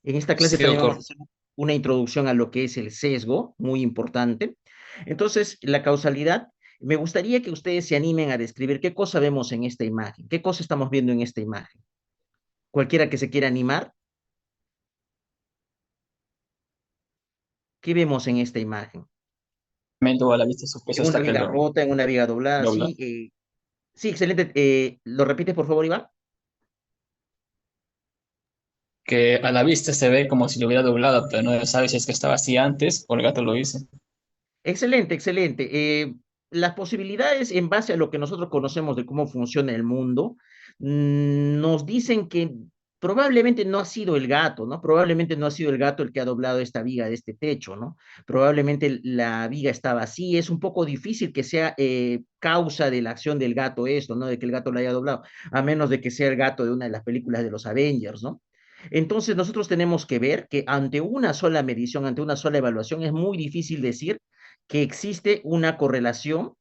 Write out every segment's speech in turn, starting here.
En esta clase Sí, también vamos a hacer una introducción a lo que es el sesgo, muy importante. Entonces, la causalidad, me gustaría que ustedes se animen a describir qué cosa vemos en esta imagen, qué cosa estamos viendo en esta imagen. Cualquiera que se quiera animar, ¿qué vemos en esta imagen? o a la vista su peso En una hasta que viga lo rota, en una viga doblada, dobla. sí. Sí, excelente. ¿Lo repites, por favor, Iván? Que a la vista se ve como si lo hubiera doblado, pero no sabe si es que estaba así antes o el gato lo hizo. Excelente, excelente. Las posibilidades en base a lo que nosotros conocemos de cómo funciona el mundo, nos dicen que probablemente no ha sido el gato, ¿no? Probablemente no ha sido el gato el que ha doblado esta viga de este techo, ¿no? Probablemente la viga estaba así. Es un poco difícil que sea causa de la acción del gato esto, ¿no? De que el gato lo haya doblado, a menos de que sea el gato de una de las películas de los Avengers, ¿no? Entonces nosotros tenemos que ver que ante una sola medición, ante una sola evaluación, es muy difícil decir que existe una correlación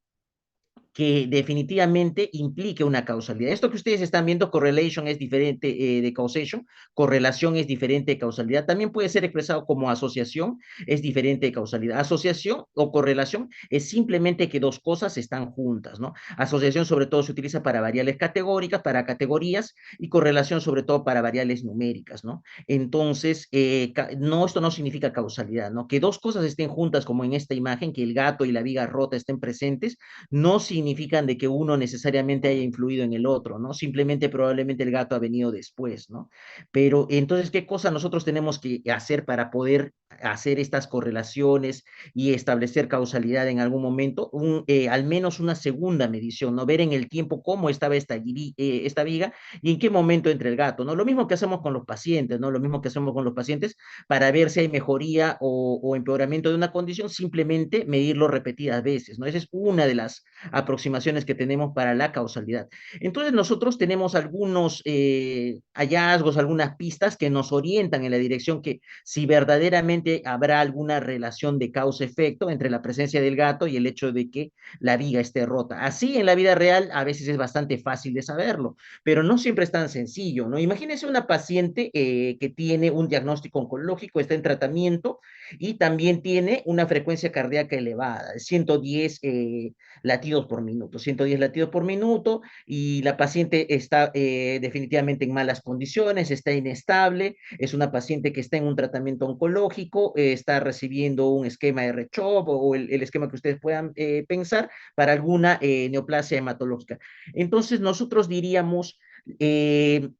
que definitivamente implique una causalidad. Esto que ustedes están viendo, correlation es diferente de causation, correlación es diferente de causalidad, también puede ser expresado como asociación, es diferente de causalidad. Asociación o correlación es simplemente que dos cosas están juntas, ¿no? Asociación sobre todo se utiliza para variables categóricas, para categorías, y correlación sobre todo para variables numéricas, ¿no? Entonces, no, esto no significa causalidad, ¿no? Que dos cosas estén juntas, como en esta imagen, que el gato y la viga rota estén presentes, no significan de que uno necesariamente haya influido en el otro, ¿no? Simplemente probablemente el gato ha venido después, ¿no? Pero entonces, ¿qué cosa nosotros tenemos que hacer para poder hacer estas correlaciones y establecer causalidad en algún momento? Al menos una segunda medición, ¿no? Ver en el tiempo cómo estaba esta viga y en qué momento entra el gato, ¿no? Lo mismo que hacemos con los pacientes, ¿no? Lo mismo que hacemos con los pacientes para ver si hay mejoría o empeoramiento de una condición, simplemente medirlo repetidas veces, ¿no? Esa es una de las aproximaciones que tenemos para la causalidad. Entonces nosotros tenemos algunos hallazgos, algunas pistas que nos orientan en la dirección que si verdaderamente habrá alguna relación de causa-efecto entre la presencia del gato y el hecho de que la viga esté rota. Así en la vida real a veces es bastante fácil de saberlo, pero no siempre es tan sencillo, ¿no? Imagínense una paciente que tiene un diagnóstico oncológico, está en tratamiento y también tiene una frecuencia cardíaca elevada, 110 latidos por minuto, 110 latidos por minuto, y la paciente está definitivamente en malas condiciones, está inestable, es una paciente que está en un tratamiento oncológico, está recibiendo un esquema de RCHOP o el esquema que ustedes puedan pensar para alguna neoplasia hematológica. Entonces nosotros diríamos que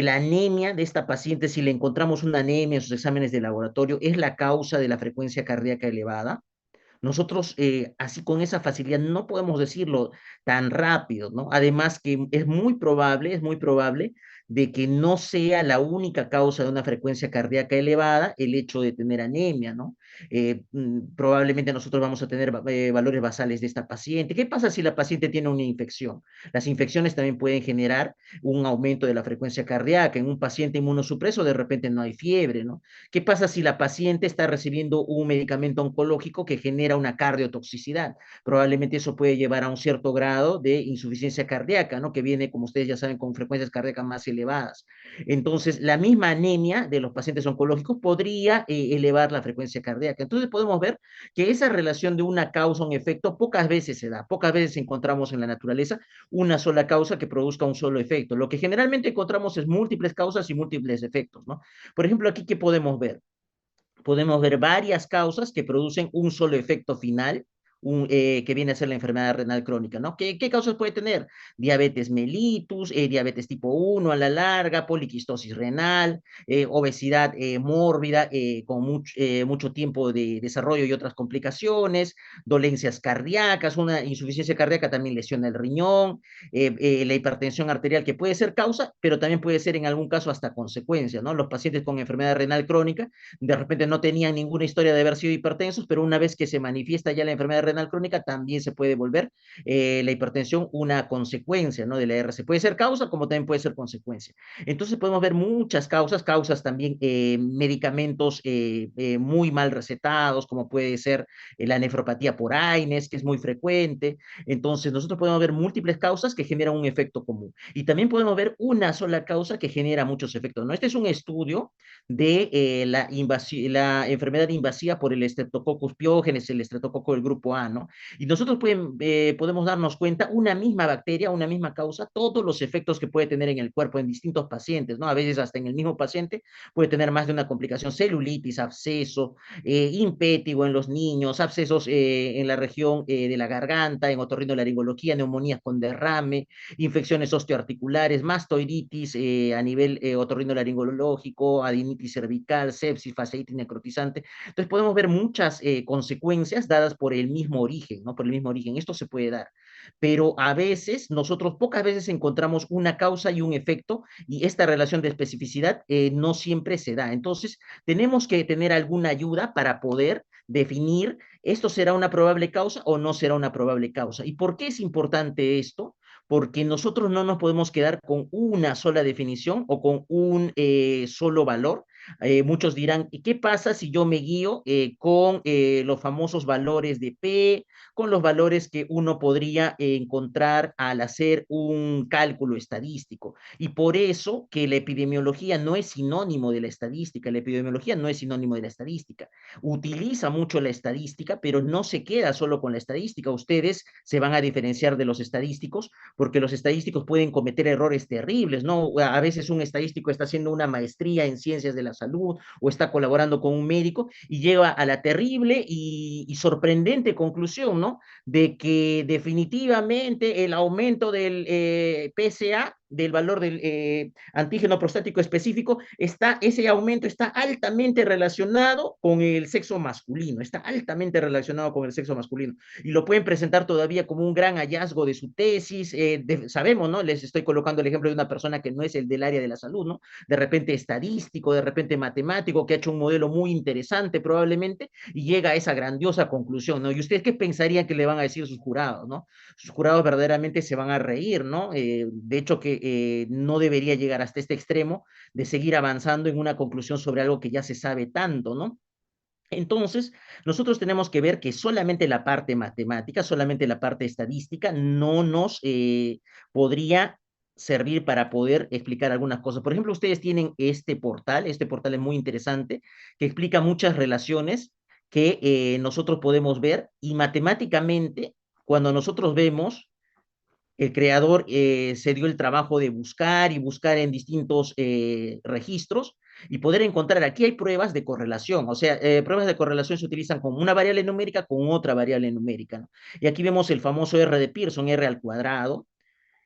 la anemia de esta paciente, si le encontramos una anemia en sus exámenes de laboratorio, es la causa de la frecuencia cardíaca elevada. Nosotros, así con esa facilidad, no podemos decirlo tan rápido, ¿no? Además que es muy probable de que no sea la única causa de una frecuencia cardíaca elevada el hecho de tener anemia, ¿no? Probablemente nosotros vamos a tener valores basales de esta paciente. ¿Qué pasa si la paciente tiene una infección? Las infecciones también pueden generar un aumento de la frecuencia cardíaca. En un paciente inmunosupreso de repente no hay fiebre, ¿no? ¿Qué pasa si la paciente está recibiendo un medicamento oncológico que genera una cardiotoxicidad? Probablemente eso puede llevar a un cierto grado de insuficiencia cardíaca, ¿no? Que viene, como ustedes ya saben, con frecuencias cardíacas más elevadas. Entonces, la misma anemia de los pacientes oncológicos podría elevar la frecuencia cardíaca. Entonces, podemos ver que esa relación de una causa a un efecto pocas veces se da, pocas veces encontramos en la naturaleza una sola causa que produzca un solo efecto. Lo que generalmente encontramos es múltiples causas y múltiples efectos, ¿no? Por ejemplo, aquí, ¿qué podemos ver? Podemos ver varias causas que producen un solo efecto final, que viene a ser la enfermedad renal crónica, ¿no? ¿Qué causas puede tener? Diabetes mellitus, diabetes tipo 1 a la larga, poliquistosis renal, obesidad mórbida con mucho tiempo de desarrollo y otras complicaciones, dolencias cardíacas, una insuficiencia cardíaca también lesiona el riñón, la hipertensión arterial que puede ser causa, pero también puede ser en algún caso hasta consecuencia, ¿no? Los pacientes con enfermedad renal crónica de repente no tenían ninguna historia de haber sido hipertensos, pero una vez que se manifiesta ya la enfermedad renal crónica, también se puede volver la hipertensión una consecuencia, ¿no? De la RC. Puede ser causa como también puede ser consecuencia. Entonces podemos ver muchas causas, causas también medicamentos muy mal recetados, como puede ser la nefropatía por AINES, que es muy frecuente. Entonces nosotros podemos ver múltiples causas que generan un efecto común. Y también podemos ver una sola causa que genera muchos efectos, ¿no? Este es un estudio de la enfermedad invasiva por el Streptococcus pyogenes, el estreptococo del grupo A, ¿no? Y nosotros podemos darnos cuenta, una misma bacteria, una misma causa, todos los efectos que puede tener en el cuerpo en distintos pacientes, ¿no? A veces hasta en el mismo paciente puede tener más de una complicación, celulitis, absceso, impétigo en los niños, abscesos en la región de la garganta, en otorrinolaringología, neumonías con derrame, infecciones osteoarticulares, mastoiditis a nivel otorrinolaringológico, adenitis cervical, sepsis, fasciitis necrotizante. Entonces podemos ver muchas consecuencias dadas por el mismo origen, ¿no? Por el mismo origen. Esto se puede dar. Pero a veces, nosotros pocas veces encontramos una causa y un efecto, y esta relación de especificidad no siempre se da. Entonces, tenemos que tener alguna ayuda para poder definir esto será una probable causa o no será una probable causa. ¿Y por qué es importante esto? Porque nosotros no nos podemos quedar con una sola definición o con un solo valor. Muchos dirán, ¿y qué pasa si yo me guío con los famosos valores de P, con los valores que uno podría encontrar al hacer un cálculo estadístico? Y por eso que la epidemiología no es sinónimo de la estadística, la epidemiología no es sinónimo de la estadística. Utiliza mucho la estadística, pero no se queda solo con la estadística. Ustedes se van a diferenciar de los estadísticos porque los estadísticos pueden cometer errores terribles, ¿no? A veces un estadístico está haciendo una maestría en ciencias de la salud o está colaborando con un médico y llega a la terrible y sorprendente conclusión, ¿no? De que definitivamente el aumento del PSA, del valor del antígeno prostático específico, ese aumento está altamente relacionado con el sexo masculino, está altamente relacionado con el sexo masculino. Y lo pueden presentar todavía como un gran hallazgo de su tesis. Sabemos, ¿no? Les estoy colocando el ejemplo de una persona que no es el del área de la salud, ¿no? De repente estadístico, de repente matemático, que ha hecho un modelo muy interesante probablemente y llega a esa grandiosa conclusión, ¿no? ¿Y ustedes qué pensarían que le van a decir sus jurados, ¿no? Sus jurados verdaderamente se van a reír, ¿no? De hecho, que no debería llegar hasta este extremo de seguir avanzando en una conclusión sobre algo que ya se sabe tanto, ¿no? Entonces, nosotros tenemos que ver que solamente la parte matemática, solamente la parte estadística no nos podría servir para poder explicar algunas cosas. Por ejemplo, ustedes tienen este portal es muy interesante, que explica muchas relaciones que nosotros podemos ver y matemáticamente, cuando nosotros vemos el creador se dio el trabajo de buscar y buscar en distintos registros y poder encontrar, aquí hay pruebas de correlación, o sea, pruebas de correlación se utilizan con una variable numérica con otra variable numérica, ¿no? Y aquí vemos el famoso R de Pearson, R al cuadrado,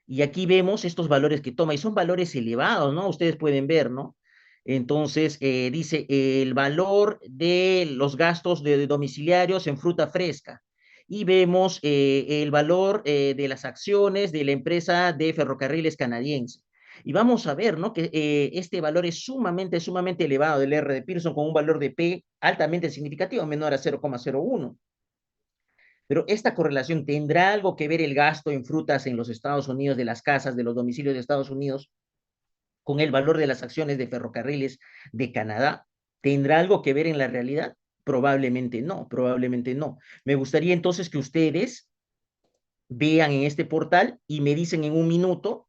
y aquí vemos estos valores que toma, y son valores elevados, ¿no? Ustedes pueden ver, ¿no? Entonces, dice el valor de los gastos de domiciliarios en fruta fresca. Y vemos el valor de las acciones de la empresa de ferrocarriles canadiense. Y vamos a ver, ¿no? Que este valor es sumamente, sumamente elevado del R de Pearson con un valor de P altamente significativo, menor a 0,01. Pero esta correlación tendrá algo que ver el gasto en frutas en los Estados Unidos, de las casas, de los domicilios de Estados Unidos, con el valor de las acciones de ferrocarriles de Canadá. ¿Tendrá algo que ver en la realidad? Probablemente no, probablemente no. Me gustaría entonces que ustedes vean en este portal y me dicen en un minuto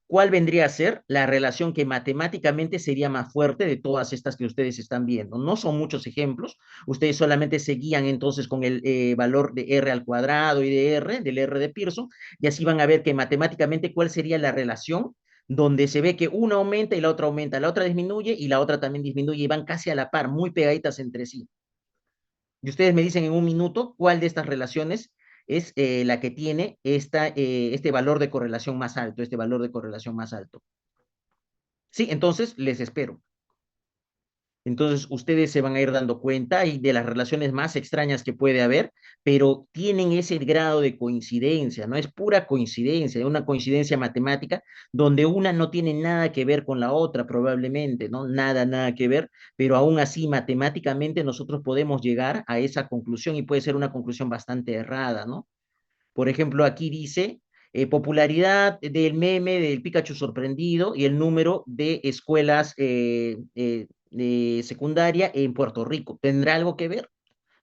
cuál vendría a ser la relación que matemáticamente sería más fuerte de todas estas que ustedes están viendo. No son muchos ejemplos, ustedes solamente se guían entonces con el valor de R al cuadrado y de R, del R de Pearson, y así van a ver que matemáticamente cuál sería la relación donde se ve que una aumenta y la otra aumenta, la otra disminuye y la otra también disminuye y van casi a la par, muy pegaditas entre sí. Y ustedes me dicen en un minuto cuál de estas relaciones es la que tiene este valor de correlación más alto, este valor de correlación más alto. Sí, entonces les espero. Entonces, ustedes se van a ir dando cuenta y de las relaciones más extrañas que puede haber, pero tienen ese grado de coincidencia, no es pura coincidencia, es una coincidencia matemática donde una no tiene nada que ver con la otra, probablemente, ¿no? Nada, nada que ver, pero aún así, matemáticamente nosotros podemos llegar a esa conclusión y puede ser una conclusión bastante errada, ¿no? Por ejemplo, aquí dice popularidad del meme del Pikachu sorprendido y el número de escuelas de secundaria en Puerto Rico. ¿Tendrá algo que ver?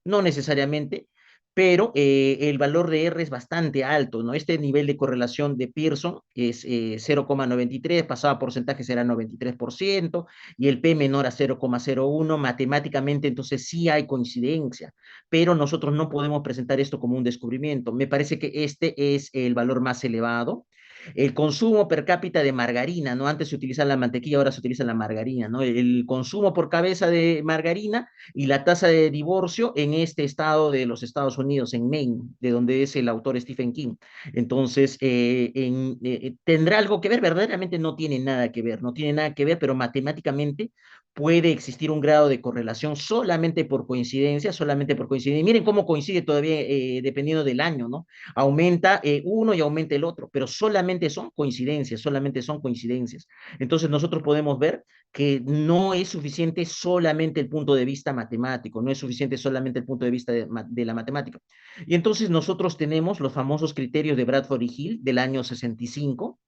No necesariamente, pero el valor de R es bastante alto, ¿no? Este nivel de correlación de Pearson es 0,93, pasado a porcentaje será 93%, y el P menor a 0,01, matemáticamente entonces sí hay coincidencia, pero nosotros no podemos presentar esto como un descubrimiento. Me parece que este es el valor más elevado. El consumo per cápita de margarina, ¿no? Antes se utilizaba la mantequilla, ahora se utiliza la margarina, ¿no? El consumo por cabeza de margarina y la tasa de divorcio en este estado de los Estados Unidos, en Maine, de donde es el autor Stephen King. Entonces, ¿tendrá algo que ver? Verdaderamente no tiene nada que ver, no tiene nada que ver, pero matemáticamente puede existir un grado de correlación solamente por coincidencia, solamente por coincidencia. Y miren cómo coincide todavía dependiendo del año, ¿no? Aumenta uno y aumenta el otro, pero solamente son coincidencias, solamente son coincidencias. Entonces nosotros podemos ver que no es suficiente solamente el punto de vista matemático, no es suficiente solamente el punto de vista de la matemática. Y entonces nosotros tenemos los famosos criterios de Bradford y Hill del año 65,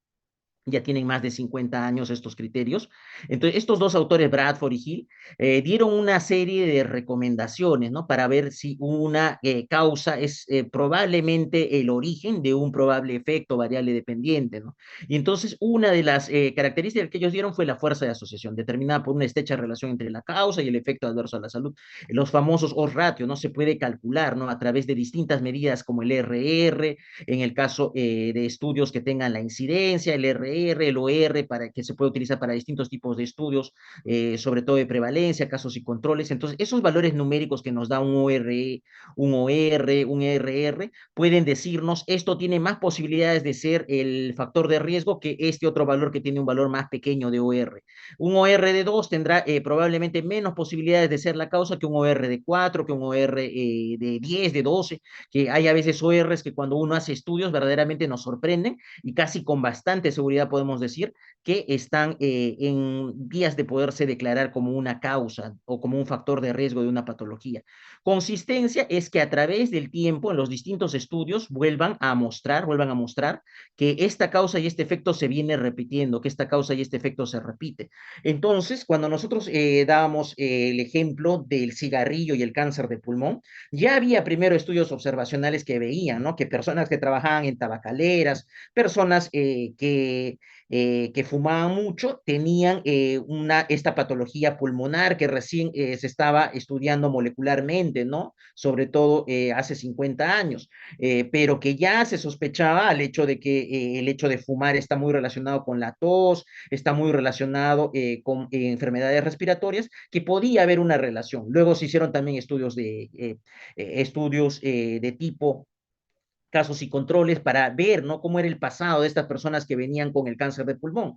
ya tienen más de 50 años estos criterios. Entonces, estos dos autores, Bradford y Hill, dieron una serie de recomendaciones, ¿no? Para ver si una causa es probablemente el origen de un probable efecto variable dependiente, ¿no? Y entonces, una de las características que ellos dieron fue la fuerza de asociación, determinada por una estrecha relación entre la causa y el efecto adverso a la salud. Los famosos odds ratio, ¿no? Se puede calcular, ¿no? A través de distintas medidas como el RR, en el caso de estudios que tengan la incidencia, el RR, el OR, para, que se puede utilizar para distintos tipos de estudios, sobre todo de prevalencia, casos y controles. Entonces, esos valores numéricos que nos da un OR, un OR, un RR, pueden decirnos esto tiene más posibilidades de ser el factor de riesgo que este otro valor que tiene un valor más pequeño de OR. Un OR de 2 tendrá probablemente menos posibilidades de ser la causa que un OR de 4, que un OR de 10, de 12, que hay a veces ORs que cuando uno hace estudios verdaderamente nos sorprenden y casi con bastante seguridad podemos decir que están en vías de poderse declarar como una causa o como un factor de riesgo de una patología. Consistencia es que a través del tiempo en los distintos estudios vuelvan a mostrar que esta causa y este efecto se viene repitiendo, que esta causa y este efecto se repite. Entonces, cuando nosotros dábamos el ejemplo del cigarrillo y el cáncer de pulmón, ya había primero estudios observacionales que veían, ¿no? Que personas que trabajaban en tabacaleras, personas que fumaban mucho, tenían esta patología pulmonar que recién se estaba estudiando molecularmente, ¿no? Sobre todo hace 50 años, pero que ya se sospechaba al hecho de que el hecho de fumar está muy relacionado con la tos, está muy relacionado con enfermedades respiratorias, que podía haber una relación. Luego se hicieron también estudios de tipo casos y controles para ver, ¿no? Cómo era el pasado de estas personas que venían con el cáncer de pulmón.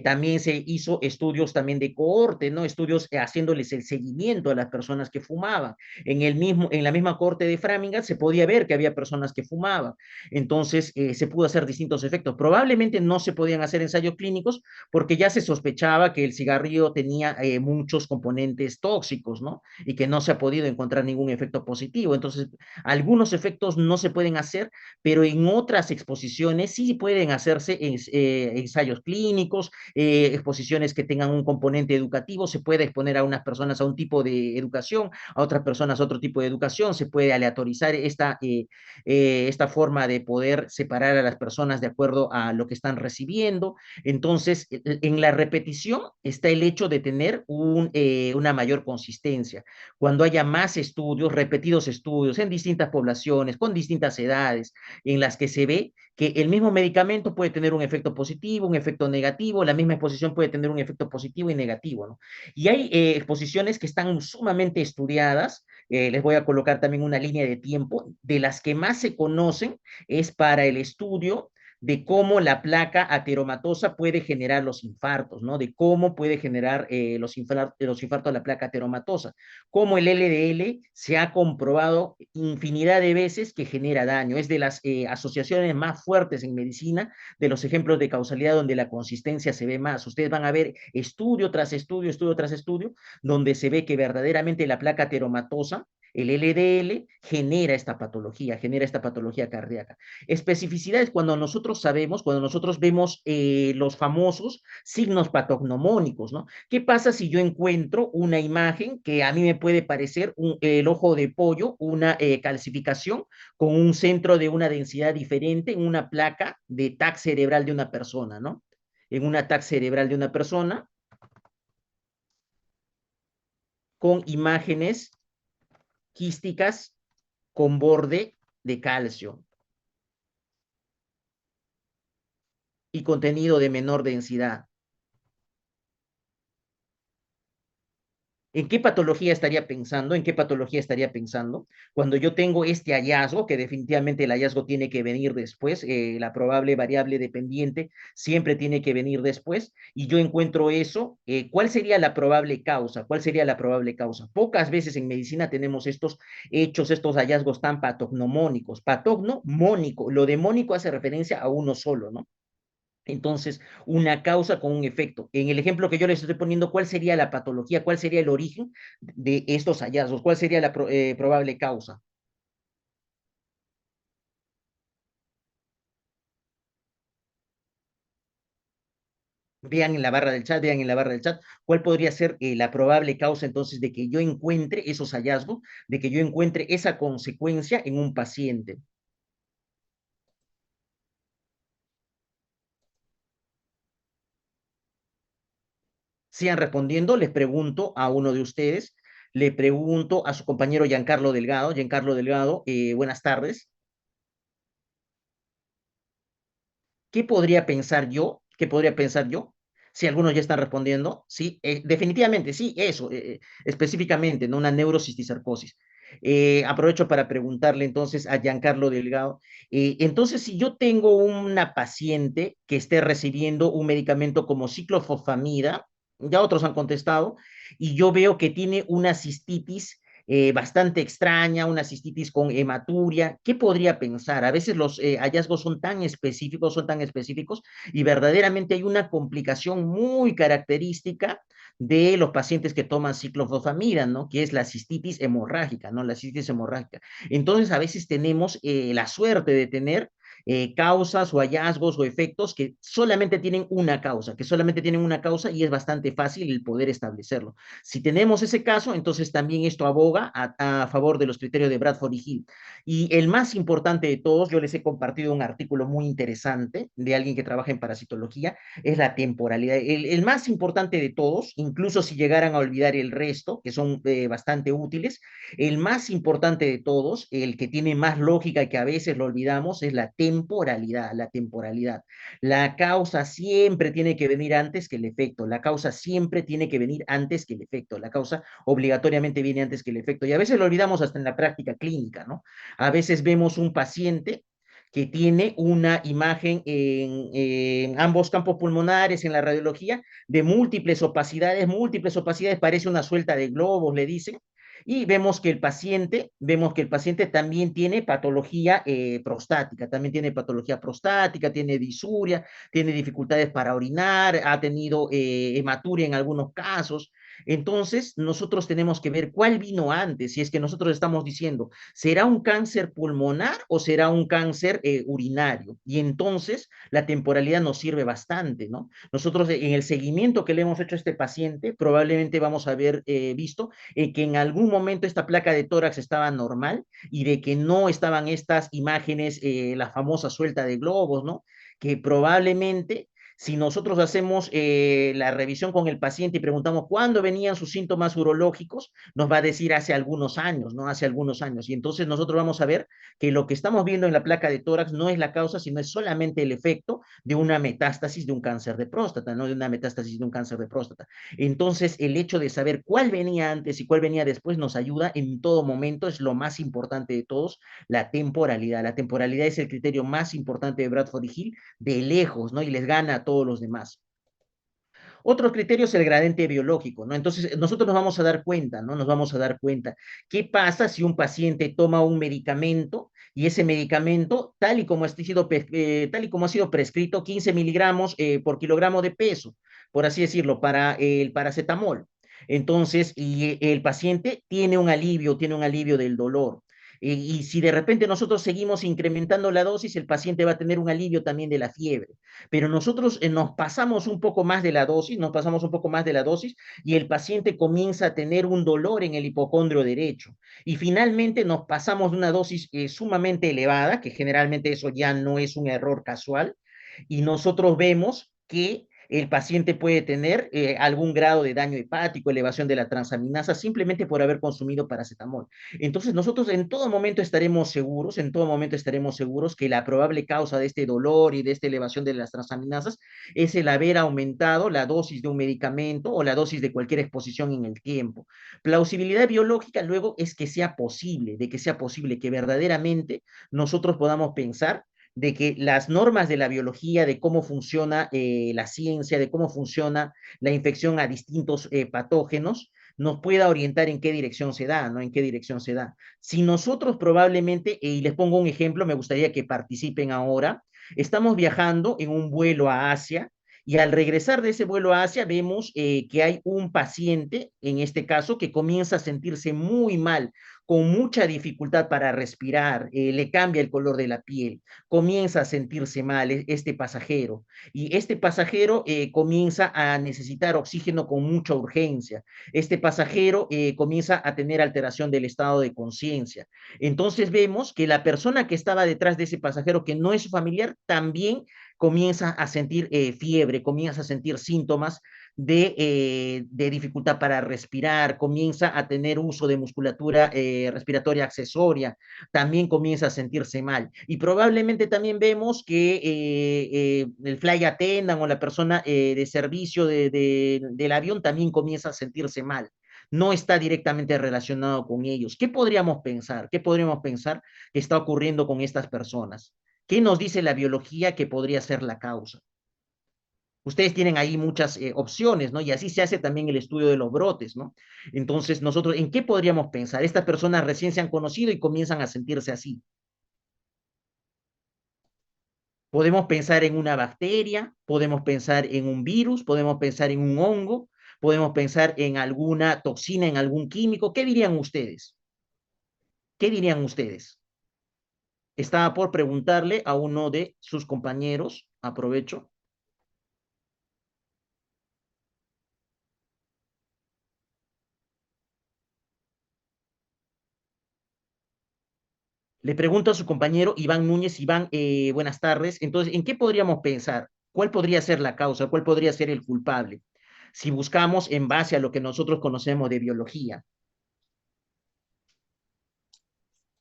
También se hizo estudios también de cohorte, ¿no? Estudios haciéndoles el seguimiento a las personas que fumaban. En la misma cohorte de Framingham se podía ver que había personas que fumaban. Entonces, se pudo hacer distintos efectos. Probablemente no se podían hacer ensayos clínicos porque ya se sospechaba que el cigarrillo tenía muchos componentes tóxicos, ¿no? Y que no se ha podido encontrar ningún efecto positivo. Entonces, algunos efectos no se pueden hacer, pero en otras exposiciones sí pueden hacerse ensayos clínicos, exposiciones que tengan un componente educativo, se puede exponer a unas personas a un tipo de educación, a otras personas a otro tipo de educación, se puede aleatorizar esta forma de poder separar a las personas de acuerdo a lo que están recibiendo. Entonces, en la repetición está el hecho de tener una mayor consistencia. Cuando haya más estudios, repetidos estudios en distintas poblaciones, con distintas edades, en las que se ve que el mismo medicamento puede tener un efecto positivo, un efecto negativo, la misma exposición puede tener un efecto positivo y negativo, ¿no? Y hay exposiciones que están sumamente estudiadas, les voy a colocar también una línea de tiempo, de las que más se conocen es para el estudio de cómo la placa ateromatosa puede generar los infartos, ¿no? De cómo puede generar los infartos de la placa ateromatosa. Cómo el LDL se ha comprobado infinidad de veces que genera daño. Es de las asociaciones más fuertes en medicina, de los ejemplos de causalidad donde la consistencia se ve más. Ustedes van a ver estudio tras estudio, estudio tras estudio, donde se ve que verdaderamente la placa ateromatosa, el LDL, genera esta patología cardíaca. Especificidades cuando nosotros sabemos, cuando nosotros vemos los famosos signos patognomónicos, ¿no? ¿Qué pasa si yo encuentro una imagen que a mí me puede parecer el ojo de pollo, una calcificación con un centro de una densidad diferente en una placa de TAC cerebral de una persona, ¿no? En una TAC cerebral de una persona con imágenes quísticas con borde de calcio y contenido de menor densidad. ¿En qué patología estaría pensando? ¿En qué patología estaría pensando? Cuando yo tengo este hallazgo, que definitivamente el hallazgo tiene que venir después, la probable variable dependiente siempre tiene que venir después, y yo encuentro eso, ¿cuál sería la probable causa? ¿Cuál sería la probable causa? Pocas veces en medicina tenemos estos hechos, estos hallazgos tan patognomónicos. Patognomónico, lo demónico hace referencia a uno solo, ¿no? Entonces, una causa con un efecto. En el ejemplo que yo les estoy poniendo, ¿cuál sería la patología? ¿Cuál sería el origen de estos hallazgos? ¿Cuál sería la probable causa? Vean en la barra del chat, vean en la barra del chat, ¿cuál podría ser la probable causa entonces de que yo encuentre esos hallazgos, de que yo encuentre esa consecuencia en un paciente? Sigan respondiendo, les pregunto a uno de ustedes, le pregunto a su compañero Giancarlo Delgado. Giancarlo Delgado, buenas tardes. ¿Qué podría pensar yo? ¿Qué podría pensar yo? Si algunos ya están respondiendo, sí, definitivamente, sí, eso, específicamente, ¿no? Una neurocisticercosis. Aprovecho para preguntarle entonces a Giancarlo Delgado. Entonces, si yo tengo una paciente que esté recibiendo un medicamento como ciclofosfamida, ya otros han contestado, y yo veo que tiene una cistitis bastante extraña, una cistitis con hematuria. ¿Qué podría pensar? A veces los hallazgos son tan específicos y verdaderamente hay una complicación muy característica de los pacientes que toman ciclofosfamida, ¿no? Que es la cistitis hemorrágica, ¿no? La cistitis hemorrágica. Entonces, a veces tenemos la suerte de tener causas o hallazgos o efectos que solamente tienen una causa, que solamente tienen una causa y es bastante fácil el poder establecerlo. Si tenemos ese caso, entonces también esto aboga a favor de los criterios de Bradford y Hill. Y el más importante de todos, yo les he compartido un artículo muy interesante de alguien que trabaja en parasitología, es la temporalidad. El más importante de todos, incluso si llegaran a olvidar el resto, que son bastante útiles, el más importante de todos, el que tiene más lógica y que a veces lo olvidamos, es la temporalidad, la temporalidad. La causa siempre tiene que venir antes que el efecto, la causa siempre tiene que venir antes que el efecto, la causa obligatoriamente viene antes que el efecto. Y a veces lo olvidamos hasta en la práctica clínica, ¿no? A veces vemos un paciente que tiene una imagen en ambos campos pulmonares, en la radiología, de múltiples opacidades, parece una suelta de globos, le dicen, y vemos que el paciente también tiene patología prostática, también tiene patología prostática, tiene disuria, tiene dificultades para orinar, ha tenido hematuria en algunos casos. Entonces, nosotros tenemos que ver cuál vino antes, si es que nosotros estamos diciendo, ¿será un cáncer pulmonar o será un cáncer urinario? Y entonces la temporalidad nos sirve bastante, ¿no? Nosotros en el seguimiento que le hemos hecho a este paciente, probablemente vamos a haber visto que en algún momento esta placa de tórax estaba normal y de que no estaban estas imágenes, la famosa suelta de globos, ¿no? Que probablemente Si nosotros hacemos la revisión con el paciente y preguntamos cuándo venían sus síntomas urológicos, nos va a decir hace algunos años, ¿no? Hace algunos años. Y entonces nosotros vamos a ver que lo que estamos viendo en la placa de tórax no es la causa, sino es solamente el efecto de una metástasis de un cáncer de próstata, ¿no? De una metástasis de un cáncer de próstata. Entonces, el hecho de saber cuál venía antes y cuál venía después nos ayuda en todo momento, es lo más importante de todos, la temporalidad. La temporalidad es el criterio más importante de Bradford y Hill de lejos, ¿no? Y les gana a todos los demás. Otro criterio es el gradiente biológico, ¿no? Entonces, nosotros nos vamos a dar cuenta, ¿no? Nos vamos a dar cuenta. ¿Qué pasa si un paciente toma un medicamento y ese medicamento, tal y como ha sido prescrito, 15 miligramos por kilogramo de peso, por así decirlo, para el paracetamol? Entonces, y el paciente tiene un alivio del dolor. Y si de repente nosotros seguimos incrementando la dosis, el paciente va a tener un alivio también de la fiebre, pero nosotros nos pasamos un poco más de la dosis, nos pasamos un poco más de la dosis y el paciente comienza a tener un dolor en el hipocondrio derecho. Y finalmente nos pasamos de una dosis sumamente elevada, que generalmente eso ya no es un error casual, y nosotros vemos que el paciente puede tener algún grado de daño hepático, elevación de la transaminasa, simplemente por haber consumido paracetamol. Entonces, nosotros en todo momento estaremos seguros que la probable causa de este dolor y de esta elevación de las transaminasas es el haber aumentado la dosis de un medicamento o la dosis de cualquier exposición en el tiempo. Plausibilidad biológica luego es que sea posible, de que sea posible que verdaderamente nosotros podamos pensar de que las normas de la biología, de cómo funciona la ciencia, de cómo funciona la infección a distintos patógenos, nos pueda orientar en qué dirección se da, ¿no? En qué dirección se da. Si nosotros probablemente, y les pongo un ejemplo, me gustaría que participen ahora, estamos viajando en un vuelo a Asia y al regresar de ese vuelo a Asia vemos que hay un paciente, en este caso, que comienza a sentirse muy mal, con mucha dificultad para respirar, le cambia el color de la piel, comienza a sentirse mal este pasajero y este pasajero comienza a necesitar oxígeno con mucha urgencia. Este pasajero comienza a tener alteración del estado de conciencia. Entonces vemos que la persona que estaba detrás de ese pasajero, que no es su familiar, también comienza a sentir fiebre, comienza a sentir síntomas de dificultad para respirar, comienza a tener uso de musculatura respiratoria accesoria, también comienza a sentirse mal. Y probablemente también vemos que el fly attendant o la persona de servicio del avión también comienza a sentirse mal. No está directamente relacionado con ellos. ¿Qué podríamos pensar? ¿Qué podríamos pensar que está ocurriendo con estas personas? ¿Qué nos dice la biología que podría ser la causa? Ustedes tienen ahí muchas opciones, ¿no? Y así se hace también el estudio de los brotes, ¿no? Entonces, nosotros, ¿en qué podríamos pensar? Estas personas recién se han conocido y comienzan a sentirse así. Podemos pensar en una bacteria, podemos pensar en un virus, podemos pensar en un hongo, podemos pensar en alguna toxina, en algún químico. ¿Qué dirían ustedes? ¿Qué dirían ustedes? Estaba por preguntarle a uno de sus compañeros, aprovecho. Le pregunto a su compañero Iván Núñez. Iván, buenas tardes. Entonces, ¿en qué podríamos pensar? ¿Cuál podría ser la causa? ¿Cuál podría ser el culpable? Si buscamos en base a lo que nosotros conocemos de biología.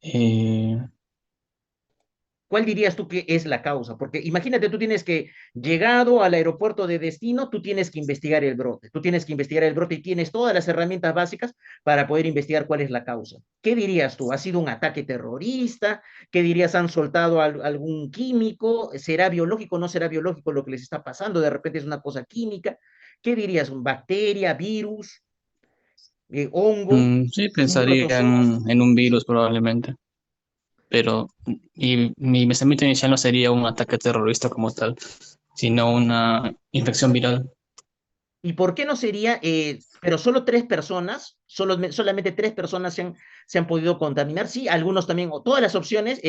Eh, ¿Cuál dirías tú que es la causa? Porque imagínate, tú tienes que, llegado al aeropuerto de destino, tú tienes que investigar el brote. Tú tienes que investigar el brote y tienes todas las herramientas básicas para poder investigar cuál es la causa. ¿Qué dirías tú? ¿Ha sido un ataque terrorista? ¿Qué dirías? ¿Han soltado algún químico? ¿Será biológico o no será biológico lo que les está pasando? De repente es una cosa química. ¿Qué dirías? ¿Bacteria, virus, hongo, sí, un pensaría protozoa? en un virus probablemente, pero y mi pensamiento inicial no sería un ataque terrorista como tal, sino una infección viral. ¿Y por qué no sería, pero solo tres personas, solamente tres personas se han podido contaminar? Sí, algunos también, o todas las opciones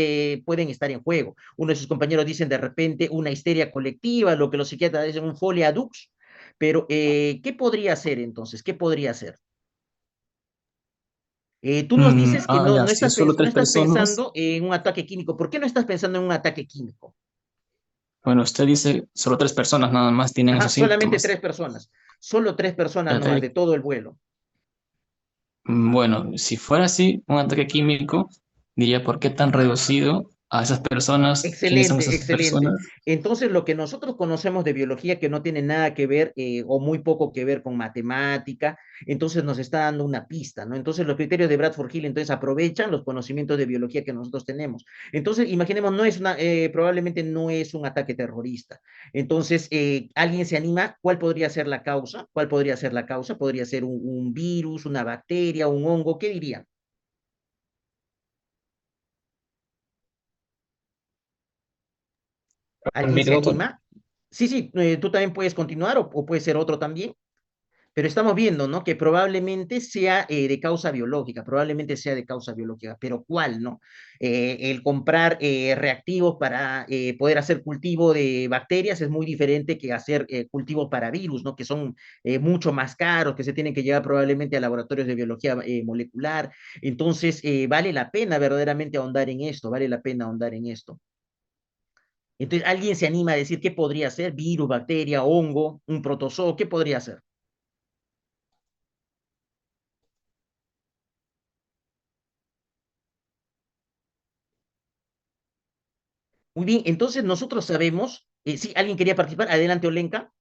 pueden estar en juego. Uno de sus compañeros dicen de repente una histeria colectiva, lo que los psiquiatras dicen un folia dux, pero ¿qué podría ser entonces? ¿Qué podría ser? Tú nos dices que Ya, si es solo no tres estás personas, pensando en un ataque químico. ¿Por qué no estás pensando en un ataque químico? Bueno, usted dice solo 3 personas nada más tienen Ajá, esos solamente síntomas. tres personas, solo tres personas nomás Ataque- de todo el vuelo. Bueno, si fuera así, un ataque químico, diría por qué tan reducido a esas personas, quiénes son Excelente, esas excelente. personas. Entonces, lo que nosotros conocemos de biología que no tiene nada que ver o muy poco que ver con matemática, entonces nos está dando una pista, ¿no? Entonces, los criterios de Bradford Hill entonces aprovechan los conocimientos de biología que nosotros tenemos. Entonces, imaginemos, probablemente no es un ataque terrorista. Entonces, ¿alguien se anima? ¿Cuál podría ser la causa? ¿Cuál podría ser la causa? ¿Podría ser un virus, una bacteria, un hongo? ¿Qué dirían? ¿Alguien se Virgo, anima? Sí, sí, tú también puedes continuar o puede ser otro también, pero estamos viendo, ¿no? Que probablemente sea de causa biológica, probablemente sea de causa biológica, pero ¿cuál, no? El comprar reactivos para poder hacer cultivo de bacterias es muy diferente que hacer cultivos para virus, ¿no? Que son mucho más caros, que se tienen que llevar probablemente a laboratorios de biología molecular. Entonces, vale la pena verdaderamente ahondar en esto, vale la pena ahondar en esto. Entonces, alguien se anima a decir qué podría ser, virus, bacteria, hongo, un protozoo, ¿qué podría ser? Muy bien, entonces nosotros sabemos, si alguien quería participar, adelante, Olenka.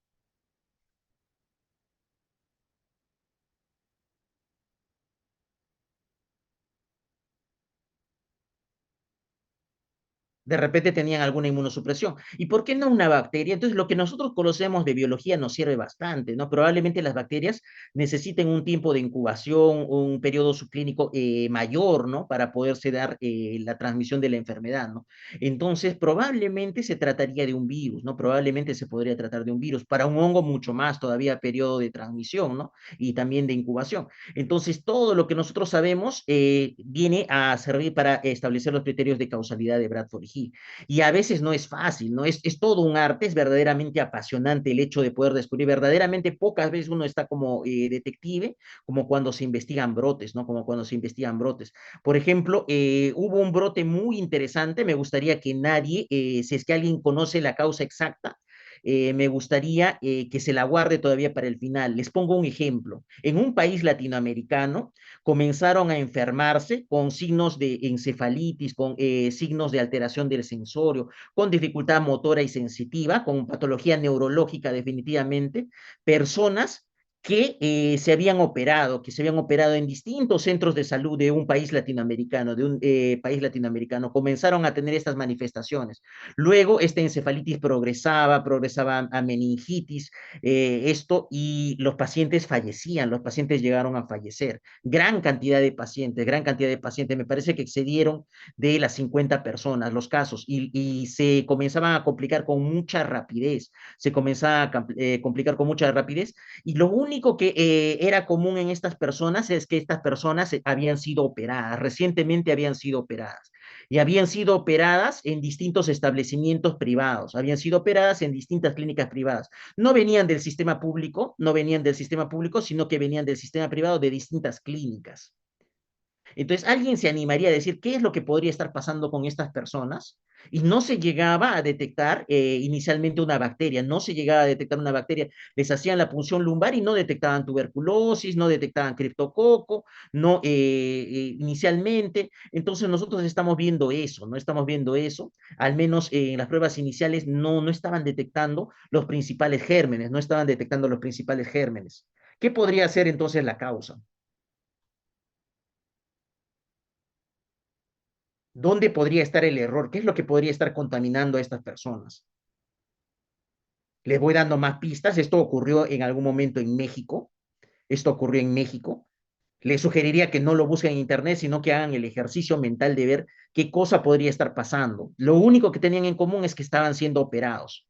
De repente tenían alguna inmunosupresión. ¿Y por qué no una bacteria? Entonces, lo que nosotros conocemos de biología nos sirve bastante, ¿no? Probablemente las bacterias necesiten un tiempo de incubación, un periodo subclínico mayor, ¿no? Para poderse dar la transmisión de la enfermedad, ¿no? Entonces, probablemente se trataría de un virus, ¿no? Probablemente se podría tratar de un virus. Para un hongo, mucho más todavía periodo de transmisión, ¿no? Y también de incubación. Entonces, todo lo que nosotros sabemos viene a servir para establecer los criterios de causalidad de Bradford Hill. Y a veces no es fácil, ¿no? Es todo un arte, es verdaderamente apasionante el hecho de poder descubrir. Verdaderamente pocas veces uno está como detective, como cuando se investigan brotes, ¿no? Como cuando se investigan brotes. Por ejemplo, hubo un brote muy interesante, me gustaría que nadie, si es que alguien conoce la causa exacta, me gustaría que se la guarde todavía para el final. Les pongo un ejemplo. En un país latinoamericano comenzaron a enfermarse con signos de encefalitis, con signos de alteración del sensorio, con dificultad motora y sensitiva, con patología neurológica definitivamente, personas que se habían operado en distintos centros de salud de un país latinoamericano, comenzaron a tener estas manifestaciones. Luego, esta encefalitis progresaba a meningitis, y los pacientes fallecían, los pacientes llegaron a fallecer. Gran cantidad de pacientes, me parece que excedieron de las 50 personas los casos y se comenzaban a complicar con mucha rapidez, se comenzaba a complicar con mucha rapidez y lo único que era común en estas personas es que estas personas habían sido operadas, recientemente habían sido operadas y habían sido operadas en distintos establecimientos privados, habían sido operadas en distintas clínicas privadas. No venían del sistema público, no venían del sistema público, sino que venían del sistema privado de distintas clínicas. Entonces, alguien se animaría a decir qué es lo que podría estar pasando con estas personas y no se llegaba a detectar inicialmente una bacteria, no se llegaba a detectar una bacteria, les hacían la punción lumbar y no detectaban tuberculosis, no detectaban criptococo, no inicialmente. Entonces, nosotros estamos viendo eso, no estamos viendo eso, al menos en las pruebas iniciales no estaban detectando los principales gérmenes, no estaban detectando los principales gérmenes. ¿Qué podría ser entonces la causa? ¿Dónde podría estar el error? ¿Qué es lo que podría estar contaminando a estas personas? Les voy dando más pistas. Esto ocurrió en algún momento en México. Esto ocurrió en México. Les sugeriría que no lo busquen en internet, sino que hagan el ejercicio mental de ver qué cosa podría estar pasando. Lo único que tenían en común es que estaban siendo operados.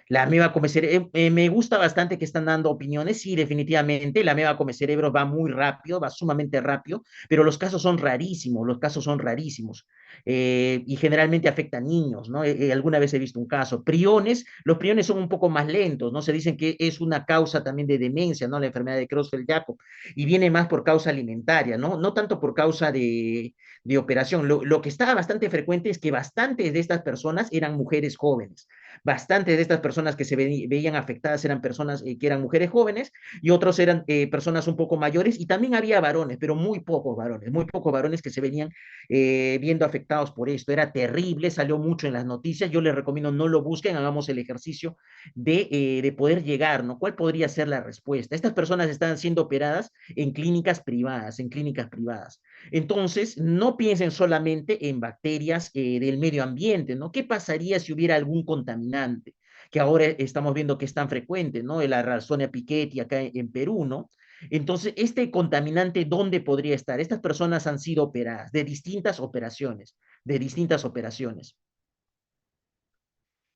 La ameba come cerebro, me gusta bastante que están dando opiniones, sí, definitivamente, la ameba come cerebro va muy rápido, va sumamente rápido, pero los casos son rarísimos, los casos son rarísimos, y generalmente afectan a niños, ¿no? Alguna vez he visto un caso. Priones, los priones son un poco más lentos, ¿no? Se dicen que es una causa también de demencia, ¿no? La enfermedad de Creutzfeldt-Jakob, y viene más por causa alimentaria, ¿no? No tanto por causa de operación. Lo que estaba bastante frecuente es que bastantes de estas personas eran mujeres jóvenes. Bastantes de estas personas que se veían afectadas eran personas que eran mujeres jóvenes y otros eran personas un poco mayores y también había varones, pero muy pocos varones que se venían viendo afectados por esto. Era terrible, salió mucho en las noticias. Yo les recomiendo no lo busquen, hagamos el ejercicio de poder llegar, ¿no? ¿Cuál podría ser la respuesta? Estas personas están siendo operadas en clínicas privadas, en clínicas privadas. Entonces, no piensen solamente en bacterias del medio ambiente, ¿no? ¿Qué pasaría si hubiera algún contaminante? Que ahora estamos viendo que es tan frecuente, ¿no? La Ralstonia piquetti acá en Perú, ¿no? Entonces, este contaminante, ¿dónde podría estar? Estas personas han sido operadas de distintas operaciones, de distintas operaciones.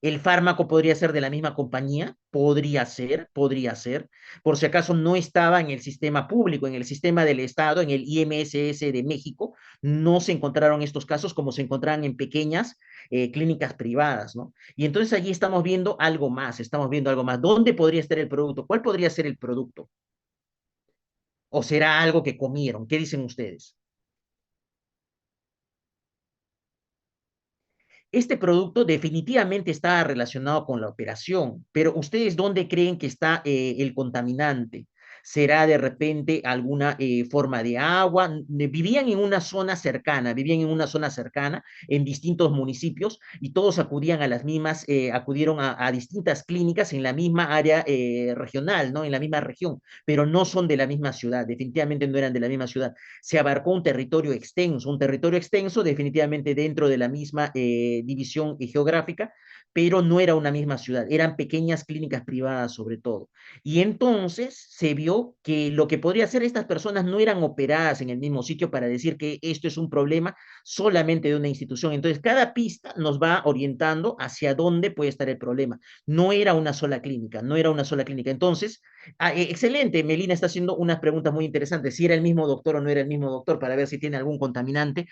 El fármaco podría ser de la misma compañía, podría ser. Por si acaso no estaba en el sistema público, en el sistema del Estado, en el IMSS de México, no se encontraron estos casos como se encontraban en pequeñas clínicas privadas, ¿no? Y entonces allí estamos viendo algo más, estamos viendo algo más. ¿Dónde podría estar el producto? ¿Cuál podría ser el producto? ¿O será algo que comieron? ¿Qué dicen ustedes? Este producto definitivamente está relacionado con la operación, pero ¿ustedes dónde creen que está el contaminante? ¿Será de repente alguna forma de agua? Vivían en una zona cercana, en distintos municipios, y todos acudían a las mismas, acudieron a distintas clínicas en la misma área regional, ¿no? En la misma región, pero no son de la misma ciudad, definitivamente no eran de la misma ciudad. Se abarcó un territorio extenso definitivamente dentro de la misma división geográfica, pero no era una misma ciudad, eran pequeñas clínicas privadas sobre todo. Y entonces se vio que lo que podría hacer estas personas no eran operadas en el mismo sitio para decir que esto es un problema solamente de una institución. Entonces, cada pista nos va orientando hacia dónde puede estar el problema. No era una sola clínica, no era una sola clínica. Entonces, excelente, Melina está haciendo unas preguntas muy interesantes, si era el mismo doctor o no era el mismo doctor, para ver si tiene algún contaminante.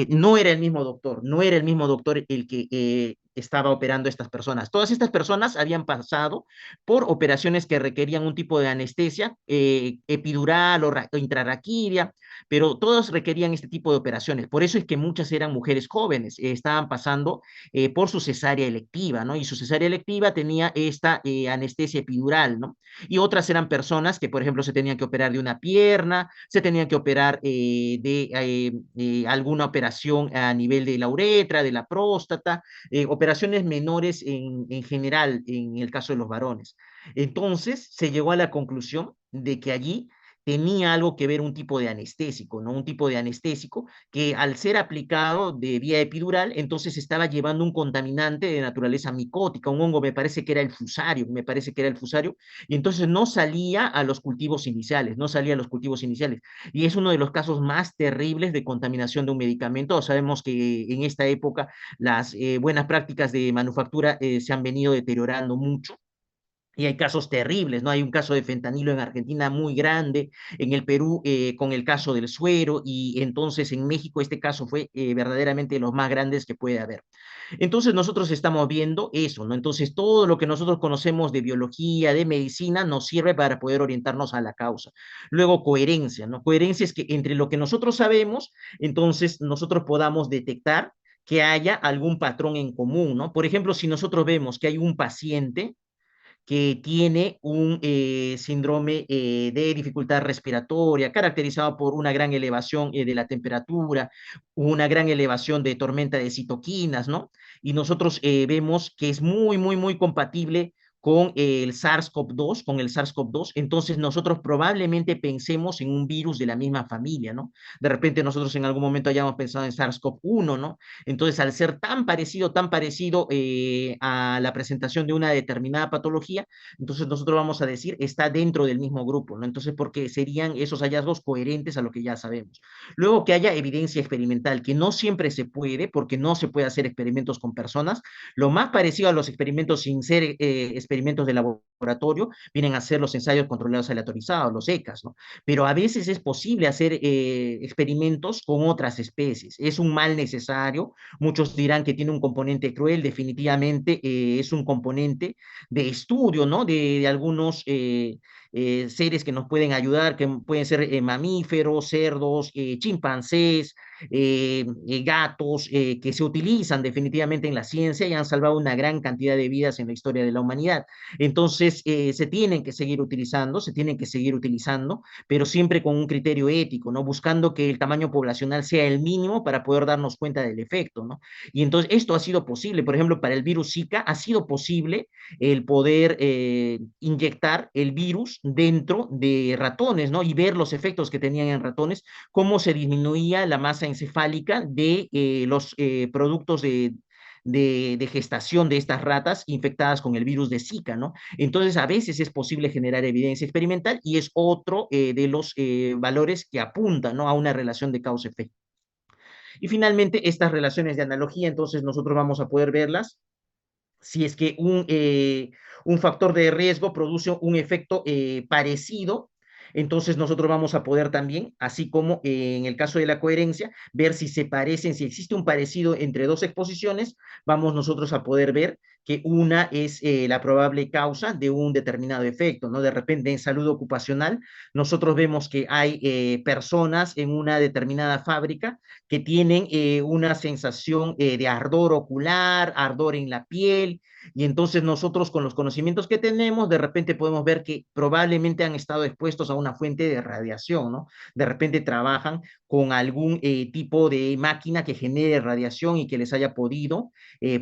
No era el mismo doctor, no era el mismo doctor el que estaba operando a estas personas. Todas estas personas habían pasado por operaciones que requerían un tipo de anestesia epidural o intrarraquídea, pero todas requerían este tipo de operaciones. Por eso es que muchas eran mujeres jóvenes, estaban pasando por su cesárea electiva, ¿no? Y su cesárea electiva tenía esta anestesia epidural, ¿no? Y otras eran personas que, por ejemplo, se tenían que operar de una pierna, se tenían que operar de alguna operación a nivel de la uretra, de la próstata, operaciones menores en general en el caso de los varones. Entonces se llegó a la conclusión de que allí tenía algo que ver un tipo de anestésico, ¿no? Un tipo de anestésico que al ser aplicado de vía epidural, entonces estaba llevando un contaminante de naturaleza micótica, un hongo, me parece que era el fusario, me parece que era el fusario, y entonces no salía a los cultivos iniciales, no salía a los cultivos iniciales. Y es uno de los casos más terribles de contaminación de un medicamento. Sabemos que en esta época las buenas prácticas de manufactura se han venido deteriorando mucho. Y hay casos terribles, ¿no? Hay un caso de fentanilo en Argentina muy grande, en el Perú con el caso del suero, y entonces en México este caso fue verdaderamente de los más grandes que puede haber. Entonces nosotros estamos viendo eso, ¿no? Entonces todo lo que nosotros conocemos de biología, de medicina, nos sirve para poder orientarnos a la causa. Luego, coherencia, ¿no? Coherencia es que entre lo que nosotros sabemos, entonces nosotros podamos detectar que haya algún patrón en común, ¿no? Por ejemplo, si nosotros vemos que hay un paciente que tiene un síndrome de dificultad respiratoria, caracterizado por una gran elevación de la temperatura, una gran elevación de tormenta de citoquinas, ¿no? Y nosotros vemos que es muy, muy, muy compatible con el SARS-CoV-2, entonces nosotros probablemente pensemos en un virus de la misma familia, ¿no? De repente nosotros en algún momento hayamos pensado en SARS-CoV-1, ¿no? Entonces, al ser tan parecido a la presentación de una determinada patología, entonces nosotros vamos a decir, está dentro del mismo grupo, ¿no? Entonces, porque serían esos hallazgos coherentes a lo que ya sabemos. Luego que haya evidencia experimental, que no siempre se puede, porque no se puede hacer experimentos con personas, lo más parecido a los experimentos sin ser experimentos de laboratorio, vienen a ser los ensayos controlados aleatorizados, los ECAs, ¿no? Pero a veces es posible hacer experimentos con otras especies. Es un mal necesario. Muchos dirán que tiene un componente cruel, definitivamente es un componente de estudio, ¿no? De algunos seres que nos pueden ayudar, que pueden ser mamíferos, cerdos, chimpancés, gatos, que se utilizan definitivamente en la ciencia y han salvado una gran cantidad de vidas en la historia de la humanidad. Entonces, se tienen que seguir utilizando, pero siempre con un criterio ético, ¿no? Buscando que el tamaño poblacional sea el mínimo para poder darnos cuenta del efecto, ¿no? Y entonces esto ha sido posible, por ejemplo, para el virus Zika ha sido posible el poder inyectar el virus dentro de ratones, ¿no? Y ver los efectos que tenían en ratones, cómo se disminuía la masa encefálica de los productos de gestación de estas ratas infectadas con el virus de Zika, ¿no? Entonces, a veces es posible generar evidencia experimental y es otro de los valores que apuntan, ¿no? A una relación de causa-efecto. Y finalmente, estas relaciones de analogía, entonces nosotros vamos a poder verlas si es que un factor de riesgo produce un efecto parecido, entonces nosotros vamos a poder también, así como en el caso de la coherencia, ver si se parecen, si existe un parecido entre dos exposiciones, vamos nosotros a poder ver que una es la probable causa de un determinado efecto, ¿no? De repente en salud ocupacional, nosotros vemos que hay personas en una determinada fábrica que tienen una sensación de ardor ocular, ardor en la piel, y entonces nosotros con los conocimientos que tenemos, de repente podemos ver que probablemente han estado expuestos a una fuente de radiación, ¿no? De repente trabajan con algún tipo de máquina que genere radiación y que les haya podido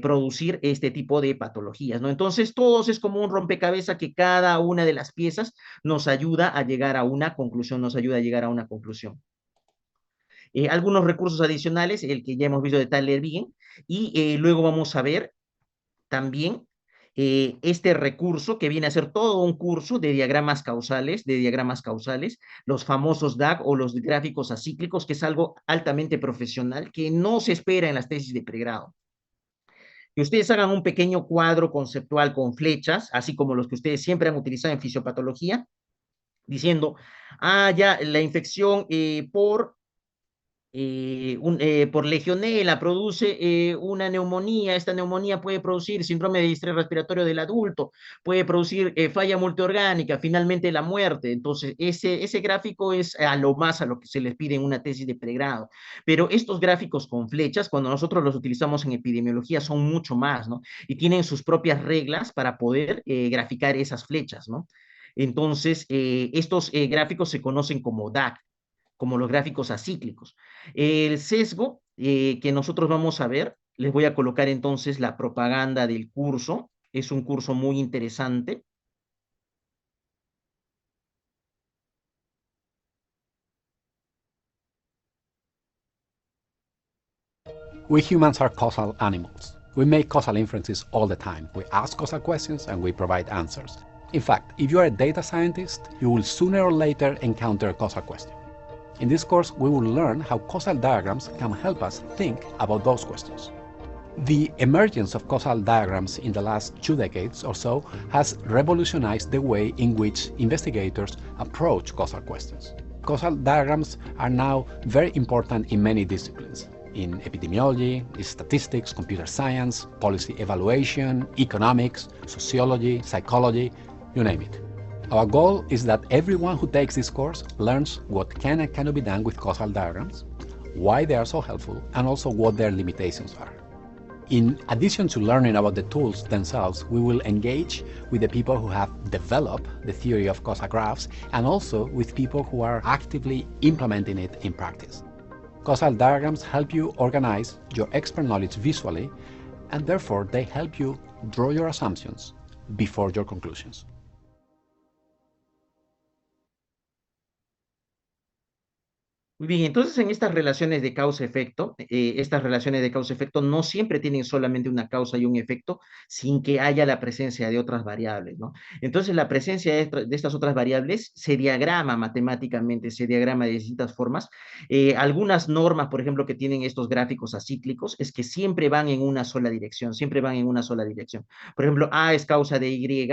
producir este tipo de patologías, ¿no? Entonces, todos es como un rompecabezas que cada una de las piezas nos ayuda a llegar a una conclusión, nos ayuda a llegar a una conclusión. Algunos recursos adicionales, el que ya hemos visto de Tyler Bien, y luego vamos a ver también este recurso que viene a ser todo un curso de diagramas causales, los famosos DAG o los gráficos acíclicos, que es algo altamente profesional que no se espera en las tesis de pregrado. Que ustedes hagan un pequeño cuadro conceptual con flechas, así como los que ustedes siempre han utilizado en fisiopatología, diciendo, ya, la infección por legionela produce una neumonía. Esta neumonía puede producir síndrome de distrés respiratorio del adulto, puede producir falla multiorgánica, finalmente la muerte. Entonces, ese gráfico es a lo más a lo que se les pide en una tesis de pregrado. Pero estos gráficos con flechas, cuando nosotros los utilizamos en epidemiología, son mucho más, ¿no? Y tienen sus propias reglas para poder graficar esas flechas, ¿no? Entonces, estos gráficos se conocen como DAC, como los gráficos acíclicos. El sesgo que nosotros vamos a ver, les voy a colocar entonces la propaganda del curso. Es un curso muy interesante. We humans are causal animals. We make causal inferences all the time. We ask causal questions and we provide answers. In fact, if you are a data scientist, you will sooner or later encounter a causal question. In this course, we will learn how causal diagrams can help us think about those questions. The emergence of causal diagrams in the last 2 decades or so has revolutionized the way in which investigators approach causal questions. Causal diagrams are now very important in many disciplines. In epidemiology, statistics, computer science, policy evaluation, economics, sociology, psychology, you name it. Our goal is that everyone who takes this course learns what can and cannot be done with causal diagrams, why they are so helpful, and also what their limitations are. In addition to learning about the tools themselves, we will engage with the people who have developed the theory of causal graphs and also with people who are actively implementing it in practice. Causal diagrams help you organize your expert knowledge visually, and therefore they help you draw your assumptions, before your conclusions. Muy bien, entonces en estas relaciones de causa-efecto, estas relaciones de causa-efecto no siempre tienen solamente una causa y un efecto sin que haya la presencia de otras variables, ¿no? Entonces la presencia de estas otras variables se diagrama matemáticamente, se diagrama de distintas formas. Algunas normas, por ejemplo, que tienen estos gráficos acíclicos, es que siempre van en una sola dirección, siempre van en una sola dirección. Por ejemplo, A es causa de Y,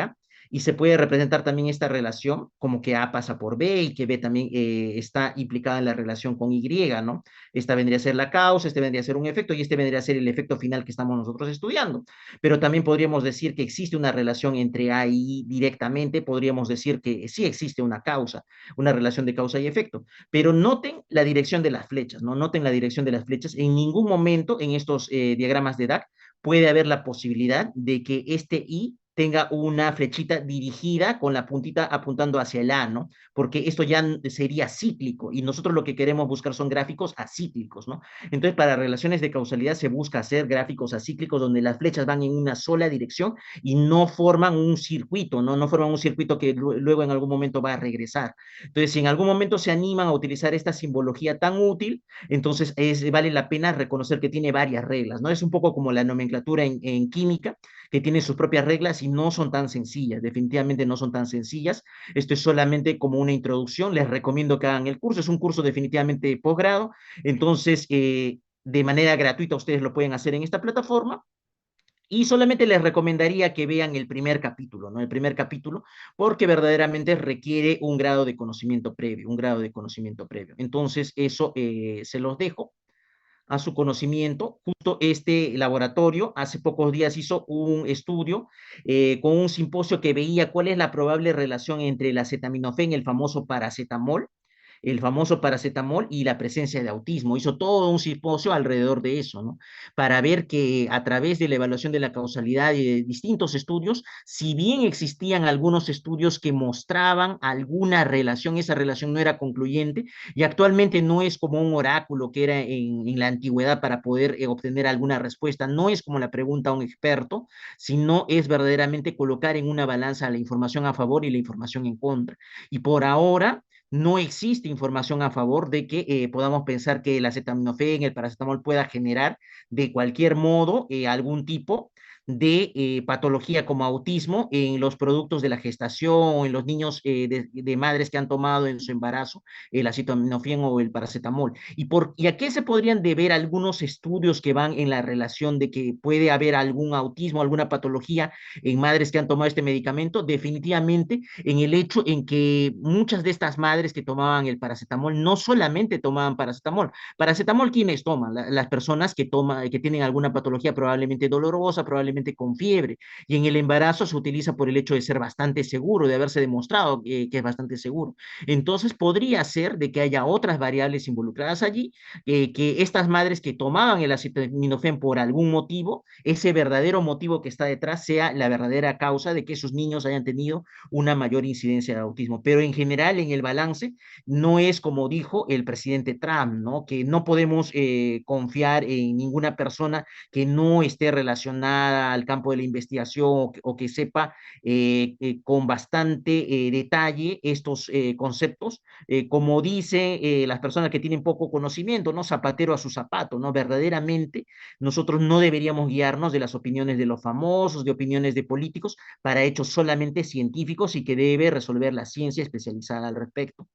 y se puede representar también esta relación como que A pasa por B y que B también está implicada en la relación con Y, ¿no? Esta vendría a ser la causa, este vendría a ser un efecto y este vendría a ser el efecto final que estamos nosotros estudiando. Pero también podríamos decir que existe una relación entre A y I directamente, podríamos decir que sí existe una causa, una relación de causa y efecto. Pero noten la dirección de las flechas, ¿no? Noten la dirección de las flechas. En ningún momento en estos diagramas de DAC puede haber la posibilidad de que este I tenga una flechita dirigida con la puntita apuntando hacia el A, ¿no? Porque esto ya sería cíclico y nosotros lo que queremos buscar son gráficos acíclicos, ¿no? Entonces, para relaciones de causalidad se busca hacer gráficos acíclicos donde las flechas van en una sola dirección y no forman un circuito, ¿no? No forman un circuito que luego en algún momento va a regresar. Entonces, si en algún momento se animan a utilizar esta simbología tan útil, entonces vale la pena reconocer que tiene varias reglas, ¿no? Es un poco como la nomenclatura en química, que tiene sus propias reglas y no son tan sencillas, definitivamente no son tan sencillas. Esto es solamente como una introducción, les recomiendo que hagan el curso, es un curso definitivamente de posgrado, entonces de manera gratuita ustedes lo pueden hacer en esta plataforma. Y solamente les recomendaría que vean el primer capítulo, ¿no? El primer capítulo, porque verdaderamente requiere un grado de conocimiento previo, un grado de conocimiento previo. Entonces, eso se los dejo a su conocimiento. Justo este laboratorio hace pocos días hizo un estudio con un simposio que veía cuál es la probable relación entre el acetaminofén, el famoso paracetamol y la presencia de autismo. Hizo todo un simposio alrededor de eso, ¿no? Para ver que a través de la evaluación de la causalidad y de distintos estudios, si bien existían algunos estudios que mostraban alguna relación, esa relación no era concluyente y actualmente no es como un oráculo que era en la antigüedad para poder obtener alguna respuesta, no es como la pregunta a un experto, sino es verdaderamente colocar en una balanza la información a favor y la información en contra. Y por ahora no existe información a favor de que podamos pensar que el acetaminofén, el paracetamol pueda generar de cualquier modo algún tipo de patología como autismo en los productos de la gestación o en los niños de madres que han tomado en su embarazo el acetaminofén o el paracetamol. ¿Y a qué se podrían deber algunos estudios que van en la relación de que puede haber algún autismo, alguna patología en madres que han tomado este medicamento? Definitivamente en el hecho en que muchas de estas madres que tomaban el paracetamol no solamente tomaban paracetamol. Paracetamol, ¿quiénes toman? Las personas que tienen alguna patología probablemente dolorosa, probablemente con fiebre. Y en el embarazo se utiliza por el hecho de ser bastante seguro, de haberse demostrado que es bastante seguro. Entonces podría ser de que haya otras variables involucradas allí, que estas madres que tomaban el acetaminofén por algún motivo, ese verdadero motivo que está detrás sea la verdadera causa de que esos niños hayan tenido una mayor incidencia de autismo. Pero en general, en el balance, no es como dijo el presidente Trump, ¿no? Que no podemos confiar en ninguna persona que no esté relacionada al campo de la investigación o que sepa con bastante detalle estos conceptos, como dicen las personas que tienen poco conocimiento, ¿no? Zapatero a su zapato, ¿no? Verdaderamente, nosotros no deberíamos guiarnos de las opiniones de los famosos, de opiniones de políticos, para hechos solamente científicos y que debe resolver la ciencia especializada al respecto.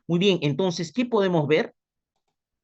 Muy bien, entonces, ¿qué podemos ver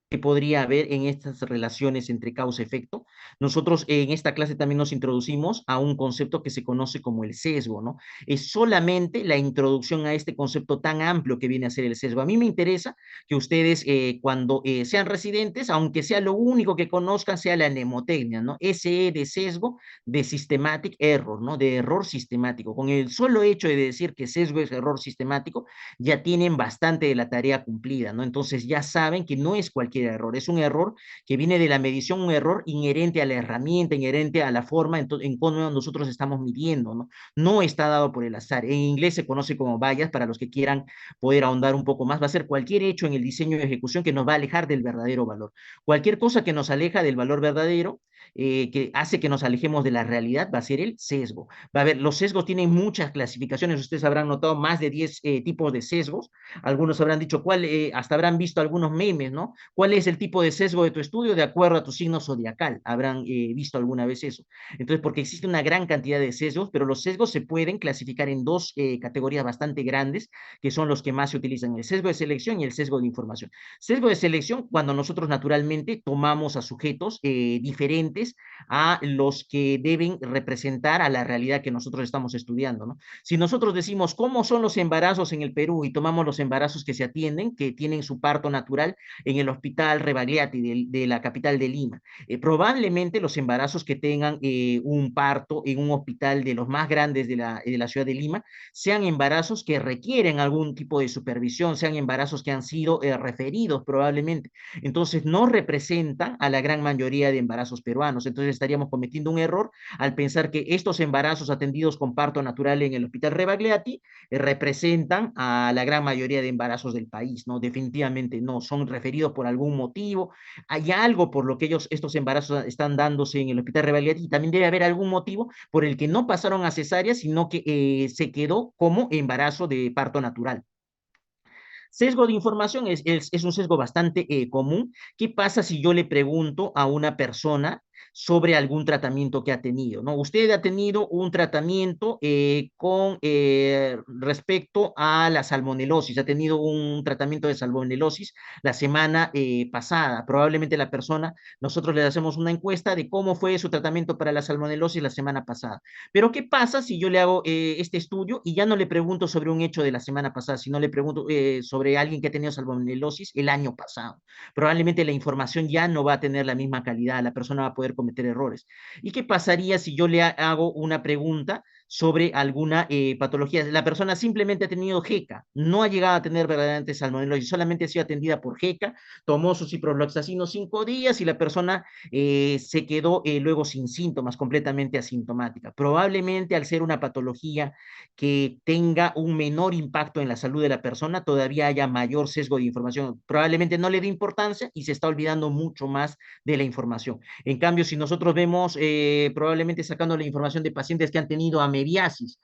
que podría haber en estas relaciones entre causa-efecto? Nosotros en esta clase también nos introducimos a un concepto que se conoce como el sesgo, ¿no? Es solamente la introducción a este concepto tan amplio que viene a ser el sesgo. A mí me interesa que ustedes cuando sean residentes, aunque sea lo único que conozcan, sea la mnemotecnia, ¿no? SE de sesgo, de systematic error, ¿no? De error sistemático. Con el solo hecho de decir que sesgo es error sistemático, ya tienen bastante de la tarea cumplida, ¿no? Entonces ya saben que no es cualquier error, es un error que viene de la medición, un error inherente a la herramienta, inherente a la forma en cómo nosotros estamos midiendo, ¿no? No está dado por el azar. En inglés se conoce como bias, para los que quieran poder ahondar un poco más, va a ser cualquier hecho en el diseño y ejecución que nos va a alejar del verdadero valor. Cualquier cosa que nos aleja del valor verdadero que hace que nos alejemos de la realidad va a ser el sesgo. Va a haber, los sesgos tienen muchas clasificaciones, ustedes habrán notado más de 10 tipos de sesgos, algunos habrán dicho hasta habrán visto algunos memes, ¿no? ¿Cuál es el tipo de sesgo de tu estudio de acuerdo a tu signo zodiacal? Habrán visto alguna vez eso. Entonces, porque existe una gran cantidad de sesgos, pero los sesgos se pueden clasificar en dos categorías bastante grandes, que son los que más se utilizan, el sesgo de selección y el sesgo de información. Sesgo de selección, cuando nosotros naturalmente tomamos a sujetos diferentes a los que deben representar a la realidad que nosotros estamos estudiando, ¿no? Si nosotros decimos cómo son los embarazos en el Perú y tomamos los embarazos que se atienden, que tienen su parto natural en el Hospital Rebagliati de la capital de Lima, probablemente los embarazos que tengan un parto en un hospital de los más grandes de la ciudad de Lima sean embarazos que requieren algún tipo de supervisión, sean embarazos que han sido referidos probablemente. Entonces, no representan a la gran mayoría de embarazos peruanos. Entonces, estaríamos cometiendo un error al pensar que estos embarazos atendidos con parto natural en el Hospital Rebagliati representan a la gran mayoría de embarazos del país, ¿no? Definitivamente no, son referidos por algún motivo, hay algo por lo que estos embarazos están dándose en el Hospital Rebagliati y también debe haber algún motivo por el que no pasaron a cesárea, sino que se quedó como embarazo de parto natural. Sesgo de información es un sesgo bastante común. ¿Qué pasa si yo le pregunto a una persona sobre algún tratamiento que ha tenido, ¿no? Usted ha tenido un tratamiento con respecto a la salmonelosis, ha tenido un tratamiento de salmonelosis la semana pasada. Probablemente la persona, nosotros le hacemos una encuesta de cómo fue su tratamiento para la salmonelosis la semana pasada. Pero ¿qué pasa si yo le hago este estudio y ya no le pregunto sobre un hecho de la semana pasada, sino le pregunto sobre alguien que ha tenido salmonelosis el año pasado? Probablemente la información ya no va a tener la misma calidad, la persona va a poder cometer errores. ¿Y qué pasaría si yo le hago una pregunta sobre alguna patología? La persona simplemente ha tenido GECA, no ha llegado a tener verdaderamente salmonelosis, solamente ha sido atendida por GECA, tomó su ciprofloxacino 5 días y la persona se quedó luego sin síntomas, completamente asintomática. Probablemente al ser una patología que tenga un menor impacto en la salud de la persona, todavía haya mayor sesgo de información. Probablemente no le dé importancia y se está olvidando mucho más de la información. En cambio, si nosotros vemos probablemente sacando la información de pacientes que han tenido amebiasis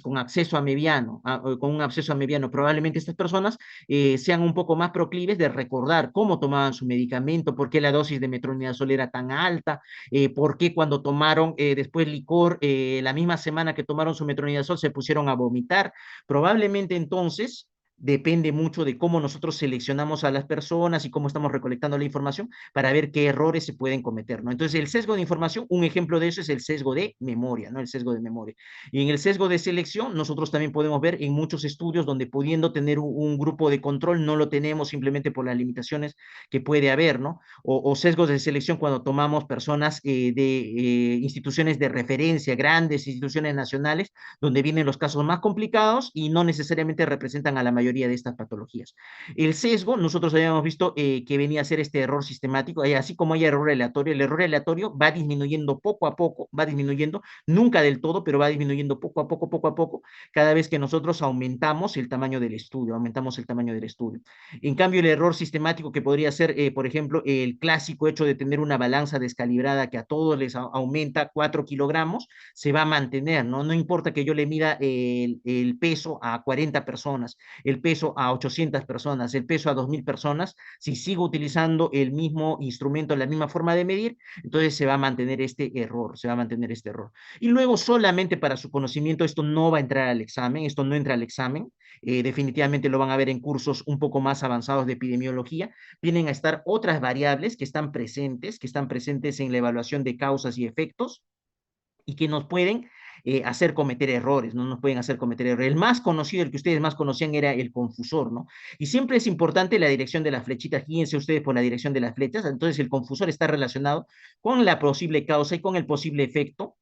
con acceso a mediano, con un absceso a mediano, probablemente estas personas sean un poco más proclives de recordar cómo tomaban su medicamento, por qué la dosis de metronidazol era tan alta, por qué cuando tomaron después licor, la misma semana que tomaron su metronidazol se pusieron a vomitar. Probablemente entonces depende mucho de cómo nosotros seleccionamos a las personas y cómo estamos recolectando la información para ver qué errores se pueden cometer, ¿no? Entonces, el sesgo de información, un ejemplo de eso es el sesgo de memoria, ¿no? El sesgo de memoria. Y en el sesgo de selección, nosotros también podemos ver en muchos estudios donde pudiendo tener un grupo de control, no lo tenemos simplemente por las limitaciones que puede haber, ¿no? O sesgos de selección cuando tomamos personas de instituciones de referencia, grandes instituciones nacionales, donde vienen los casos más complicados y no necesariamente representan a la mayoría de estas patologías. El sesgo, nosotros habíamos visto que venía a ser este error sistemático, así como hay error aleatorio, el error aleatorio va disminuyendo poco a poco, va disminuyendo, nunca del todo, pero va disminuyendo poco a poco, cada vez que nosotros aumentamos el tamaño del estudio, aumentamos el tamaño del estudio. En cambio, el error sistemático que podría ser, por ejemplo, el clásico hecho de tener una balanza descalibrada que a todos les aumenta 4 kilogramos, se va a mantener, ¿no? No importa que yo le mida el peso a 40 personas, el peso a 800 personas, el peso a 2000 personas, si sigo utilizando el mismo instrumento, la misma forma de medir, entonces se va a mantener este error, se va a mantener este error. Y luego solamente para su conocimiento, esto no va a entrar al examen, esto no entra al examen, definitivamente lo van a ver en cursos un poco más avanzados de epidemiología, vienen a estar otras variables que están presentes en la evaluación de causas y efectos y que nos pueden hacer cometer errores, no nos pueden hacer cometer errores. El más conocido, el que ustedes más conocían era el confusor, ¿no? Y siempre es importante la dirección de las flechitas, guíense ustedes por la dirección de las flechas, entonces el confusor está relacionado con la posible causa y con el posible efecto,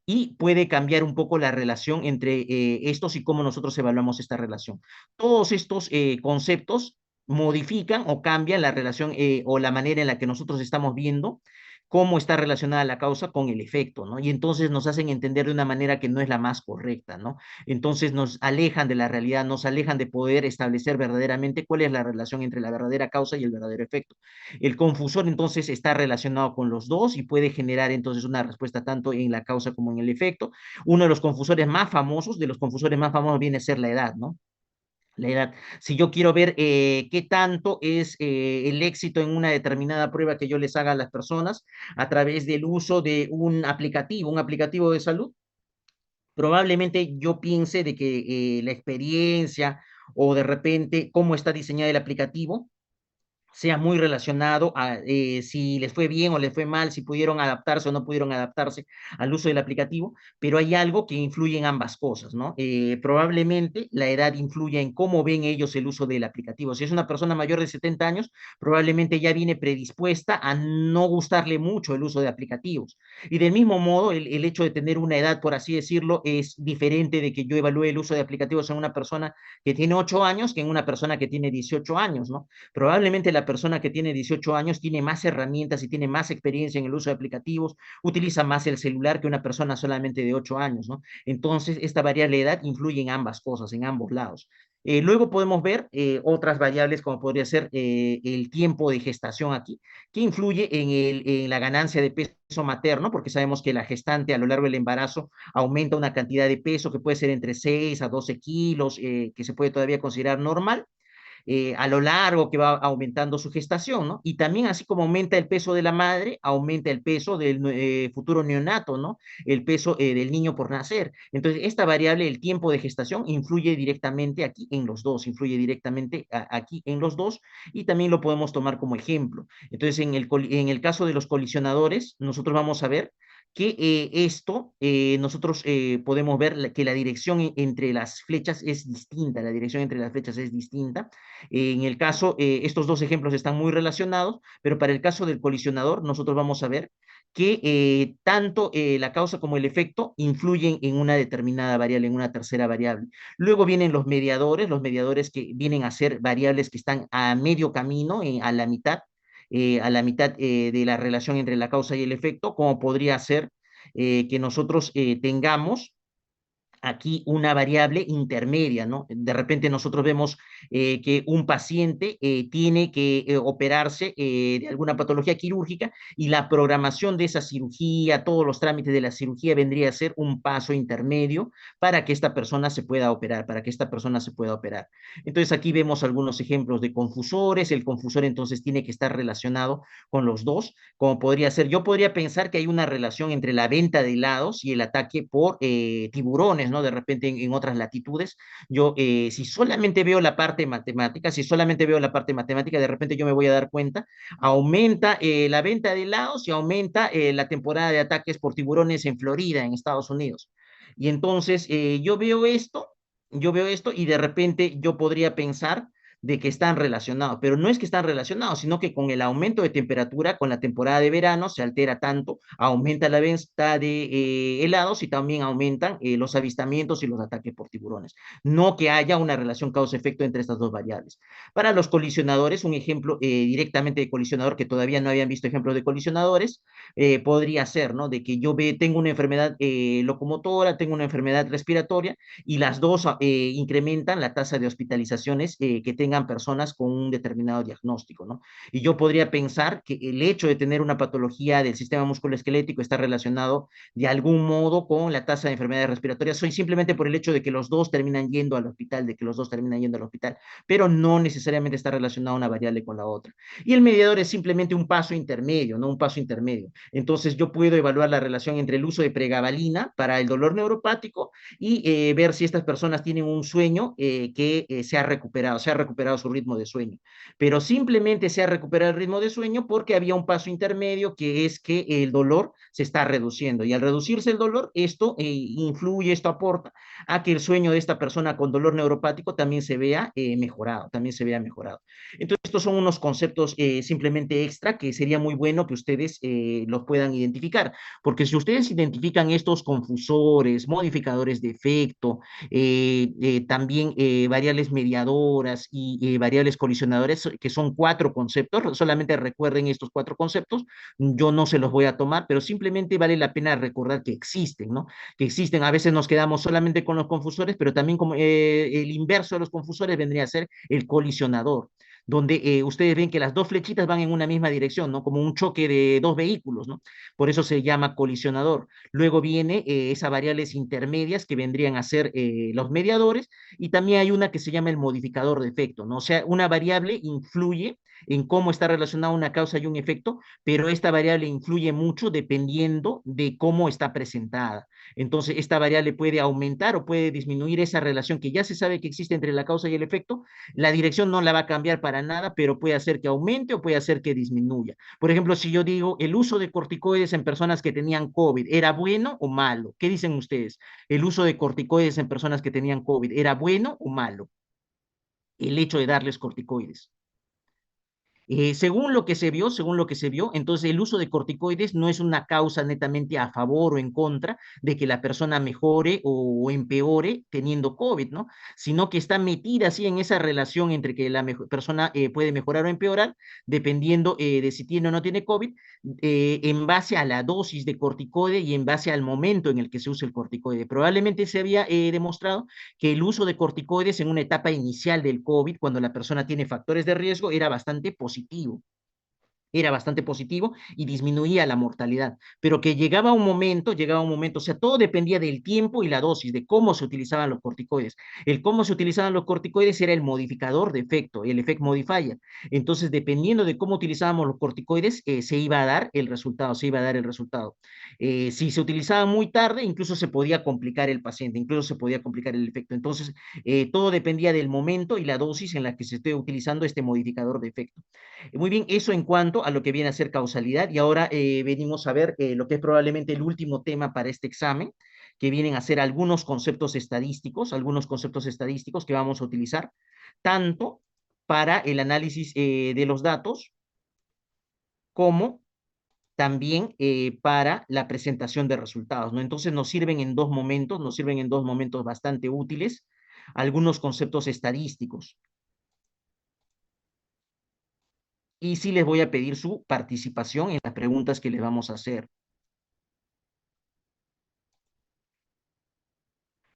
y puede cambiar un poco la relación entre estos y cómo nosotros evaluamos esta relación. Todos estos conceptos modifican o cambian la relación o la manera en la que nosotros estamos viendo cómo está relacionada la causa con el efecto, ¿no? Y entonces nos hacen entender de una manera que no es la más correcta, ¿no? Entonces nos alejan de la realidad, nos alejan de poder establecer verdaderamente cuál es la relación entre la verdadera causa y el verdadero efecto. El confusor entonces está relacionado con los dos y puede generar entonces una respuesta tanto en la causa como en el efecto. Uno de los confusores más famosos, viene a ser la edad, ¿no? La edad. Si yo quiero ver qué tanto es el éxito en una determinada prueba que yo les haga a las personas a través del uso de un aplicativo de salud, probablemente yo piense de que la experiencia o de repente cómo está diseñado el aplicativo sea muy relacionado a si les fue bien o les fue mal, si pudieron adaptarse o no pudieron adaptarse al uso del aplicativo, pero hay algo que influye en ambas cosas, ¿no? Probablemente la edad influye en cómo ven ellos el uso del aplicativo. Si es una persona mayor de 70 años, probablemente ya viene predispuesta a no gustarle mucho el uso de aplicativos. Y del mismo modo, el hecho de tener una edad, por así decirlo, es diferente de que yo evalúe el uso de aplicativos en una persona que tiene 8 años que en una persona que tiene 18 años, ¿no? Probablemente la persona que tiene 18 años tiene más herramientas y tiene más experiencia en el uso de aplicativos, utiliza más el celular que una persona solamente de 8 años, ¿no? Entonces, esta variable de edad influye en ambas cosas, en ambos lados. Luego podemos ver otras variables como podría ser el tiempo de gestación aquí, que influye en la ganancia de peso materno, porque sabemos que la gestante a lo largo del embarazo aumenta una cantidad de peso que puede ser entre 6 a 12 kilos, que se puede todavía considerar normal, a lo largo que va aumentando su gestación, ¿no? Y también así como aumenta el peso de la madre, aumenta el peso del futuro neonato, ¿no? El peso del niño por nacer. Entonces, esta variable, el tiempo de gestación, influye directamente aquí en los dos, influye directamente aquí en los dos, y también lo podemos tomar como ejemplo. Entonces, en el caso de los colisionadores, nosotros vamos a ver que nosotros podemos ver que la dirección entre las flechas es distinta, la dirección entre las flechas es distinta. En el caso, estos dos ejemplos están muy relacionados, pero para el caso del colisionador, nosotros vamos a ver que tanto la causa como el efecto influyen en una determinada variable, en una tercera variable. Luego vienen los mediadores que vienen a ser variables que están a medio camino, a la mitad de la relación entre la causa y el efecto, como podría ser que nosotros tengamos aquí una variable intermedia, ¿no? De repente nosotros vemos que un paciente tiene que operarse de alguna patología quirúrgica y la programación de esa cirugía, todos los trámites de la cirugía vendría a ser un paso intermedio para que esta persona se pueda operar, para que esta persona se pueda operar. Entonces aquí vemos algunos ejemplos de confusores, el confusor entonces tiene que estar relacionado con los dos, como podría ser, yo podría pensar que hay una relación entre la venta de helados y el ataque por tiburones, ¿no? De repente en otras latitudes, yo si solamente veo la parte matemática, si solamente veo la parte matemática, de repente yo me voy a dar cuenta, aumenta la venta de helados y aumenta la temporada de ataques por tiburones en Florida, en Estados Unidos. Y entonces yo veo esto y de repente yo podría pensar de que están relacionados, pero no es que están relacionados, sino que con el aumento de temperatura, con la temporada de verano, se altera tanto, aumenta la venta de helados y también aumentan los avistamientos y los ataques por tiburones. No que haya una relación causa-efecto entre estas dos variables. Para los colisionadores, un ejemplo directamente de colisionador que todavía no habían visto ejemplos de colisionadores, podría ser, ¿no? De que yo tengo una enfermedad locomotora, tengo una enfermedad respiratoria y las dos incrementan la tasa de hospitalizaciones que tengan personas con un determinado diagnóstico, ¿no? Y yo podría pensar que el hecho de tener una patología del sistema musculoesquelético está relacionado de algún modo con la tasa de enfermedades respiratorias, soy simplemente por el hecho de que los dos terminan yendo al hospital, pero no necesariamente está relacionado una variable con la otra. Y el mediador es simplemente un paso intermedio, ¿no? Un paso intermedio. Entonces yo puedo evaluar la relación entre el uso de pregabalina para el dolor neuropático y ver si estas personas tienen un sueño que se ha recuperado su ritmo de sueño. Pero simplemente se ha recuperado el ritmo de sueño porque había un paso intermedio que es que el dolor se está reduciendo. Y al reducirse el dolor, esto influye, esto aporta a que el sueño de esta persona con dolor neuropático también se vea mejorado, también se vea mejorado. Entonces, estos son unos conceptos simplemente extra que sería muy bueno que ustedes los puedan identificar, porque si ustedes identifican estos confusores, modificadores de efecto, también variables mediadoras y variables colisionadores, que son 4 conceptos. Solamente recuerden estos 4 conceptos. Yo no se los voy a tomar, pero simplemente vale la pena recordar que existen, ¿no? Que existen. A veces nos quedamos solamente con los confusores, pero también como el inverso de los confusores vendría a ser el colisionador, donde ustedes ven que las dos flechitas van en una misma dirección, ¿no? Como un choque de dos vehículos, ¿no? Por eso se llama colisionador. Luego viene esas variables intermedias que vendrían a ser los mediadores, y también hay una que se llama el modificador de efecto, ¿no? O sea, una variable influye en cómo está relacionada una causa y un efecto, pero esta variable influye mucho dependiendo de cómo está presentada. Entonces, esta variable puede aumentar o puede disminuir esa relación que ya se sabe que existe entre la causa y el efecto. La dirección no la va a cambiar para nada, pero puede hacer que aumente o puede hacer que disminuya. Por ejemplo, si yo digo el uso de corticoides en personas que tenían COVID, ¿era bueno o malo? ¿Qué dicen ustedes? ¿El uso de corticoides en personas que tenían COVID, era bueno o malo? El hecho de darles corticoides. Según lo que se vio, entonces el uso de corticoides no es una causa netamente a favor o en contra de que la persona mejore o empeore teniendo COVID, ¿no? Sino que está metida así en esa relación entre que la persona puede mejorar o empeorar, dependiendo de si tiene o no tiene COVID, en base a la dosis de corticoide y en base al momento en el que se usa el corticoide. Probablemente se había demostrado que el uso de corticoides en una etapa inicial del COVID, cuando la persona tiene factores de riesgo, era bastante positivo y disminuía la mortalidad, pero que llegaba un momento, o sea, todo dependía del tiempo y la dosis, de cómo se utilizaban los corticoides. El cómo se utilizaban los corticoides era el modificador de efecto, el effect modifier. Entonces, dependiendo de cómo utilizábamos los corticoides, se iba a dar el resultado, se iba a dar el resultado. Si se utilizaba muy tarde, incluso se podía complicar el paciente, incluso se podía complicar el efecto. Entonces, todo dependía del momento y la dosis en la que se esté utilizando este modificador de efecto. Muy bien, eso en cuanto a lo que viene a ser causalidad. Y ahora venimos a ver lo que es probablemente el último tema para este examen, que vienen a ser algunos conceptos estadísticos que vamos a utilizar, tanto para el análisis de los datos como también para la presentación de resultados, ¿no? Entonces nos sirven en dos momentos bastante útiles algunos conceptos estadísticos. Y sí les voy a pedir su participación en las preguntas que les vamos a hacer.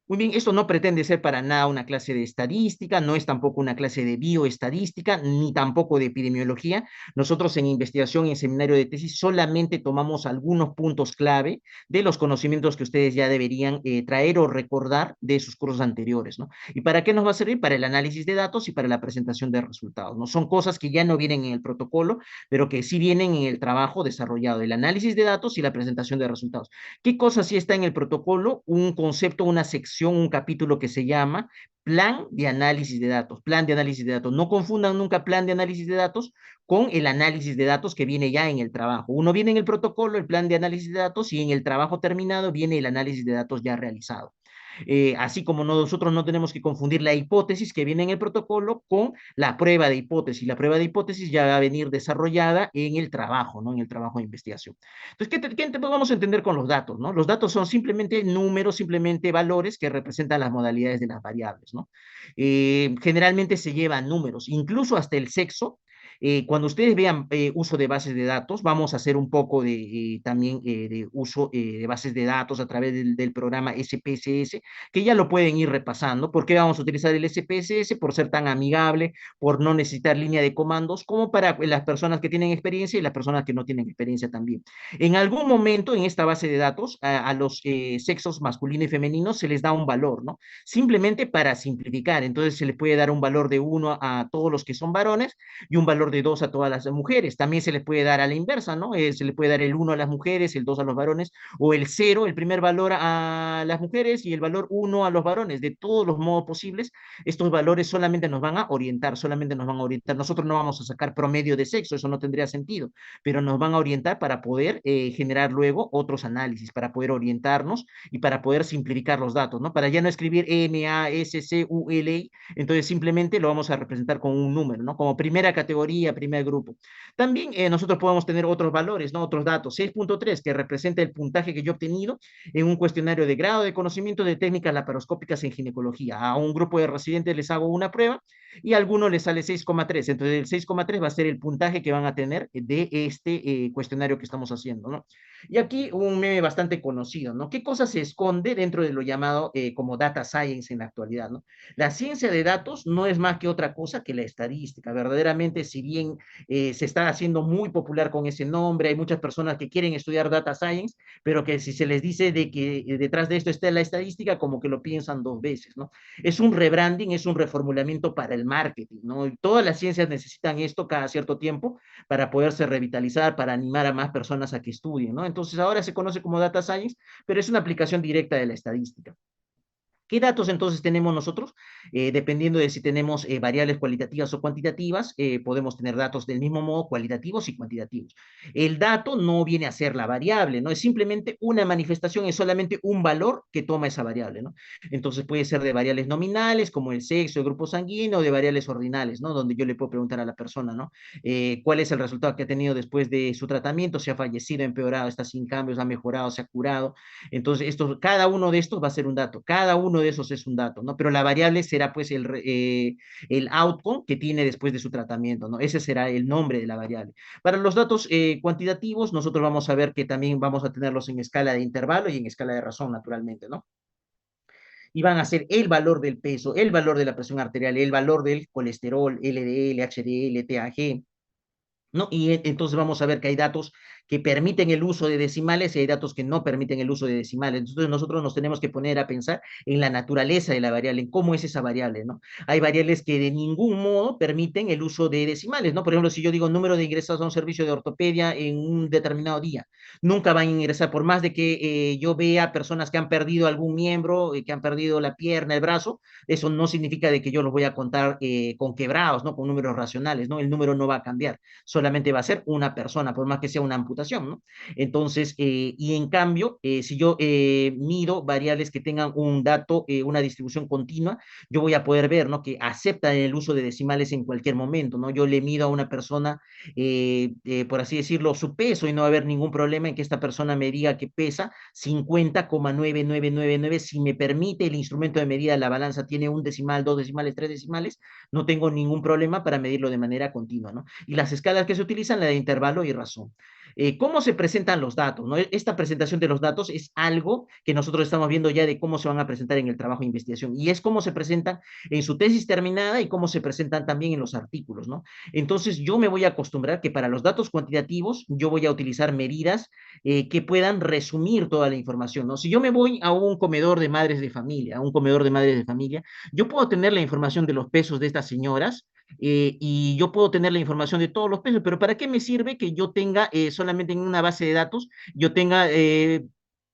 Muy bien, esto no pretende ser para nada una clase de estadística, no es tampoco una clase de bioestadística, ni tampoco de epidemiología. Nosotros en investigación y en seminario de tesis solamente tomamos algunos puntos clave de los conocimientos que ustedes ya deberían traer o recordar de sus cursos anteriores, ¿no? ¿Y para qué nos va a servir? Para el análisis de datos y para la presentación de resultados, ¿no? Son cosas que ya no vienen en el protocolo, pero que sí vienen en el trabajo desarrollado, el análisis de datos y la presentación de resultados. ¿Qué cosa sí está en el protocolo? Un concepto, una sección, un capítulo que se llama plan de análisis de datos, plan de análisis de datos. No confundan nunca plan de análisis de datos con el análisis de datos que viene ya en el trabajo. Uno viene en el protocolo, el plan de análisis de datos, y en el trabajo terminado viene el análisis de datos ya realizado. Así como nosotros no tenemos que confundir la hipótesis que viene en el protocolo con la prueba de hipótesis. La prueba de hipótesis ya va a venir desarrollada en el trabajo, ¿no? En el trabajo de investigación. Entonces, ¿qué vamos a entender con los datos, ¿no? Los datos son simplemente números, simplemente valores que representan las modalidades de las variables, ¿no? Generalmente se llevan números, incluso hasta el sexo. Cuando ustedes vean uso de bases de datos, vamos a hacer un poco también de uso de bases de datos a través del programa SPSS, que ya lo pueden ir repasando. ¿Por qué vamos a utilizar el SPSS? Por ser tan amigable, por no necesitar línea de comandos, como para las personas que tienen experiencia y las personas que no tienen experiencia también. En algún momento en esta base de datos, a los sexos masculino y femenino se les da un valor, ¿no? Simplemente para simplificar. Entonces se les puede dar un valor de 1 a todos los que son varones y un valor de 2 a todas las mujeres. También se les puede dar a la inversa, ¿no? Se le puede dar el 1 a las mujeres, el 2 a los varones, o el 0, el primer valor a las mujeres y el valor 1 a los varones. De todos los modos posibles, estos valores solamente nos van a orientar, solamente nos van a orientar. Nosotros no vamos a sacar promedio de sexo, eso no tendría sentido, pero nos van a orientar para poder generar luego otros análisis, para poder orientarnos y para poder simplificar los datos, ¿no? Para ya no escribir M, A, S, C, U, L, I, entonces simplemente lo vamos a representar con un número, ¿no? Como primera categoría, primer grupo. También nosotros podemos tener otros valores, ¿no? Otros datos. 6.3, que representa el puntaje que yo he obtenido en un cuestionario de grado de conocimiento de técnicas laparoscópicas en ginecología. A un grupo de residentes les hago una prueba y a alguno le sale 6,3. Entonces el 6,3 va a ser el puntaje que van a tener de este cuestionario que estamos haciendo, ¿no? Y aquí un meme bastante conocido, ¿no? ¿Qué cosa se esconde dentro de lo llamado como data science en la actualidad, ¿no? La ciencia de datos no es más que otra cosa que la estadística. Verdaderamente, si bien se está haciendo muy popular con ese nombre, hay muchas personas que quieren estudiar data science, pero que si se les dice de que detrás de esto está la estadística, como que lo piensan dos veces, ¿no? Es un rebranding, es un reformulamiento para el marketing, ¿no? Y todas las ciencias necesitan esto cada cierto tiempo para poderse revitalizar, para animar a más personas a que estudien, ¿no? Entonces ahora se conoce como data science, pero es una aplicación directa de la estadística. ¿Qué datos entonces tenemos nosotros? Dependiendo de si tenemos variables cualitativas o cuantitativas, podemos tener datos del mismo modo, cualitativos y cuantitativos. El dato no viene a ser la variable, ¿no? Es simplemente una manifestación, es solamente un valor que toma esa variable, ¿no? Entonces puede ser de variables nominales, como el sexo, el grupo sanguíneo, o de variables ordinales, ¿no? Donde yo le puedo preguntar a la persona, ¿no? ¿Cuál es el resultado que ha tenido después de su tratamiento? ¿Se ha fallecido, ha empeorado, está sin cambios, ha mejorado, se ha curado? Entonces, cada uno de estos va a ser un dato, cada uno de esos es un dato, ¿no? Pero la variable será pues el outcome que tiene después de su tratamiento, ¿no? Ese será el nombre de la variable. Para los datos cuantitativos, nosotros vamos a ver que también vamos a tenerlos en escala de intervalo y en escala de razón, naturalmente, ¿no? Y van a ser el valor del peso, el valor de la presión arterial, el valor del colesterol, LDL, HDL, TAG, ¿no? Y entonces vamos a ver que hay datos que permiten el uso de decimales y hay datos que no permiten el uso de decimales. Entonces nosotros nos tenemos que poner a pensar en la naturaleza de la variable, en cómo es esa variable, ¿no? Hay variables que de ningún modo permiten el uso de decimales, ¿no? Por ejemplo, si yo digo número de ingresados a un servicio de ortopedia en un determinado día, nunca van a ingresar, por más de que yo vea personas que han perdido algún miembro, que han perdido la pierna, el brazo, eso no significa de que yo los voy a contar con quebrados, ¿no? Con números racionales, ¿no? El número no va a cambiar, solamente va a ser una persona, por más que sea una amputación, ¿no? Entonces, y en cambio, si yo mido variables que tengan un dato, una distribución continua, yo voy a poder ver, ¿no? Que aceptan el uso de decimales en cualquier momento, ¿no? Yo le mido a una persona, por así decirlo, su peso y no va a haber ningún problema en que esta persona me diga que pesa 50,9999. Si me permite el instrumento de medida, la balanza tiene un decimal, dos decimales, tres decimales, no tengo ningún problema para medirlo de manera continua, ¿no? Y las escalas que se utilizan, la de intervalo y razón. ¿Cómo se presentan los datos? ¿No? Esta presentación de los datos es algo que nosotros estamos viendo ya de cómo se van a presentar en el trabajo de investigación y es cómo se presentan en su tesis terminada y cómo se presentan también en los artículos, ¿no? Entonces yo me voy a acostumbrar que para los datos cuantitativos yo voy a utilizar medidas que puedan resumir toda la información, ¿no? Si yo me voy a un comedor de madres de familia, a un comedor de madres de familia, yo puedo tener la información de los pesos de estas señoras, y yo puedo tener la información de todos los pesos, pero ¿para qué me sirve que yo tenga solamente en una base de datos, yo tenga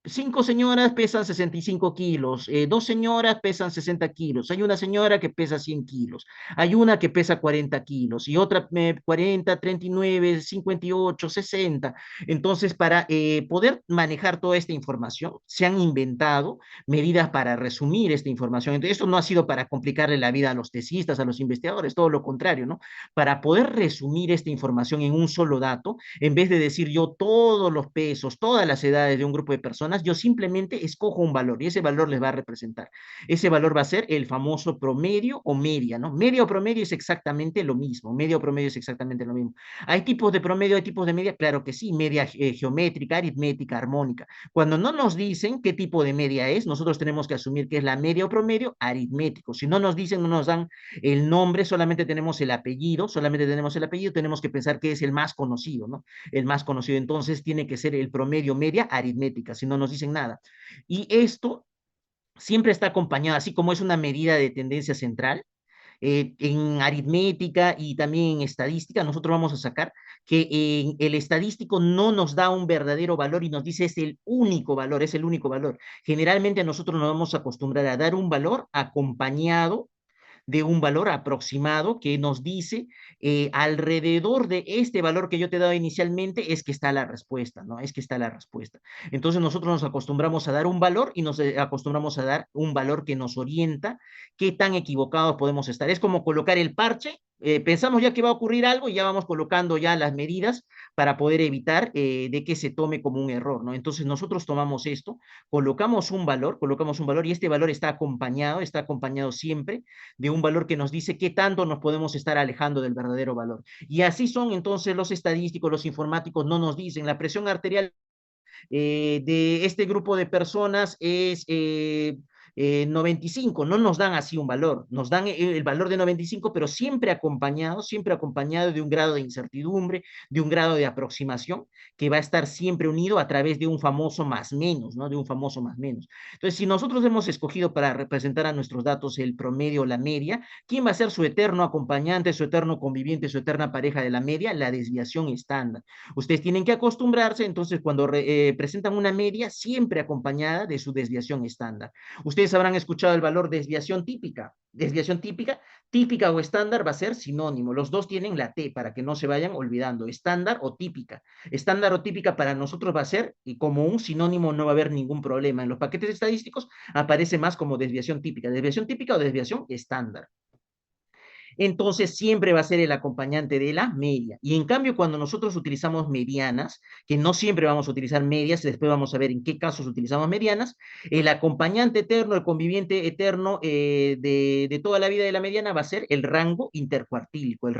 5 señoras pesan 65 kilos, 2 señoras pesan 60 kilos, hay una señora que pesa 100 kilos, hay una que pesa 40 kilos y otra 40, 39, 58, 60? Entonces, para poder manejar toda esta información, se han inventado medidas para resumir esta información. Entonces, esto no ha sido para complicarle la vida a los tesistas, a los investigadores, todo lo contrario, ¿no? Para poder resumir esta información en un solo dato, en vez de decir yo todos los pesos, todas las edades de un grupo de personas, yo simplemente escojo un valor y ese valor les va a representar. Ese valor va a ser el famoso promedio o media, ¿no? Media o promedio es exactamente lo mismo, media o promedio es exactamente lo mismo. ¿Hay tipos de promedio, hay tipos de media? Claro que sí, media geométrica, aritmética, armónica. Cuando no nos dicen qué tipo de media es, nosotros tenemos que asumir que es la media o promedio aritmético. Si no nos dicen, no nos dan el nombre, solamente tenemos el apellido, tenemos que pensar que es el más conocido, ¿no? El más conocido. Entonces tiene que ser el promedio media aritmética, si no nos dicen nada. Y esto siempre está acompañado, así como es una medida de tendencia central, en aritmética y también en estadística, nosotros vamos a sacar que el estadístico no nos da un verdadero valor y nos dice es el único valor, es el único valor. Generalmente nosotros nos vamos a acostumbrar a dar un valor acompañado de un valor aproximado que nos dice alrededor de este valor que yo te he dado inicialmente es que está la respuesta, ¿no? Es que está la respuesta. Entonces nosotros nos acostumbramos a dar un valor y nos acostumbramos a dar un valor que nos orienta qué tan equivocados podemos estar. Es como colocar el parche pensamos ya que va a ocurrir algo y ya vamos colocando ya las medidas para poder evitar de que se tome como un error, ¿no? Entonces nosotros tomamos esto, colocamos un valor y este valor está acompañado siempre de un valor que nos dice qué tanto nos podemos estar alejando del verdadero valor. Y así son entonces los estadísticos, los informáticos no nos dicen la presión arterial de este grupo de personas es 95, no nos dan así un valor, nos dan el valor de 95, pero siempre acompañado de un grado de incertidumbre, de un grado de aproximación que va a estar siempre unido a través de un famoso más menos, ¿no? De un famoso más menos. Entonces, si nosotros hemos escogido para representar a nuestros datos el promedio o la media, ¿quién va a ser su eterno acompañante, su eterno conviviente, su eterna pareja de la media? La desviación estándar. Ustedes tienen que acostumbrarse, entonces, cuando presentan una media, siempre acompañada de su desviación estándar. Ustedes habrán escuchado el valor desviación típica. Desviación típica, típica o estándar va a ser sinónimo. Los dos tienen la T para que no se vayan olvidando. Estándar o típica. Estándar o típica para nosotros va a ser, y como un sinónimo no va a haber ningún problema. En los paquetes estadísticos aparece más como desviación típica o desviación estándar. Entonces siempre va a ser el acompañante de la media. Y en cambio, cuando nosotros utilizamos medianas, que no siempre vamos a utilizar medias, después vamos a ver en qué casos utilizamos medianas, el acompañante eterno, el conviviente eterno de toda la vida de la mediana va a ser el rango intercuartílico,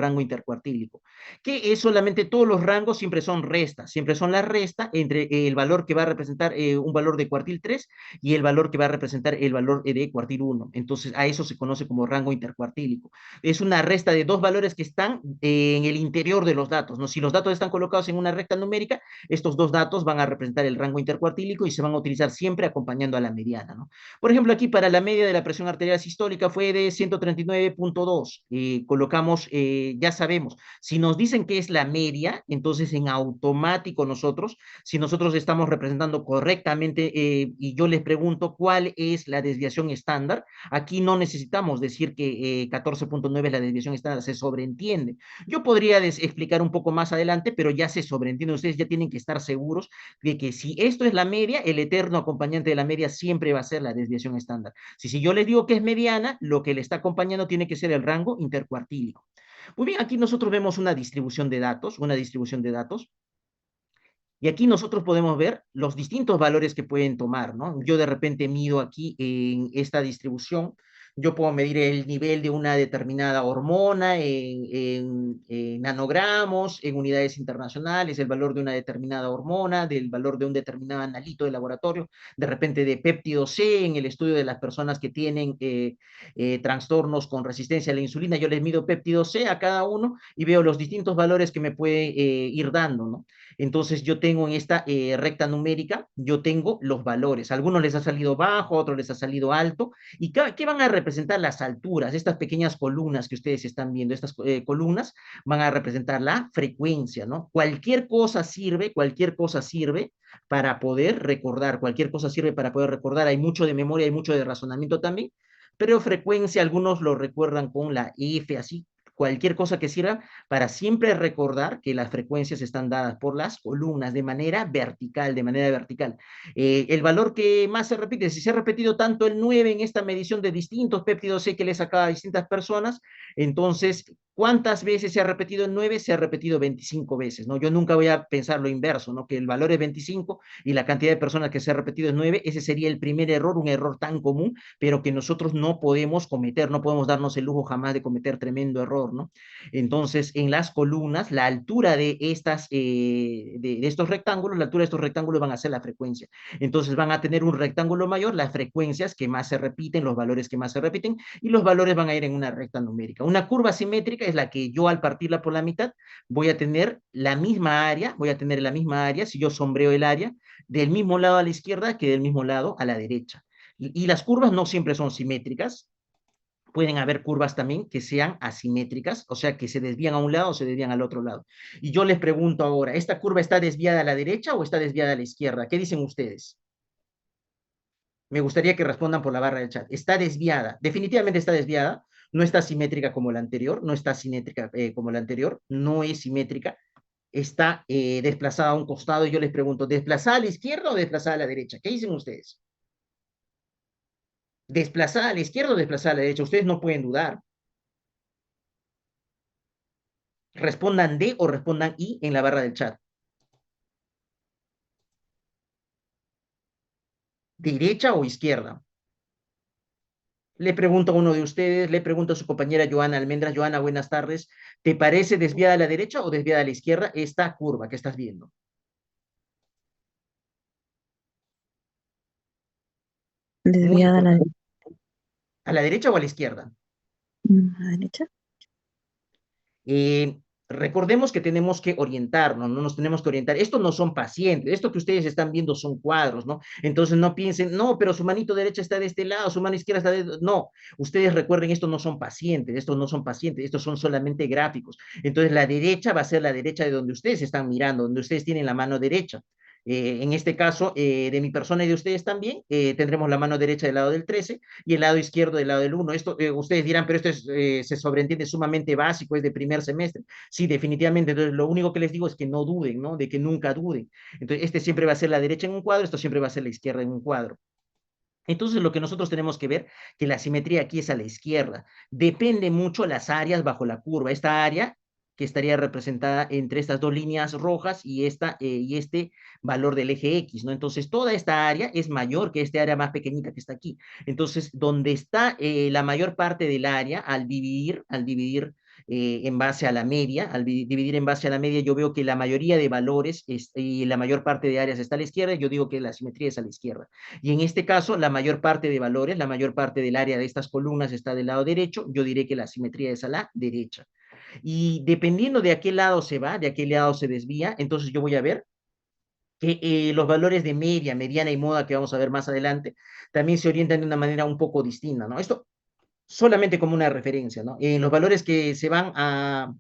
que es solamente todos los rangos siempre son restas, siempre son la resta entre el valor que va a representar un valor de cuartil 3 y el valor que va a representar el valor de cuartil 1. Entonces, a eso se conoce como rango intercuartílico. Es una resta de dos valores que están en el interior de los datos, ¿no? Si los datos están colocados en una recta numérica, estos dos datos van a representar el rango intercuartílico y se van a utilizar siempre acompañando a la mediana, ¿no? Por ejemplo, aquí para la media de la presión arterial sistólica fue de 139.2. Colocamos, ya sabemos, si nos dicen que es la media, entonces en automático nosotros, si nosotros estamos representando correctamente y yo les pregunto cuál es la desviación estándar, aquí no necesitamos decir que 14.9 es la desviación estándar, se sobreentiende. Yo podría explicar un poco más adelante, pero ya se sobreentiende. Ustedes ya tienen que estar seguros de que si esto es la media, el eterno acompañante de la media siempre va a ser la desviación estándar. Si yo les digo que es mediana, lo que le está acompañando tiene que ser el rango intercuartílico. Muy bien, aquí nosotros vemos una distribución de datos, y aquí nosotros podemos ver los distintos valores que pueden tomar, ¿no? Yo de repente mido aquí en esta distribución, yo puedo medir el nivel de una determinada hormona en nanogramos, en unidades internacionales, el valor de una determinada hormona, del valor de un determinado analito de laboratorio, de repente de péptido C en el estudio de las personas que tienen trastornos con resistencia a la insulina, yo les mido péptido C a cada uno y veo los distintos valores que me puede ir dando, ¿no? Entonces yo tengo en esta recta numérica, yo tengo los valores. A algunos les ha salido bajo, a otros les ha salido alto. ¿Y qué van a representar las alturas? Estas pequeñas columnas que ustedes están viendo, estas columnas van a representar la frecuencia, ¿no? Cualquier cosa sirve para poder recordar, cualquier cosa sirve para poder recordar. Hay mucho de memoria, hay mucho de razonamiento también, pero frecuencia algunos lo recuerdan con la F, así cualquier cosa que sirva para siempre recordar que las frecuencias están dadas por las columnas de manera vertical, de manera vertical. El valor que más se repite, si se ha repetido tanto el 9 en esta medición de distintos péptidos C que le sacaba a distintas personas, entonces, ¿cuántas veces se ha repetido el 9? Se ha repetido 25 veces, ¿no? Yo nunca voy a pensar lo inverso, ¿no? Que el valor es 25 y la cantidad de personas que se ha repetido es 9, ese sería el primer error, un error tan común, pero que nosotros no podemos cometer, no podemos darnos el lujo jamás de cometer tremendo error, ¿no? Entonces, en las columnas, la altura de estos rectángulos, la altura de estos rectángulos van a ser la frecuencia. Entonces, van a tener un rectángulo mayor, las frecuencias que más se repiten, los valores que más se repiten, y los valores van a ir en una recta numérica. Una curva simétrica es la que yo al partirla por la mitad voy a tener la misma área, si yo sombreo el área, del mismo lado a la izquierda que del mismo lado a la derecha. Y las curvas no siempre son simétricas, pueden haber curvas también que sean asimétricas, o sea, que se desvían a un lado o se desvían al otro lado. Y yo les pregunto ahora, ¿esta curva está desviada a la derecha o está desviada a la izquierda? ¿Qué dicen ustedes? Me gustaría que respondan por la barra del chat. Está desviada, definitivamente está desviada, no está simétrica como la anterior, no está simétrica como la anterior, no es simétrica, está desplazada a un costado y yo les pregunto, ¿desplazada a la izquierda o desplazada a la derecha? ¿Qué dicen ustedes? ¿Desplazada a la izquierda o desplazada a la derecha? Ustedes no pueden dudar. Respondan D o respondan I en la barra del chat. ¿Derecha o izquierda? Le pregunto a uno de ustedes, le pregunto a su compañera Joana Almendras. Joana, buenas tardes. ¿Te parece desviada a la derecha o desviada a la izquierda esta curva que estás viendo? Muy Desviada a importante. ¿A la derecha o a la izquierda? a la derecha. Eh, Recordemos que tenemos que orientarnos, no nos tenemos que orientar. Esto no son pacientes, esto que ustedes están viendo son cuadros, ¿no? Entonces no piensen, no, pero su manito derecha está de este lado, su mano izquierda está de... No, ustedes recuerden, estos no son pacientes, estos no son pacientes, estos son solamente gráficos. Entonces la derecha va a ser la derecha de donde ustedes están mirando, donde ustedes tienen la mano derecha. En este caso, de mi persona y de ustedes también, tendremos la mano derecha del lado del 13 y el lado izquierdo del lado del 1. Esto, ustedes dirán, pero esto es, se sobreentiende sumamente básico, es de primer semestre. Sí, definitivamente. Entonces, lo único que les digo es que no duden, ¿no? De que nunca duden. Entonces, este siempre va a ser la derecha en un cuadro, esto siempre va a ser la izquierda en un cuadro. Entonces, lo que nosotros tenemos que ver, que la simetría aquí es a la izquierda. Depende mucho las áreas bajo la curva. Esta área que estaría representada entre estas dos líneas rojas y este valor del eje X, ¿no? Entonces, toda esta área es mayor que esta área más pequeñita que está aquí. Entonces, donde está la mayor parte del área, al dividir en base a la media, al dividir en base a la media, yo veo que la mayoría de valores y la mayor parte de áreas está a la izquierda, yo digo que la simetría es a la izquierda. Y en este caso, la mayor parte de valores, la mayor parte del área de estas columnas está del lado derecho, yo diré que la simetría es a la derecha. Y dependiendo de a qué lado se va, de a qué lado se desvía, entonces yo voy a ver que los valores de media, mediana y moda que vamos a ver más adelante, también se orientan de una manera un poco distinta, ¿no? Esto solamente como una referencia, ¿no? Los valores que se van a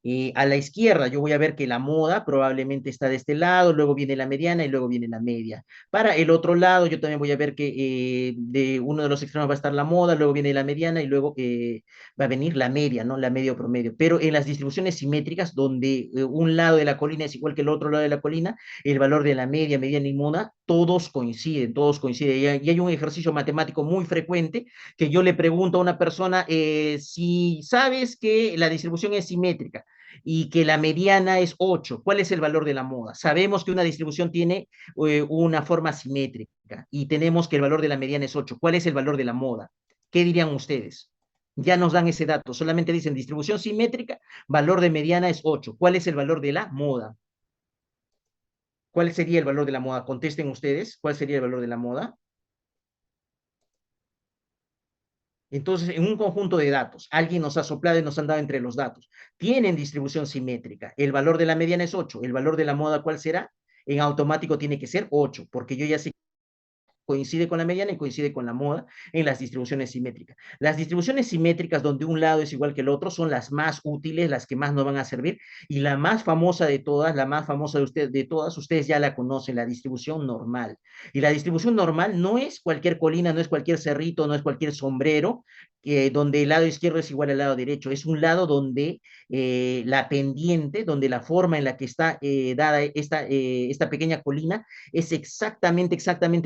la izquierda yo voy a ver que la moda probablemente está de este lado, luego viene la mediana y luego viene la media. Para el otro lado yo también voy a ver que de uno de los extremos va a estar la moda, luego viene la mediana y luego va a venir la media, ¿no? La media o promedio. Pero en las distribuciones simétricas, donde un lado de la colina es igual que el otro lado de la colina, el valor de la media, mediana y moda, todos coinciden, todos coinciden. Y hay un ejercicio matemático muy frecuente que yo le pregunto a una persona si sabes que la distribución es simétrica y que la mediana es 8. ¿Cuál es el valor de la moda? Sabemos que una distribución tiene una forma simétrica y tenemos que el valor de la mediana es 8. ¿Cuál es el valor de la moda? ¿Qué dirían ustedes? Ya nos dan ese dato, solamente dicen distribución simétrica, valor de mediana es 8. ¿Cuál es el valor de la moda? ¿Cuál sería el valor de la moda? Contesten ustedes, ¿cuál sería el valor de la moda? Entonces, en un conjunto de datos, alguien nos ha soplado y nos han dado entre los datos. Tienen distribución simétrica. El valor de la mediana es 8. ¿El valor de la moda cuál será? En automático tiene que ser 8, porque yo ya sé coincide con la mediana y coincide con la moda en las distribuciones simétricas. Las distribuciones simétricas donde un lado es igual que el otro son las más útiles, las que más nos van a servir, y la más famosa de todas, la más famosa de ustedes, de todas, ustedes ya la conocen, la distribución normal. Y la distribución normal no es cualquier colina, no es cualquier cerrito, no es cualquier sombrero, donde el lado izquierdo es igual al lado derecho, es un lado donde la pendiente, donde la forma en la que está dada esta pequeña colina es exactamente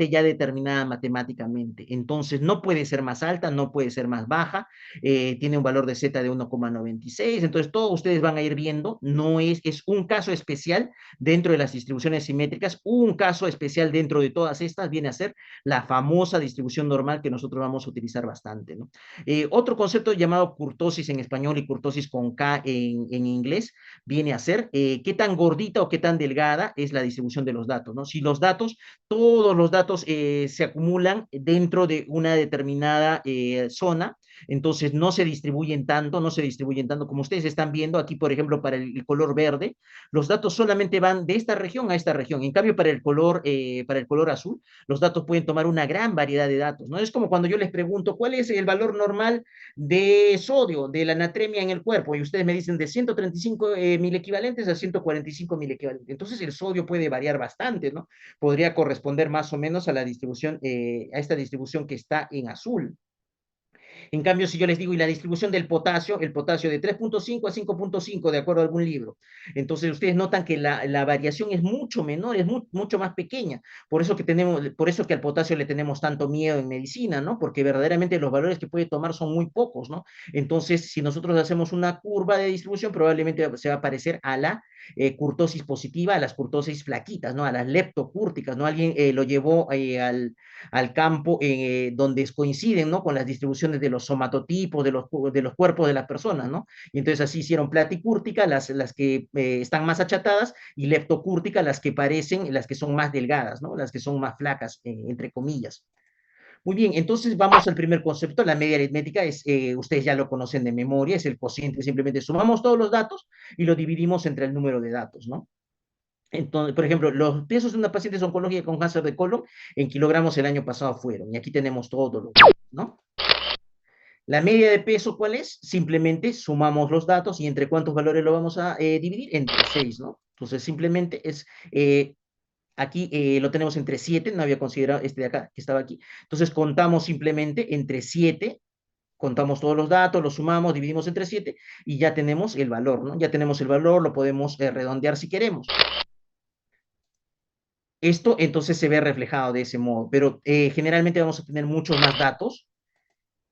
ya determinada matemáticamente. Entonces, no puede ser más alta, no puede ser más baja, tiene un valor de z de 1,96. Entonces, todos ustedes van a ir viendo, no es un caso especial dentro de las distribuciones simétricas, un caso especial dentro de todas estas viene a ser la famosa distribución normal que nosotros vamos a utilizar bastante, ¿no? Otro concepto llamado kurtosis en español y kurtosis con K en inglés viene a ser qué tan gordita o qué tan delgada es la distribución de los datos, ¿no? Si los datos, todos los datos se acumulan dentro de una determinada zona, entonces no se distribuyen tanto, no se distribuyen tanto como ustedes están viendo aquí, por ejemplo, para el color verde, los datos solamente van de esta región a esta región. En cambio, para el color azul, los datos pueden tomar una gran variedad de datos, ¿no? Es como cuando yo les pregunto, ¿cuál es el valor normal de sodio, de la natremia en el cuerpo? Y ustedes me dicen de 135 mil equivalentes a 145 mil equivalentes. Entonces, el sodio puede variar bastante, ¿no? Podría corresponder más o menos a la distribución, a esta distribución que está en azul. En cambio, si yo les digo, y la distribución del potasio, el potasio de 3.5 a 5.5, de acuerdo a algún libro, entonces ustedes notan que la variación es mucho menor, es mucho más pequeña. Por eso que al potasio le tenemos tanto miedo en medicina, ¿no? Porque verdaderamente los valores que puede tomar son muy pocos, ¿no? Entonces, si nosotros hacemos una curva de distribución, probablemente se va a parecer a la curtosis positiva, a las curtosis flaquitas, ¿no? A las leptocúrticas, ¿no? Alguien lo llevó al campo donde coinciden, ¿no? Con las distribuciones de los somatotipos, de los cuerpos de las personas, ¿no? Y entonces así hicieron platicúrtica, las que están más achatadas, y leptocúrtica, las que parecen, las que son más delgadas, ¿no? Las que son más flacas, entre comillas. Muy bien, entonces vamos al primer concepto. La media aritmética es, ustedes ya lo conocen de memoria, es el cociente, simplemente sumamos todos los datos y lo dividimos entre el número de datos, ¿no? Entonces, por ejemplo, los pesos de una paciente oncológica con cáncer de colon en kilogramos el año pasado fueron, y aquí tenemos todos los datos, ¿no? La media de peso, ¿cuál es? Simplemente sumamos los datos y entre cuántos valores lo vamos a dividir, entre 6, ¿no? Entonces, simplemente es, aquí lo tenemos entre 7, no había considerado este de acá, que estaba aquí. Entonces, contamos simplemente entre 7, contamos todos los datos, los sumamos, dividimos entre 7 y ya tenemos el valor, ¿no? Ya tenemos el valor, lo podemos redondear si queremos. Esto entonces se ve reflejado de ese modo, pero generalmente vamos a tener muchos más datos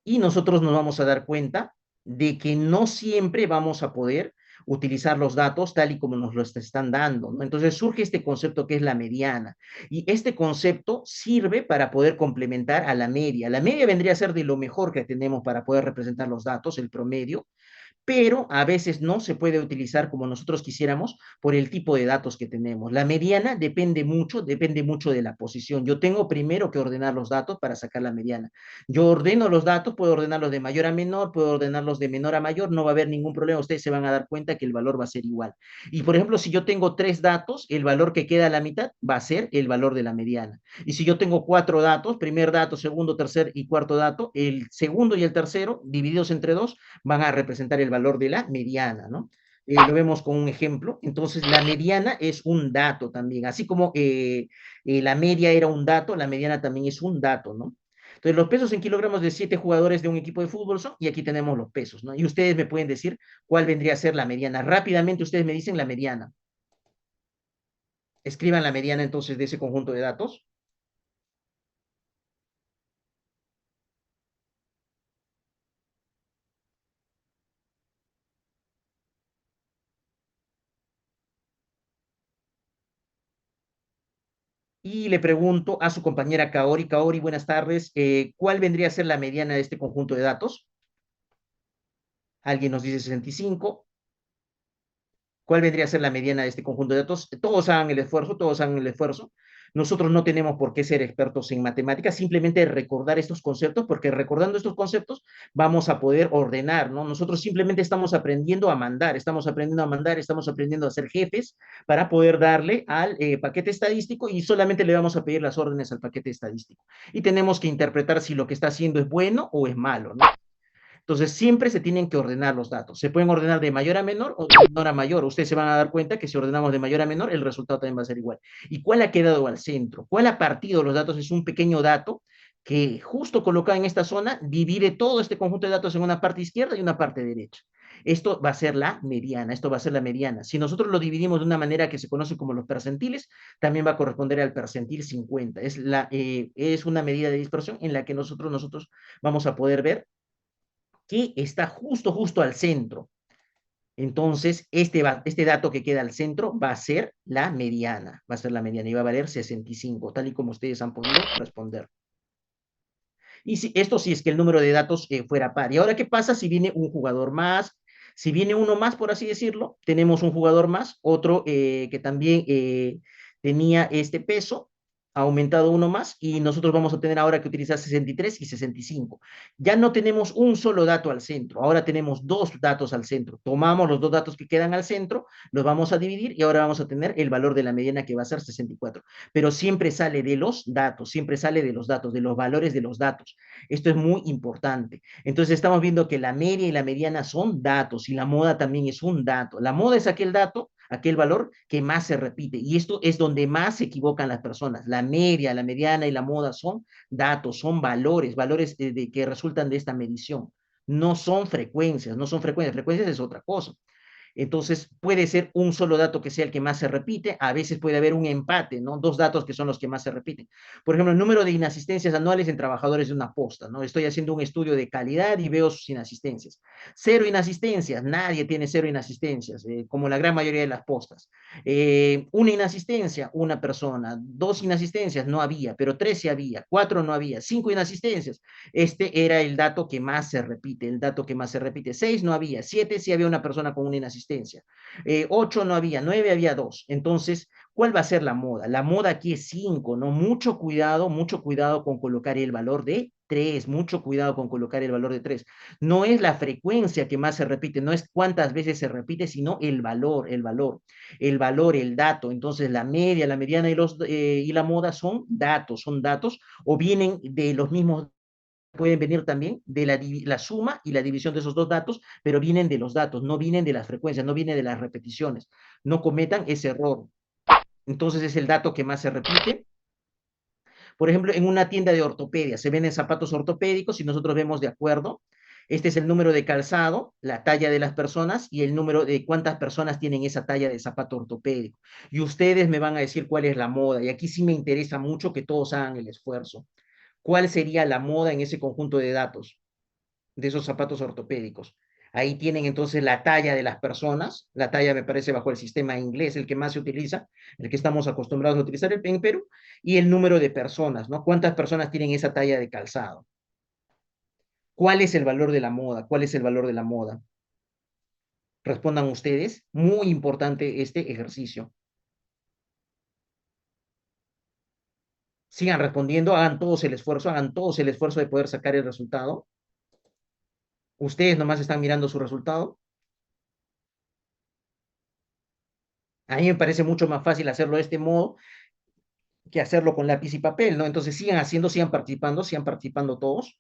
y nosotros nos vamos a dar cuenta de que no siempre vamos a poder utilizar los datos tal y como nos lo están dando, ¿no? Entonces surge este concepto que es la mediana, y este concepto sirve para poder complementar a la media. La media vendría a ser de lo mejor que tenemos para poder representar los datos, el promedio, pero a veces no se puede utilizar como nosotros quisiéramos por el tipo de datos que tenemos. La mediana depende mucho de la posición. Yo tengo primero que ordenar los datos para sacar la mediana. Yo ordeno los datos, puedo ordenarlos de mayor a menor, puedo ordenarlos de menor a mayor, no va a haber ningún problema, ustedes se van a dar cuenta que el valor va a ser igual. Y por ejemplo, si yo tengo 3 datos, el valor que queda a la mitad va a ser el valor de la mediana. Y si yo tengo 4 datos, primer dato, segundo, tercer y cuarto dato, el segundo y el tercero, divididos entre 2, van a representar el valor de la mediana, ¿no? Lo vemos con un ejemplo. Entonces, la mediana es un dato también. Así como la media era un dato, la mediana también es un dato, ¿no? Entonces, los pesos en kilogramos de 7 jugadores de un equipo de fútbol son, y aquí tenemos los pesos, ¿no? Y ustedes me pueden decir cuál vendría a ser la mediana. Rápidamente ustedes me dicen la mediana. Escriban la mediana entonces de ese conjunto de datos. Y le pregunto a su compañera Kaori. Kaori, buenas tardes. ¿Cuál vendría a ser la mediana de este conjunto de datos? Alguien nos dice 65. ¿Cuál vendría a ser la mediana de este conjunto de datos? Todos hagan el esfuerzo, todos hagan el esfuerzo. Nosotros no tenemos por qué ser expertos en matemáticas, simplemente recordar estos conceptos, porque recordando estos conceptos vamos a poder ordenar, ¿no? Nosotros simplemente estamos aprendiendo a mandar, estamos aprendiendo a mandar, estamos aprendiendo a ser jefes para poder darle al paquete estadístico, y solamente le vamos a pedir las órdenes al paquete estadístico. Y tenemos que interpretar si lo que está haciendo es bueno o es malo, ¿no? Entonces, siempre se tienen que ordenar los datos. Se pueden ordenar de mayor a menor o de menor a mayor. Ustedes se van a dar cuenta que si ordenamos de mayor a menor, el resultado también va a ser igual. ¿Y cuál ha quedado al centro? ¿Cuál ha partido los datos? Es un pequeño dato que justo colocado en esta zona divide todo este conjunto de datos en una parte izquierda y una parte derecha. Esto va a ser la mediana, esto va a ser la mediana. Si nosotros lo dividimos de una manera que se conoce como los percentiles, también va a corresponder al percentil 50. Es una medida de dispersión en la que nosotros vamos a poder ver que está justo al centro. Entonces, este dato que queda al centro va a ser la mediana, y va a valer 65, tal y como ustedes han podido responder. Y esto sí es que el número de datos fuera par. ¿Y ahora qué pasa si viene un jugador más? Si viene uno más, por así decirlo, tenemos un jugador más, otro que también tenía este peso, ha aumentado uno más, y nosotros vamos a tener ahora que utilizar 63 y 65. Ya no tenemos un solo dato al centro, ahora tenemos 2 datos al centro. Tomamos los 2 datos que quedan al centro, los vamos a dividir y ahora vamos a tener el valor de la mediana, que va a ser 64. Pero siempre sale de los datos, siempre sale de los datos, de los valores de los datos. Esto es muy importante. Entonces estamos viendo que la media y la mediana son datos, y la moda también es un dato. La moda es aquel dato aquel valor que más se repite. Y esto es donde más se equivocan las personas. La media, la mediana y la moda son datos, son valores, valores que resultan de esta medición. No son frecuencias, no son frecuencias. Frecuencias es otra cosa. Entonces, puede ser un solo dato que sea el que más se repite, a veces puede haber un empate, ¿no? Dos datos que son los que más se repiten. Por ejemplo, el número de inasistencias anuales en trabajadores de una posta, ¿no? Estoy haciendo un estudio de calidad y veo sus inasistencias. Cero inasistencias, nadie tiene cero inasistencias, como la gran mayoría de las postas. Una inasistencia, una persona. Dos inasistencias, no había, pero tres sí había. Cuatro no había. Cinco inasistencias. Este era el dato que más se repite, el dato que más se repite. Seis no había. Siete sí había una persona con una inasistencia. Ocho no había, nueve había dos. Entonces, ¿cuál va a ser la moda? La moda aquí es 5, ¿no? Mucho cuidado con colocar el valor de 3, mucho cuidado con colocar el valor de 3. No es la frecuencia que más se repite, no es cuántas veces se repite, sino el dato. Entonces, la media, la mediana y la moda son datos, o vienen de los mismos, pueden venir también de la suma y la división de esos dos datos, pero vienen de los datos, no vienen de las frecuencias, no vienen de las repeticiones. No cometan ese error. Entonces es el dato que más se repite. Por ejemplo, en una tienda de ortopedia se venden zapatos ortopédicos y nosotros vemos de acuerdo. Este es el número de calzado, la talla de las personas y el número de cuántas personas tienen esa talla de zapato ortopédico. Y ustedes me van a decir cuál es la moda. Y aquí sí me interesa mucho que todos hagan el esfuerzo. ¿Cuál sería la moda en ese conjunto de datos de esos zapatos ortopédicos? Ahí tienen entonces la talla de las personas, la talla me parece bajo el sistema inglés, el que más se utiliza, el que estamos acostumbrados a utilizar en Perú, y el número de personas, ¿no? ¿Cuántas personas tienen esa talla de calzado? ¿Cuál es el valor de la moda? ¿Cuál es el valor de la moda? Respondan ustedes, muy importante este ejercicio. Sigan respondiendo, hagan todos el esfuerzo de poder sacar el resultado. Ustedes nomás están mirando su resultado. A mí me parece mucho más fácil hacerlo de este modo que hacerlo con lápiz y papel, ¿no? Entonces sigan participando todos.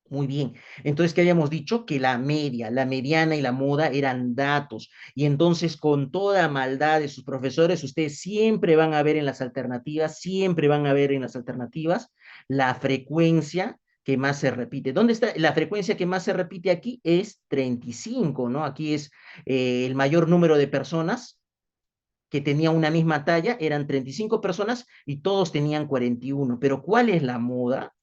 Muy bien. Entonces, ¿qué habíamos dicho? Que la media, la mediana y la moda eran datos. Y entonces, con toda maldad de sus profesores, ustedes siempre van a ver en las alternativas, siempre van a ver en las alternativas la frecuencia que más se repite. ¿Dónde está la frecuencia que más se repite aquí? Es 35, ¿no? Aquí es el mayor número de personas que tenía una misma talla, eran 35 personas y todos tenían 41. Pero ¿cuál es la moda?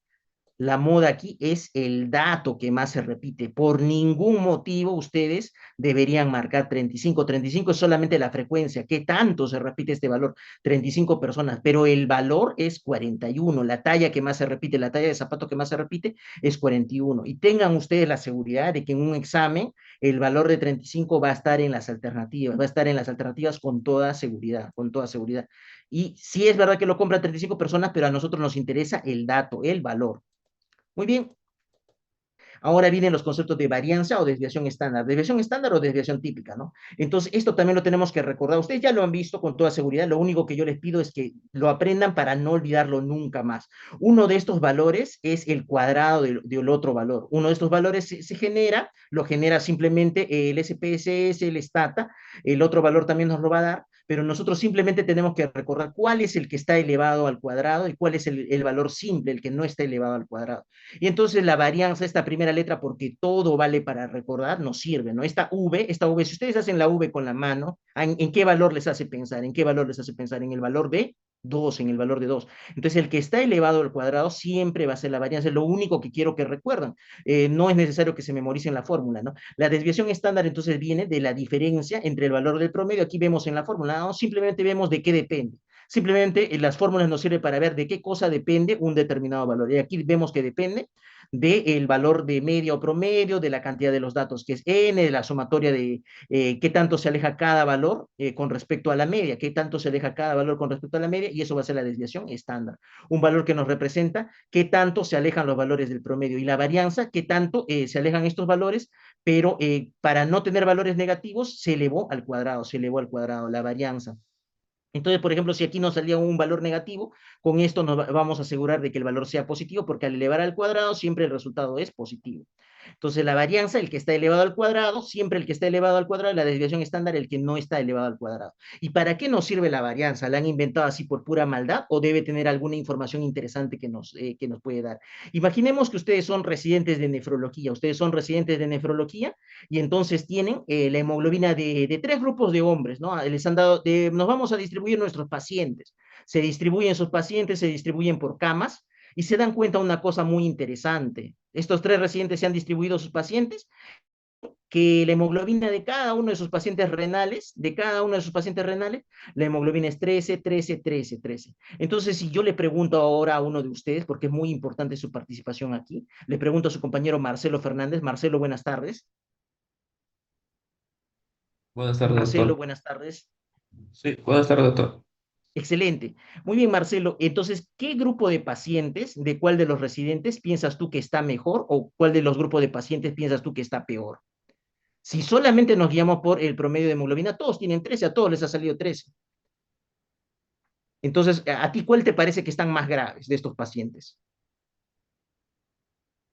La moda aquí es el dato que más se repite. Por ningún motivo ustedes deberían marcar 35. 35 es solamente la frecuencia. ¿Qué tanto se repite este valor? 35 personas, pero el valor es 41. La talla que más se repite, la talla de zapato que más se repite es 41. Y tengan ustedes la seguridad de que en un examen el valor de 35 va a estar en las alternativas, va a estar en las alternativas con toda seguridad, con toda seguridad. Y sí es verdad que lo compran 35 personas, pero a nosotros nos interesa el dato, el valor. Muy bien. Ahora vienen los conceptos de varianza o desviación estándar o desviación típica, ¿no? Entonces, esto también lo tenemos que recordar. Ustedes ya lo han visto con toda seguridad. Lo único que yo les pido es que lo aprendan para no olvidarlo nunca más. Uno de estos valores es el cuadrado del otro valor. Uno de estos valores lo genera simplemente el SPSS, el STATA. El otro valor también nos lo va a dar, pero nosotros simplemente tenemos que recordar cuál es el que está elevado al cuadrado y cuál es el valor simple, el que no está elevado al cuadrado. Y entonces la varianza, esta primera letra, porque todo vale para recordar, nos sirve, ¿no? Esta V, si ustedes hacen la V con la mano, ¿en qué valor les hace pensar? ¿En qué valor les hace pensar? En el valor de 2, en el valor de 2. Entonces, el que está elevado al cuadrado siempre va a ser la varianza, es lo único que quiero que recuerden. No es necesario que se memoricen la fórmula, ¿no? La desviación estándar, entonces, viene de la diferencia entre el valor del promedio. Aquí vemos en la fórmula, ¿no? Simplemente vemos de qué depende. Simplemente las fórmulas nos sirven para ver de qué cosa depende un determinado valor. Y aquí vemos que depende del valor de media o promedio, de la cantidad de los datos, que es n, de la sumatoria de qué tanto se aleja cada valor con respecto a la media, qué tanto se aleja cada valor con respecto a la media, y eso va a ser la desviación estándar. Un valor que nos representa qué tanto se alejan los valores del promedio, y la varianza, qué tanto se alejan estos valores, pero para no tener valores negativos, se elevó al cuadrado, la varianza. Entonces, por ejemplo, si aquí nos salía un valor negativo, con esto nos vamos a asegurar de que el valor sea positivo, porque al elevar al cuadrado siempre el resultado es positivo. Entonces, la varianza, el que está elevado al cuadrado, siempre el que está elevado al cuadrado, la desviación estándar, el que no está elevado al cuadrado. ¿Y para qué nos sirve la varianza? ¿La han inventado así por pura maldad o debe tener alguna información interesante que nos puede dar? Imaginemos que ustedes son residentes de nefrología, y entonces tienen la hemoglobina de tres grupos de hombres, ¿no? Les han dado, nos vamos a distribuir nuestros pacientes. Se distribuyen sus pacientes, se distribuyen por camas, y se dan cuenta de una cosa muy interesante. Estos tres residentes se han distribuido sus pacientes, que la hemoglobina de cada uno de sus pacientes renales, la hemoglobina es 13, 13, 13, 13. Entonces, si yo le pregunto ahora a uno de ustedes, porque es muy importante su participación aquí, le pregunto a su compañero Marcelo Fernández. Marcelo, buenas tardes. Buenas tardes, Marcelo, doctor. buenas tardes. Sí, buenas tardes, doctor. Excelente. Muy bien, Marcelo. Entonces, ¿qué grupo de pacientes, de cuál de los residentes piensas tú que está mejor o cuál de los grupos de pacientes piensas tú que está peor? Si solamente nos guiamos por el promedio de hemoglobina, todos tienen 13, a todos les ha salido 13. Entonces, ¿a ti cuál te parece que están más graves de estos pacientes?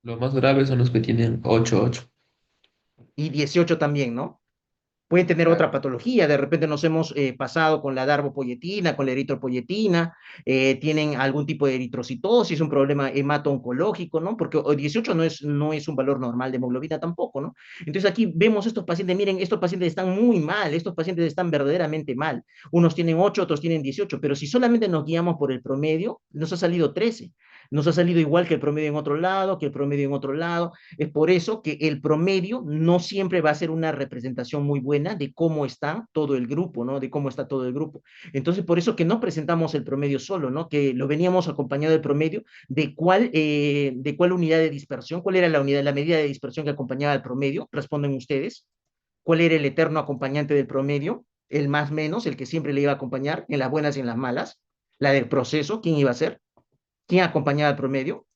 Los más graves son los que tienen 8, 8. Y 18 también, ¿no? Pueden tener otra patología, de repente nos hemos pasado con la darbopoyetina, con la eritropoyetina, tienen algún tipo de eritrocitosis, un problema hemato-oncológico, ¿no? Porque 18 no es un valor normal de hemoglobina tampoco, ¿no? Entonces aquí vemos estos pacientes, miren, estos pacientes están muy mal, estos pacientes están verdaderamente mal. Unos tienen 8, otros tienen 18, pero si solamente nos guiamos por el promedio, nos ha salido 13. Nos ha salido igual que el promedio en otro lado, que el promedio en otro lado. Es por eso que el promedio no siempre va a ser una representación muy buena de cómo está todo el grupo, ¿no? De cómo está todo el grupo. Entonces, por eso que no presentamos el promedio solo, ¿no? Que lo veníamos acompañado del promedio, de cuál unidad de dispersión, cuál era la medida de dispersión que acompañaba al promedio, responden ustedes. ¿Cuál era el eterno acompañante del promedio? El más menos, el que siempre le iba a acompañar en las buenas y en las malas. La del proceso, ¿quién iba a ser? ¿Quién acompañaba al promedio?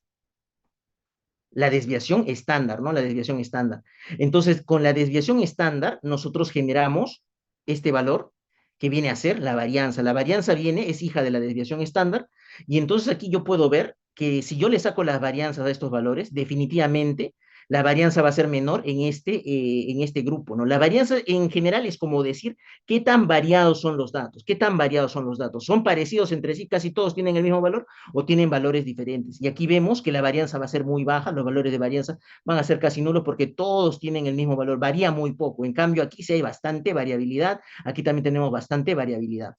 La desviación estándar, ¿no? La desviación estándar. Entonces, con la desviación estándar, nosotros generamos este valor que viene a ser la varianza. La varianza es hija de la desviación estándar, y entonces aquí yo puedo ver que si yo le saco las varianzas a estos valores, definitivamente la varianza va a ser menor en este grupo, ¿no? La varianza en general es como decir qué tan variados son los datos, qué tan variados son los datos. ¿Son parecidos entre sí? ¿Casi todos tienen el mismo valor o tienen valores diferentes? Y aquí vemos que la varianza va a ser muy baja, los valores de varianza van a ser casi nulos porque todos tienen el mismo valor, varía muy poco. En cambio, aquí sí hay bastante variabilidad, aquí también tenemos bastante variabilidad.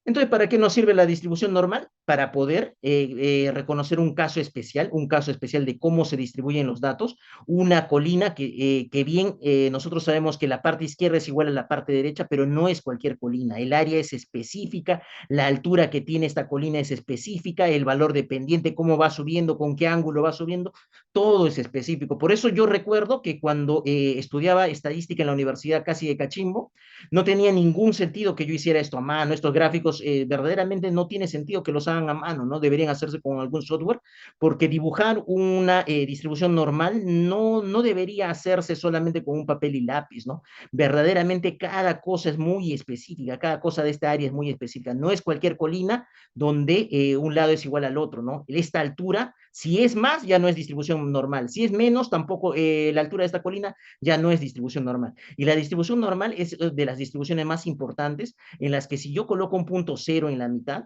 Entonces, ¿para qué nos sirve la distribución normal? Para poder reconocer un caso especial de cómo se distribuyen los datos, una colina que bien nosotros sabemos que la parte izquierda es igual a la parte derecha, pero no es cualquier colina, el área es específica, la altura que tiene esta colina es específica, el valor dependiente, cómo va subiendo, con qué ángulo va subiendo, todo es específico. Por eso yo recuerdo que cuando estudiaba estadística en la Universidad casi de Cachimbo, no tenía ningún sentido que yo hiciera esto a mano, estos gráficos verdaderamente no tiene sentido que los hagan a mano, ¿no? Deberían hacerse con algún software, porque dibujar una distribución normal no debería hacerse solamente con un papel y lápiz, ¿no? Verdaderamente cada cosa es muy específica, cada cosa de esta área es muy específica, no es cualquier colina donde un lado es igual al otro, ¿no? Esta altura, si es más, ya no es distribución normal, si es menos, tampoco la altura de esta colina ya no es distribución normal. Y la distribución normal es de las distribuciones más importantes, en las que si yo coloco un punto cero en la mitad,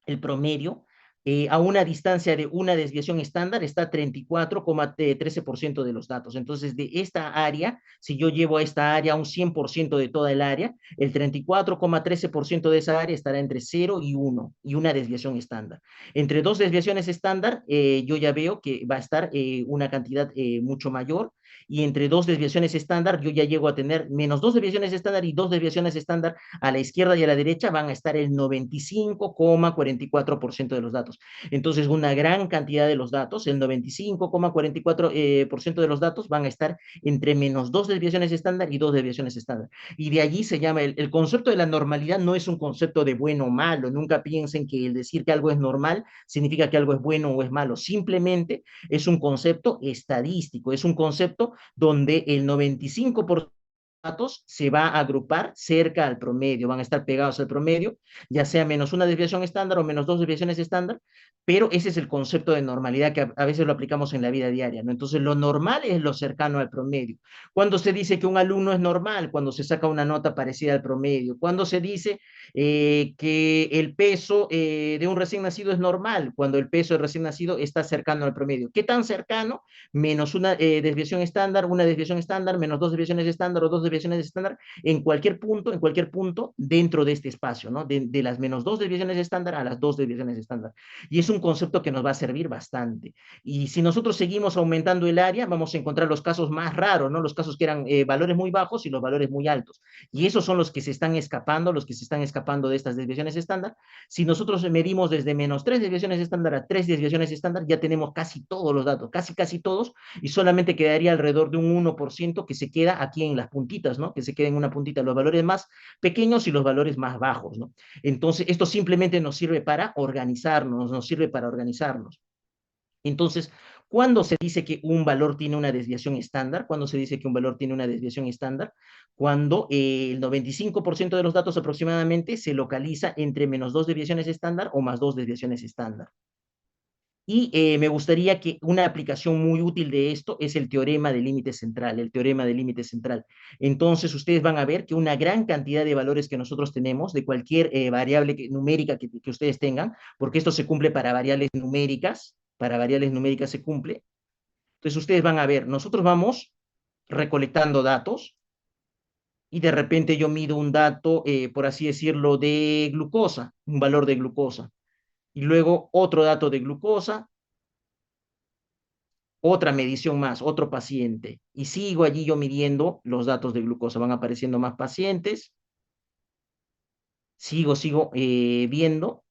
el promedio, a una distancia de una desviación estándar está 34,13% de los datos. Entonces, de esta área, si yo llevo a esta área un 100% de toda el área, el 34,13% de esa área estará entre 0 y 1, y una desviación estándar. Entre dos desviaciones estándar, yo ya veo que va a estar una cantidad mucho mayor, y entre dos desviaciones estándar, yo ya llego a tener menos dos desviaciones estándar y dos desviaciones estándar a la izquierda y a la derecha van a estar el 95,44% de los datos. Entonces, una gran cantidad de los datos, el 95,44% de los datos van a estar entre menos dos desviaciones estándar y dos desviaciones estándar. Y de allí se llama, el concepto de la normalidad no es un concepto de bueno o malo, nunca piensen que el decir que algo es normal significa que algo es bueno o es malo, simplemente es un concepto estadístico, es un concepto donde el 95% datos se va a agrupar cerca al promedio, van a estar pegados al promedio, ya sea menos una desviación estándar o menos dos desviaciones estándar, pero ese es el concepto de normalidad que a veces lo aplicamos en la vida diaria, ¿no? Entonces, lo normal es lo cercano al promedio. Cuando se dice que un alumno es normal, cuando se saca una nota parecida al promedio. Cuando se dice que el peso de un recién nacido es normal, cuando el peso del recién nacido está cercano al promedio. ¿Qué tan cercano? Menos desviación estándar, una desviación estándar, menos dos desviaciones estándar o dos desviaciones estándar, en cualquier punto dentro de este espacio, ¿no? De las menos dos desviaciones estándar a las dos desviaciones estándar. Y es un concepto que nos va a servir bastante. Y si nosotros seguimos aumentando el área, vamos a encontrar los casos más raros, ¿no? Los casos que eran valores muy bajos y los valores muy altos. Y esos son los que se están escapando, los que se están escapando de estas desviaciones estándar. Si nosotros medimos desde menos tres desviaciones estándar a tres desviaciones estándar, ya tenemos casi todos los datos, casi todos, y solamente quedaría alrededor de un 1% que se queda aquí en las puntitas, ¿no? Que se queda en una puntita, los valores más pequeños y los valores más bajos, ¿no? Entonces, esto simplemente nos sirve para organizarnos, nos sirve para organizarnos. Entonces, ¿cuándo se dice que un valor tiene una desviación estándar? ¿Cuándo se dice que un valor tiene una desviación estándar? Cuando el 95% de los datos aproximadamente se localiza entre menos dos desviaciones estándar o más dos desviaciones estándar. Y me gustaría que una aplicación muy útil de esto es el teorema del límite central, el teorema del límite central. Entonces, ustedes van a ver que una gran cantidad de valores que nosotros tenemos, de cualquier variable numérica que ustedes tengan, porque esto se cumple para variables numéricas se cumple. Entonces, ustedes van a ver, nosotros vamos recolectando datos y de repente yo mido un dato, por así decirlo, de glucosa, un valor de glucosa, y luego otro dato de glucosa, otra medición más, otro paciente, y sigo allí yo midiendo los datos de glucosa, van apareciendo más pacientes, sigo viendo,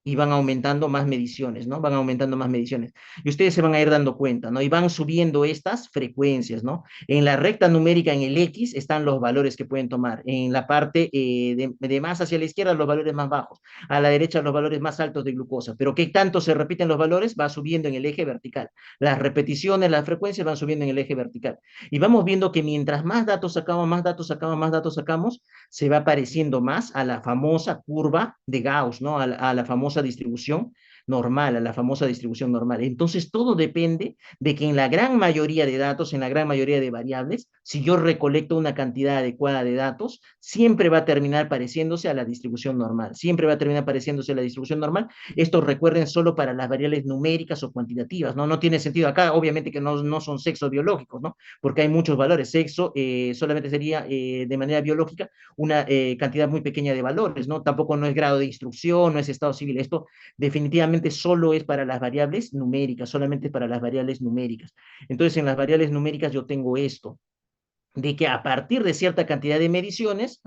y van aumentando más mediciones, ¿no? Van aumentando más mediciones. Y ustedes se van a ir dando cuenta, ¿no? Y van subiendo estas frecuencias, ¿no? En la recta numérica, en el X, están los valores que pueden tomar. En la parte de más hacia la izquierda, los valores más bajos. A la derecha, los valores más altos de glucosa. Pero ¿qué tanto se repiten los valores? Va subiendo en el eje vertical. Las repeticiones, las frecuencias van subiendo en el eje vertical. Y vamos viendo que mientras más datos sacamos, más datos sacamos, más datos sacamos, se va pareciendo más a la famosa curva de Gauss, ¿no? A la famosa distribución normal, a la famosa distribución normal. Entonces, todo depende de que en la gran mayoría de datos, en la gran mayoría de variables, si yo recolecto una cantidad adecuada de datos, siempre va a terminar pareciéndose a la distribución normal, siempre va a terminar pareciéndose a la distribución normal. Esto recuerden solo para las variables numéricas o cuantitativas, ¿no? No tiene sentido acá, obviamente que no son sexos biológicos, ¿no? Porque hay muchos valores. Sexo solamente sería de manera biológica una cantidad muy pequeña de valores, ¿no? Tampoco no es grado de instrucción, no es estado civil. Esto definitivamente solo es para las variables numéricas, solamente para las variables numéricas. Entonces, en las variables numéricas yo tengo esto, de que a partir de cierta cantidad de mediciones,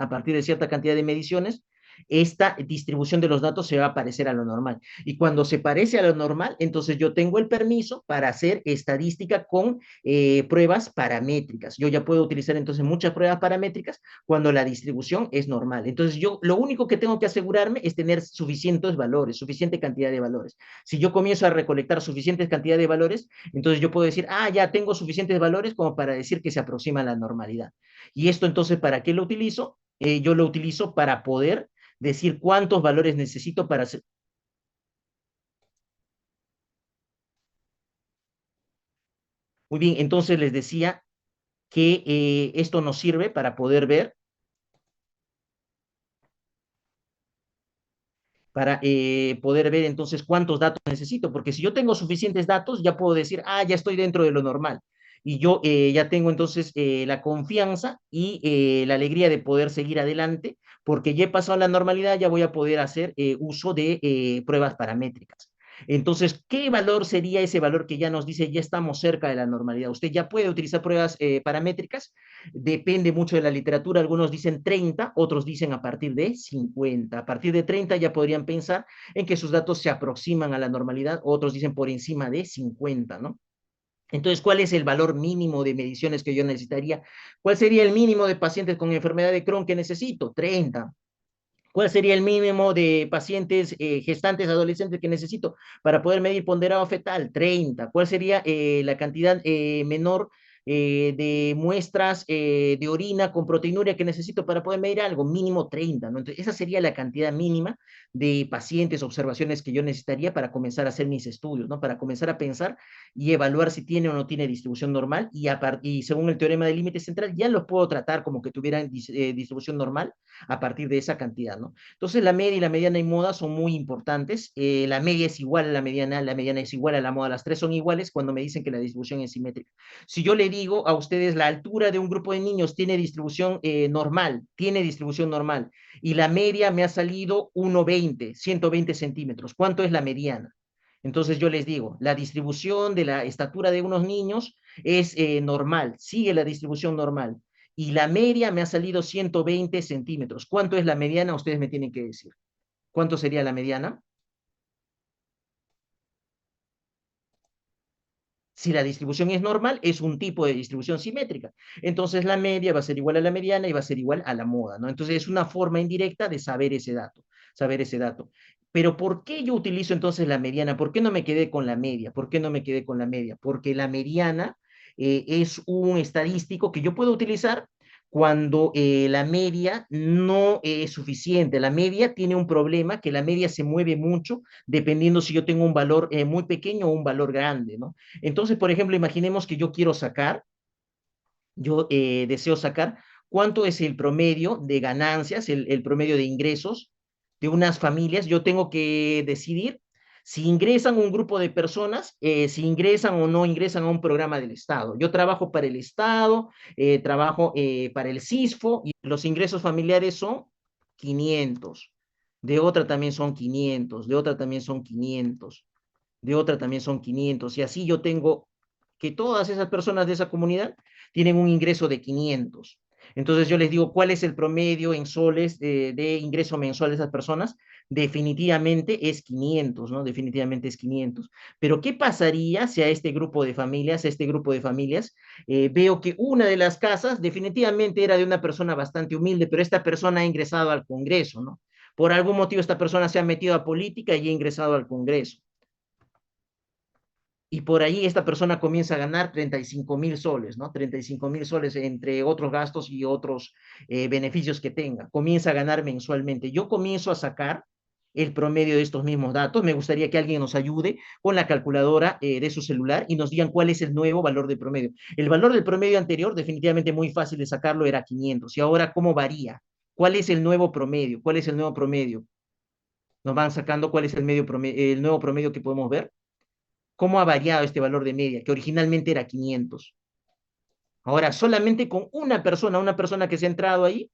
esta distribución de los datos se va a parecer a lo normal. Y cuando se parece a lo normal, entonces yo tengo el permiso para hacer estadística con pruebas paramétricas. Yo ya puedo utilizar entonces muchas pruebas paramétricas cuando la distribución es normal. Entonces yo lo único que tengo que asegurarme es tener suficientes valores, suficiente cantidad de valores. Si yo comienzo a recolectar suficientes cantidad de valores, entonces yo puedo decir, ya tengo suficientes valores como para decir que se aproxima a la normalidad. Y esto entonces, ¿para qué lo utilizo? Yo lo utilizo para poder decir cuántos valores necesito para hacer. Muy bien, entonces les decía que esto nos sirve para poder ver entonces cuántos datos necesito, porque si yo tengo suficientes datos, ya puedo decir, ya estoy dentro de lo normal. Y yo ya tengo entonces la confianza y la alegría de poder seguir adelante, porque ya he pasado la normalidad, ya voy a poder hacer uso de pruebas paramétricas. Entonces, ¿qué valor sería ese valor que ya nos dice ya estamos cerca de la normalidad? Usted ya puede utilizar pruebas paramétricas, depende mucho de la literatura, algunos dicen 30, otros dicen a partir de 50. A partir de 30 ya podrían pensar en que sus datos se aproximan a la normalidad, otros dicen por encima de 50, ¿no? Entonces, ¿cuál es el valor mínimo de mediciones que yo necesitaría? ¿Cuál sería el mínimo de pacientes con enfermedad de Crohn que necesito? 30. ¿Cuál sería el mínimo de pacientes gestantes adolescentes que necesito para poder medir ponderado fetal? 30. ¿Cuál sería la cantidad menor de muestras de orina con proteinuria que necesito para poder medir algo, mínimo 30, ¿no? Entonces, esa sería la cantidad mínima de pacientes, observaciones que yo necesitaría para comenzar a hacer mis estudios, ¿no? Para comenzar a pensar y evaluar si tiene o no tiene distribución normal, y según el teorema del límite central, ya los puedo tratar como que tuvieran distribución normal a partir de esa cantidad, ¿no? Entonces, la media y la mediana y moda son muy importantes. La media es igual a la mediana es igual a la moda, las tres son iguales cuando me dicen que la distribución es simétrica. Si yo le digo a ustedes la altura de un grupo de niños tiene distribución normal, y la media me ha salido 120 centímetros, ¿cuánto es la mediana? Entonces yo les digo, la distribución de la estatura de unos niños es normal, sigue la distribución normal. Y la media me ha salido 120 centímetros. ¿Cuánto es la mediana? Ustedes me tienen que decir. ¿Cuánto sería la mediana? Si la distribución es normal, es un tipo de distribución simétrica. Entonces la media va a ser igual a la mediana y va a ser igual a la moda, ¿no? Entonces es una forma indirecta de saber ese dato, saber ese dato. Pero ¿por qué yo utilizo entonces la mediana? ¿Por qué no me quedé con la media? ¿Por qué no me quedé con la media? Porque la mediana es un estadístico que yo puedo utilizar cuando la media no es suficiente. La media tiene un problema, que la media se mueve mucho dependiendo si yo tengo un valor muy pequeño o un valor grande, ¿no? Entonces, por ejemplo, imaginemos que yo deseo sacar cuánto es el promedio de ganancias, el promedio de ingresos de unas familias. Yo tengo que decidir si ingresan un grupo de personas, si ingresan o no ingresan a un programa del Estado. Yo trabajo para el Estado, trabajo para el CISFO, y los ingresos familiares son 500. De otra también son 500, de otra también son 500, de otra también son 500, y así yo tengo que todas esas personas de esa comunidad tienen un ingreso de 500. Entonces yo les digo, ¿cuál es el promedio en soles de ingreso mensual de esas personas? Definitivamente es 500, ¿no? Definitivamente es 500. Pero ¿qué pasaría si a este grupo de familias, veo que una de las casas definitivamente era de una persona bastante humilde, pero esta persona ha ingresado al Congreso, ¿no? Por algún motivo esta persona se ha metido a política y ha ingresado al Congreso, y por ahí esta persona comienza a ganar 35.000 soles, ¿no? 35.000 soles entre otros gastos y otros beneficios que tenga. Comienza a ganar mensualmente. Yo comienzo a sacar el promedio de estos mismos datos. Me gustaría que alguien nos ayude con la calculadora de su celular y nos digan cuál es el nuevo valor de promedio. El valor del promedio anterior, definitivamente muy fácil de sacarlo, era 500. Y ahora, ¿cómo varía? ¿Cuál es el nuevo promedio? ¿Cuál es el nuevo promedio? Nos van sacando cuál es el nuevo promedio que podemos ver. ¿Cómo ha variado este valor de media, que originalmente era 500? Ahora, solamente con una persona que se ha entrado ahí,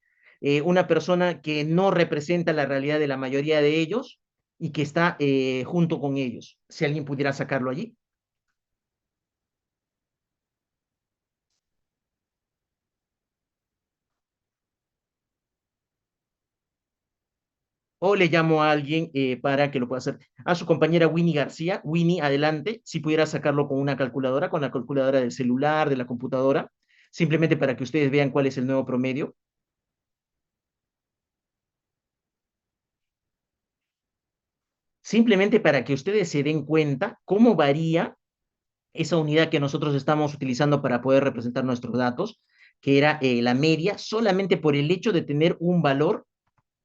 una persona que no representa la realidad de la mayoría de ellos y que está junto con ellos. Si alguien pudiera sacarlo allí. O le llamo a alguien para que lo pueda hacer. A su compañera Winnie García. Winnie, adelante, si pudiera sacarlo con una calculadora, con la calculadora del celular, de la computadora, simplemente para que ustedes vean cuál es el nuevo promedio. Simplemente para que ustedes se den cuenta cómo varía esa unidad que nosotros estamos utilizando para poder representar nuestros datos, que era la media, solamente por el hecho de tener un valor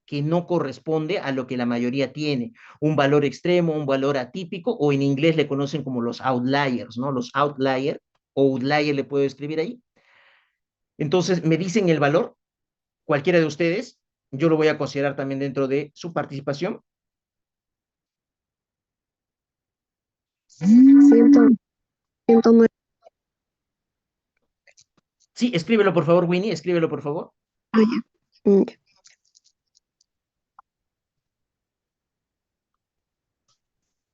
que no corresponde a lo que la mayoría tiene, un valor extremo, un valor atípico, o en inglés le conocen como los outliers, ¿no? Los outliers, o outlier le puedo escribir ahí. Entonces, me dicen el valor, cualquiera de ustedes, yo lo voy a considerar también dentro de su participación. 109. Sí, escríbelo por favor, Winnie, escríbelo por favor. Ah, ya. Ya.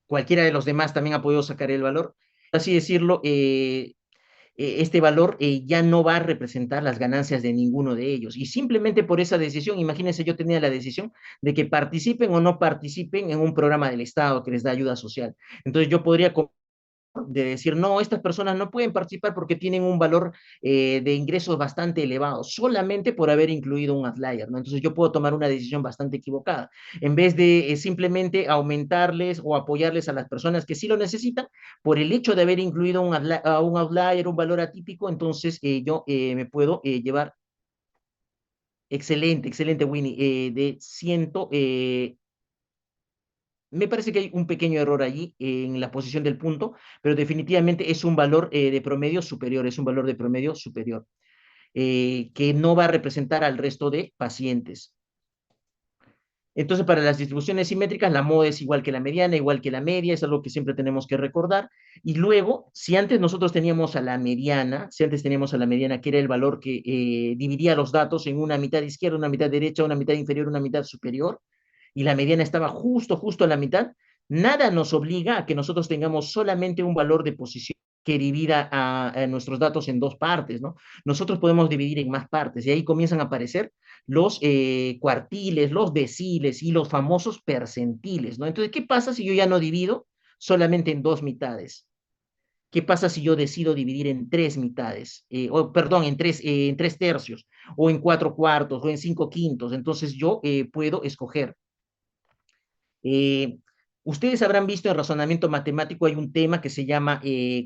Cualquiera de los demás también ha podido sacar el valor. Así decirlo, este valor ya no va a representar las ganancias de ninguno de ellos. Y simplemente por esa decisión, imagínense, yo tenía la decisión de que participen o no participen en un programa del Estado que les da ayuda social. Entonces yo podría de decir, no, estas personas no pueden participar porque tienen un valor de ingresos bastante elevado, solamente por haber incluido un outlier, ¿no? Entonces yo puedo tomar una decisión bastante equivocada. En vez de simplemente aumentarles o apoyarles a las personas que sí lo necesitan, por el hecho de haber incluido un outlier, un valor atípico, entonces yo me puedo llevar, excelente, excelente, Winnie, de 100, me parece que hay un pequeño error allí en la posición del punto, pero definitivamente es un valor de promedio superior, es un valor de promedio superior, que no va a representar al resto de pacientes. Entonces, para las distribuciones simétricas, la moda es igual que la mediana, igual que la media, es algo que siempre tenemos que recordar. Y luego, si antes nosotros teníamos a la mediana, si antes teníamos a la mediana, que era el valor que dividía los datos en una mitad izquierda, una mitad derecha, una mitad inferior, una mitad superior, y la mediana estaba justo, justo a la mitad, nada nos obliga a que nosotros tengamos solamente un valor de posición que divida a nuestros datos en dos partes, ¿no? Nosotros podemos dividir en más partes y ahí comienzan a aparecer los cuartiles, los deciles y los famosos percentiles, ¿no? Entonces, ¿qué pasa si yo ya no divido solamente en dos mitades? ¿Qué pasa si yo decido dividir en tres mitades? O, perdón, en tres tercios, o en cuatro cuartos, o en cinco quintos. Entonces yo puedo escoger. Eh, Ustedes habrán visto en razonamiento matemático hay un tema que se llama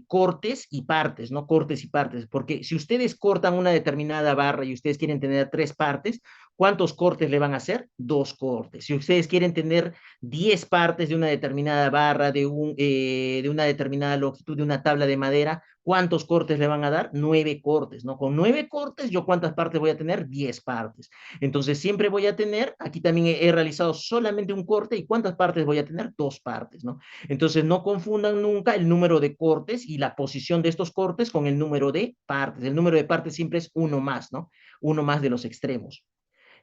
cortes y partes, ¿no? Cortes y partes, porque si ustedes cortan una determinada barra y ustedes quieren tener tres partes, ¿cuántos cortes le van a hacer? Dos cortes. Si ustedes quieren tener 10 partes de una determinada barra, de una determinada longitud de una tabla de madera, ¿cuántos cortes le van a dar? 9 cortes, ¿no? Con 9 cortes, ¿yo cuántas partes voy a tener? 10 partes. Entonces siempre voy a tener, aquí también he realizado solamente un corte y ¿cuántas partes voy a tener? Dos partes, ¿no? Entonces no confundan nunca el número de cortes y la posición de estos cortes con el número de partes. El número de partes siempre es uno más, ¿no? Uno más de los extremos.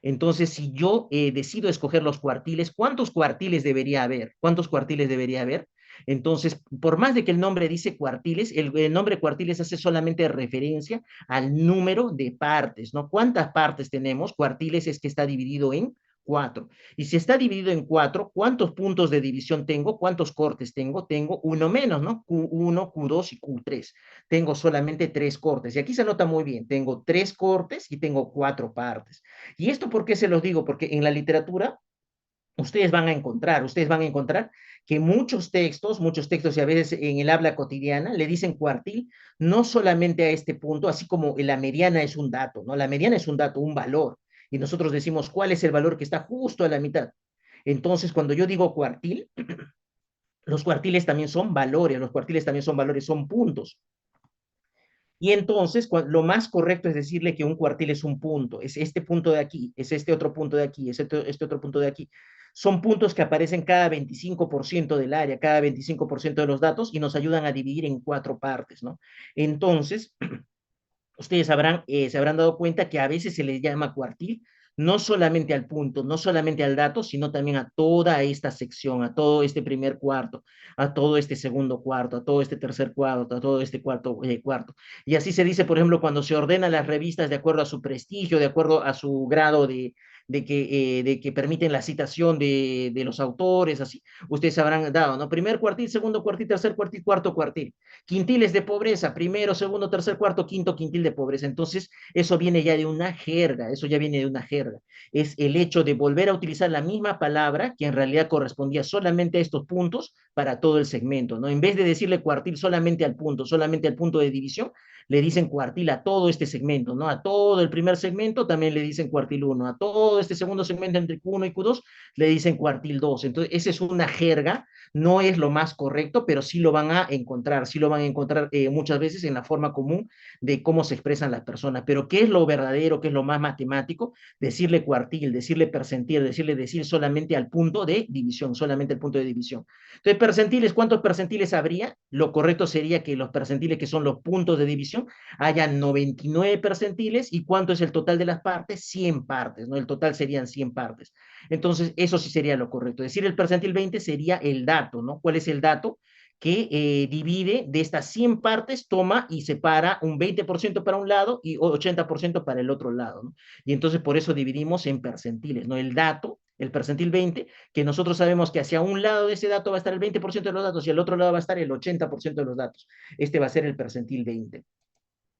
Entonces, si yo decido escoger los cuartiles, ¿cuántos cuartiles debería haber? ¿Cuántos cuartiles debería haber? Entonces, por más de que el nombre dice cuartiles, el nombre cuartiles hace solamente referencia al número de partes, ¿no? ¿Cuántas partes tenemos? Cuartiles es que está dividido en cuatro. Y si está dividido en cuatro, ¿cuántos puntos de división tengo? ¿Cuántos cortes tengo? Tengo uno menos, ¿no? Q1, Q2 y Q3. Tengo solamente tres cortes. Y aquí se nota muy bien. Tengo tres cortes y tengo cuatro partes. ¿Y esto por qué se los digo? Porque en la literatura ustedes van a encontrar que muchos textos y a veces en el habla cotidiana le dicen cuartil no solamente a este punto, así como la mediana es un dato, ¿no? La mediana es un dato, un valor, y nosotros decimos cuál es el valor que está justo a la mitad. Entonces, cuando yo digo cuartil, los cuartiles también son valores, los cuartiles también son valores, son puntos. Y entonces, lo más correcto es decirle que un cuartil es un punto, es este punto de aquí, es este otro punto de aquí, es este otro punto de aquí. Son puntos que aparecen cada 25% del área, cada 25% de los datos y nos ayudan a dividir en cuatro partes, ¿no? Entonces, ustedes se habrán dado cuenta que a veces se les llama cuartil, no solamente al punto, no solamente al dato, sino también a toda esta sección, a todo este primer cuarto, a todo este segundo cuarto, a todo este tercer cuarto, a todo este cuarto cuarto. Y así se dice, por ejemplo, cuando se ordenan las revistas de acuerdo a su prestigio, de acuerdo a su grado de que permiten la citación de los autores, así, ustedes habrán dado, ¿no? Primer cuartil, segundo cuartil, tercer cuartil, cuarto cuartil. Quintiles de pobreza, primero, segundo, tercer, cuarto, quinto quintil de pobreza. Entonces, eso viene ya de una jerga, eso ya viene de una jerga. Es el hecho de volver a utilizar la misma palabra que en realidad correspondía solamente a estos puntos para todo el segmento, ¿no? En vez de decirle cuartil solamente al punto de división, le dicen cuartil a todo este segmento, ¿no? A todo el primer segmento también le dicen cuartil 1, a todo este segundo segmento entre Q1 y Q2 le dicen cuartil 2. Entonces, esa es una jerga, no es lo más correcto, pero sí lo van a encontrar, muchas veces en la forma común de cómo se expresan las personas. Pero ¿qué es lo verdadero, qué es lo más matemático? Decirle cuartil, decirle percentil, decir solamente al punto de división, solamente al punto de división. Entonces, percentiles, ¿cuántos percentiles habría? Lo correcto sería que los percentiles, que son los puntos de división, haya 99 percentiles. ¿Y cuánto es el total de las partes? 100 partes, ¿no? El total serían 100 partes. Entonces, eso sí sería lo correcto. Decir el percentil 20 sería el dato, ¿no? ¿Cuál es el dato? Que divide de estas 100 partes, toma y separa un 20% para un lado y 80% para el otro lado, ¿no? Y entonces por eso dividimos en percentiles, ¿no? El dato el percentil 20, que nosotros sabemos que hacia un lado de ese dato va a estar el 20% de los datos y al otro lado va a estar el 80% de los datos. Este va a ser el percentil 20.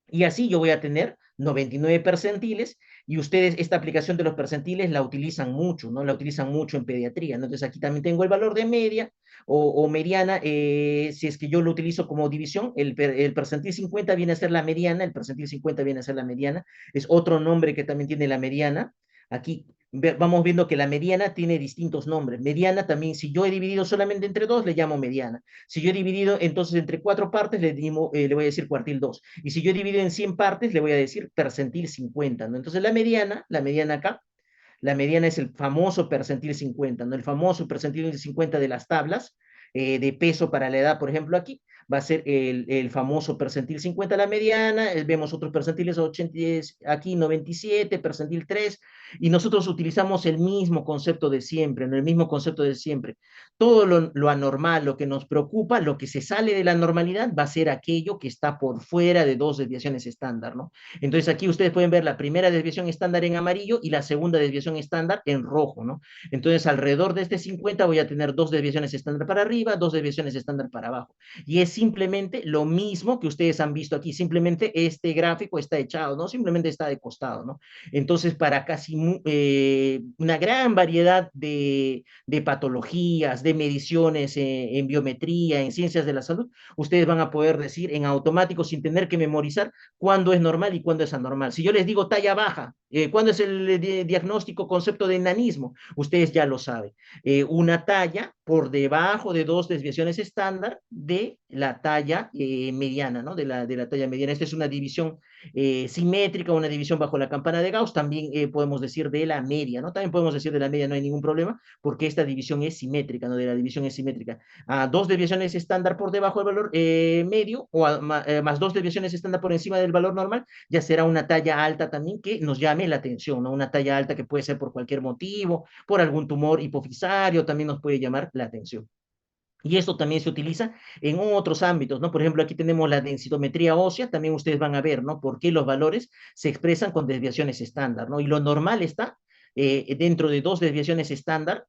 Y así yo voy a tener 99 percentiles y ustedes esta aplicación de los percentiles la utilizan mucho, ¿no? La utilizan mucho en pediatría, ¿no? Entonces aquí también tengo el valor de media o mediana, si es que yo lo utilizo como división, el percentil 50 viene a ser la mediana, el percentil 50 viene a ser la mediana, es otro nombre que también tiene la mediana. Aquí vamos viendo que la mediana tiene distintos nombres. Mediana también, si yo he dividido solamente entre dos, le llamo mediana. Si yo he dividido entonces entre cuatro partes, le voy a decir cuartil 2. Y si yo divido en 100 partes, le voy a decir percentil 50, ¿no? Entonces la mediana acá, la mediana es el famoso percentil 50, ¿no? El famoso percentil 50 de las tablas de peso para la edad, por ejemplo, aquí va a ser el famoso percentil 50 la mediana, vemos otros percentiles 80, aquí 97, percentil 3, y nosotros utilizamos el mismo concepto de siempre, ¿no? El mismo concepto de siempre. Todo lo anormal, lo que nos preocupa, lo que se sale de la normalidad, va a ser aquello que está por fuera de dos desviaciones estándar, ¿no? Entonces aquí ustedes pueden ver la primera desviación estándar en amarillo y la segunda desviación estándar en rojo, ¿no? Entonces alrededor de este 50 voy a tener dos desviaciones estándar para arriba, dos desviaciones estándar para abajo. Y es simplemente lo mismo que ustedes han visto aquí, simplemente este gráfico está echado, ¿no? Simplemente está de costado, ¿no? Entonces para casi una gran variedad de patologías, de mediciones en biometría, en ciencias de la salud, ustedes van a poder decir en automático sin tener que memorizar cuándo es normal y cuándo es anormal. Si yo les digo talla baja, ¿cuándo es el diagnóstico concepto de enanismo? Ustedes ya lo saben. Una talla por debajo de dos desviaciones estándar de la talla mediana, ¿no? De la talla mediana. Esta es una división simétrica, una división bajo la campana de Gauss. También podemos decir de la media, ¿no? También podemos decir de la media, no hay ningún problema, porque esta división es simétrica, ¿no? De la división es simétrica. Dos desviaciones estándar por debajo del valor medio o más dos desviaciones estándar por encima del valor normal, ya será una talla alta también que nos llame la atención, ¿no? Una talla alta que puede ser por cualquier motivo, por algún tumor hipofisario, también nos puede llamar la atención. Y esto también se utiliza en otros ámbitos, ¿no? Por ejemplo, aquí tenemos la densitometría ósea, también ustedes van a ver, ¿no? Por qué los valores se expresan con desviaciones estándar, ¿no? Y lo normal está dentro de dos desviaciones estándar,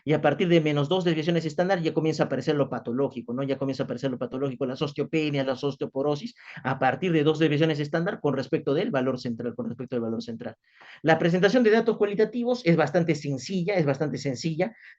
y a partir de menos dos desviaciones estándar ya comienza a aparecer lo patológico, ¿no? Ya comienza a aparecer lo patológico, las osteopenias, las osteoporosis, a partir de dos desviaciones estándar con respecto del valor central, con respecto del valor central. La presentación de datos cualitativos es bastante sencilla,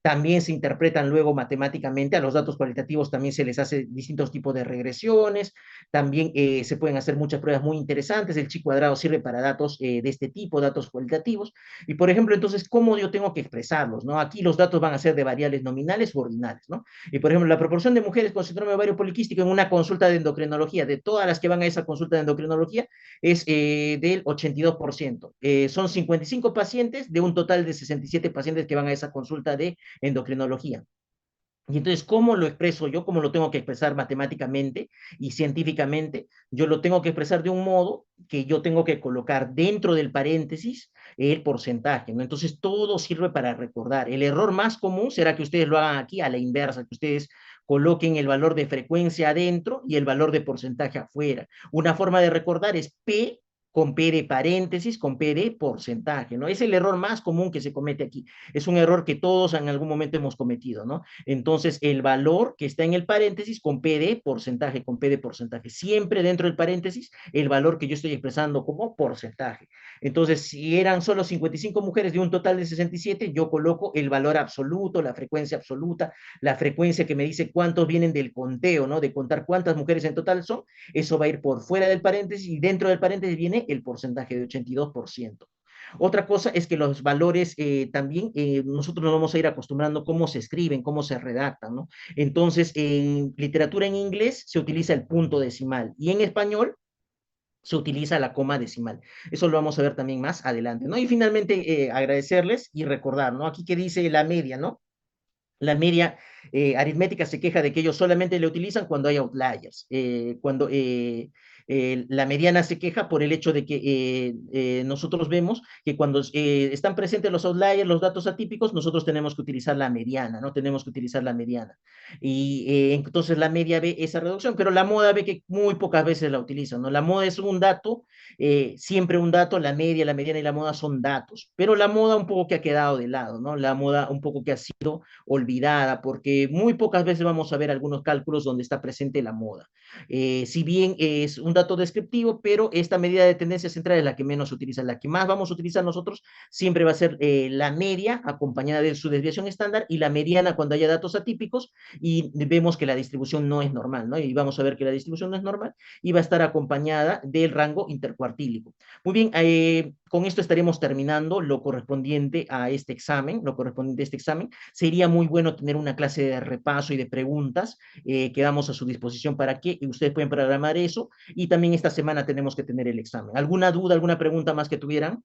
también se interpretan luego matemáticamente, a los datos cualitativos también se les hace distintos tipos de regresiones, también se pueden hacer muchas pruebas muy interesantes, el chi cuadrado sirve para datos de este tipo, datos cualitativos, y por ejemplo, entonces, ¿cómo yo tengo que expresarlos? ¿No? Aquí los datos van a ser de variables nominales o ordinales, ¿no? Y por ejemplo, la proporción de mujeres con síndrome de ovario poliquístico en una consulta de endocrinología, de todas las que van a esa consulta de endocrinología, es del 82%. Son 55 pacientes de un total de 67 pacientes que van a esa consulta de endocrinología. Y entonces, ¿cómo lo expreso yo? ¿Cómo lo tengo que expresar matemáticamente y científicamente? Yo lo tengo que expresar de un modo que yo tengo que colocar dentro del paréntesis el porcentaje, ¿no? Entonces, todo sirve para recordar. El error más común será que ustedes lo hagan aquí a la inversa, que ustedes coloquen el valor de frecuencia adentro y el valor de porcentaje afuera. Una forma de recordar es P con P de paréntesis, con P de porcentaje, ¿no? Es el error más común que se comete aquí. Es un error que todos en algún momento hemos cometido, ¿no? Entonces, el valor que está en el paréntesis con P de porcentaje, con P de porcentaje. Siempre dentro del paréntesis, el valor que yo estoy expresando como porcentaje. Entonces, si eran solo 55 mujeres de un total de 67, yo coloco el valor absoluto, la frecuencia absoluta, la frecuencia que me dice cuántos vienen del conteo, ¿no? De contar cuántas mujeres en total son. Eso va a ir por fuera del paréntesis y dentro del paréntesis viene el porcentaje de 82%. Otra cosa es que los valores también nosotros nos vamos a ir acostumbrando cómo se escriben, cómo se redactan, ¿no? Entonces, en literatura en inglés se utiliza el punto decimal y en español se utiliza la coma decimal. Eso lo vamos a ver también más adelante, ¿no? Y finalmente agradecerles y recordar, ¿no? Aquí que dice la media, ¿no? La media Aritmética se queja de que ellos solamente le utilizan cuando hay outliers. La mediana se queja por el hecho de que nosotros vemos que cuando están presentes los outliers, los datos atípicos, nosotros tenemos que utilizar la mediana, ¿no? Tenemos que utilizar la mediana. Y entonces la media ve esa reducción, pero la moda ve que muy pocas veces la utilizan, ¿no? La moda es un dato, siempre un dato, la media, la mediana y la moda son datos, pero la moda un poco que ha quedado de lado, ¿no? La moda un poco que ha sido olvidada, porque muy pocas veces vamos a ver algunos cálculos donde está presente la moda. Si bien es un dato descriptivo, pero esta medida de tendencia central es la que menos se utiliza. La que más vamos a utilizar nosotros siempre va a ser la media, acompañada de su desviación estándar, y la mediana cuando haya datos atípicos, y vemos que la distribución no es normal, ¿no? Y vamos a ver que la distribución no es normal, y va a estar acompañada del rango intercuartílico. Muy bien, con esto estaremos terminando lo correspondiente a este examen, Sería muy bueno tener una clase de repaso y de preguntas, quedamos a su disposición para que ustedes puedan programar eso, y también esta semana tenemos que tener el examen. ¿Alguna duda, alguna pregunta más que tuvieran?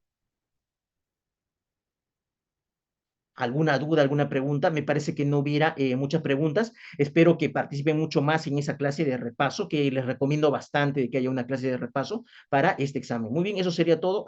¿Alguna duda, alguna pregunta? Me parece que no hubiera muchas preguntas. Espero que participen mucho más en esa clase de repaso, que les recomiendo bastante de que haya una clase de repaso para este examen. Muy bien, eso sería todo.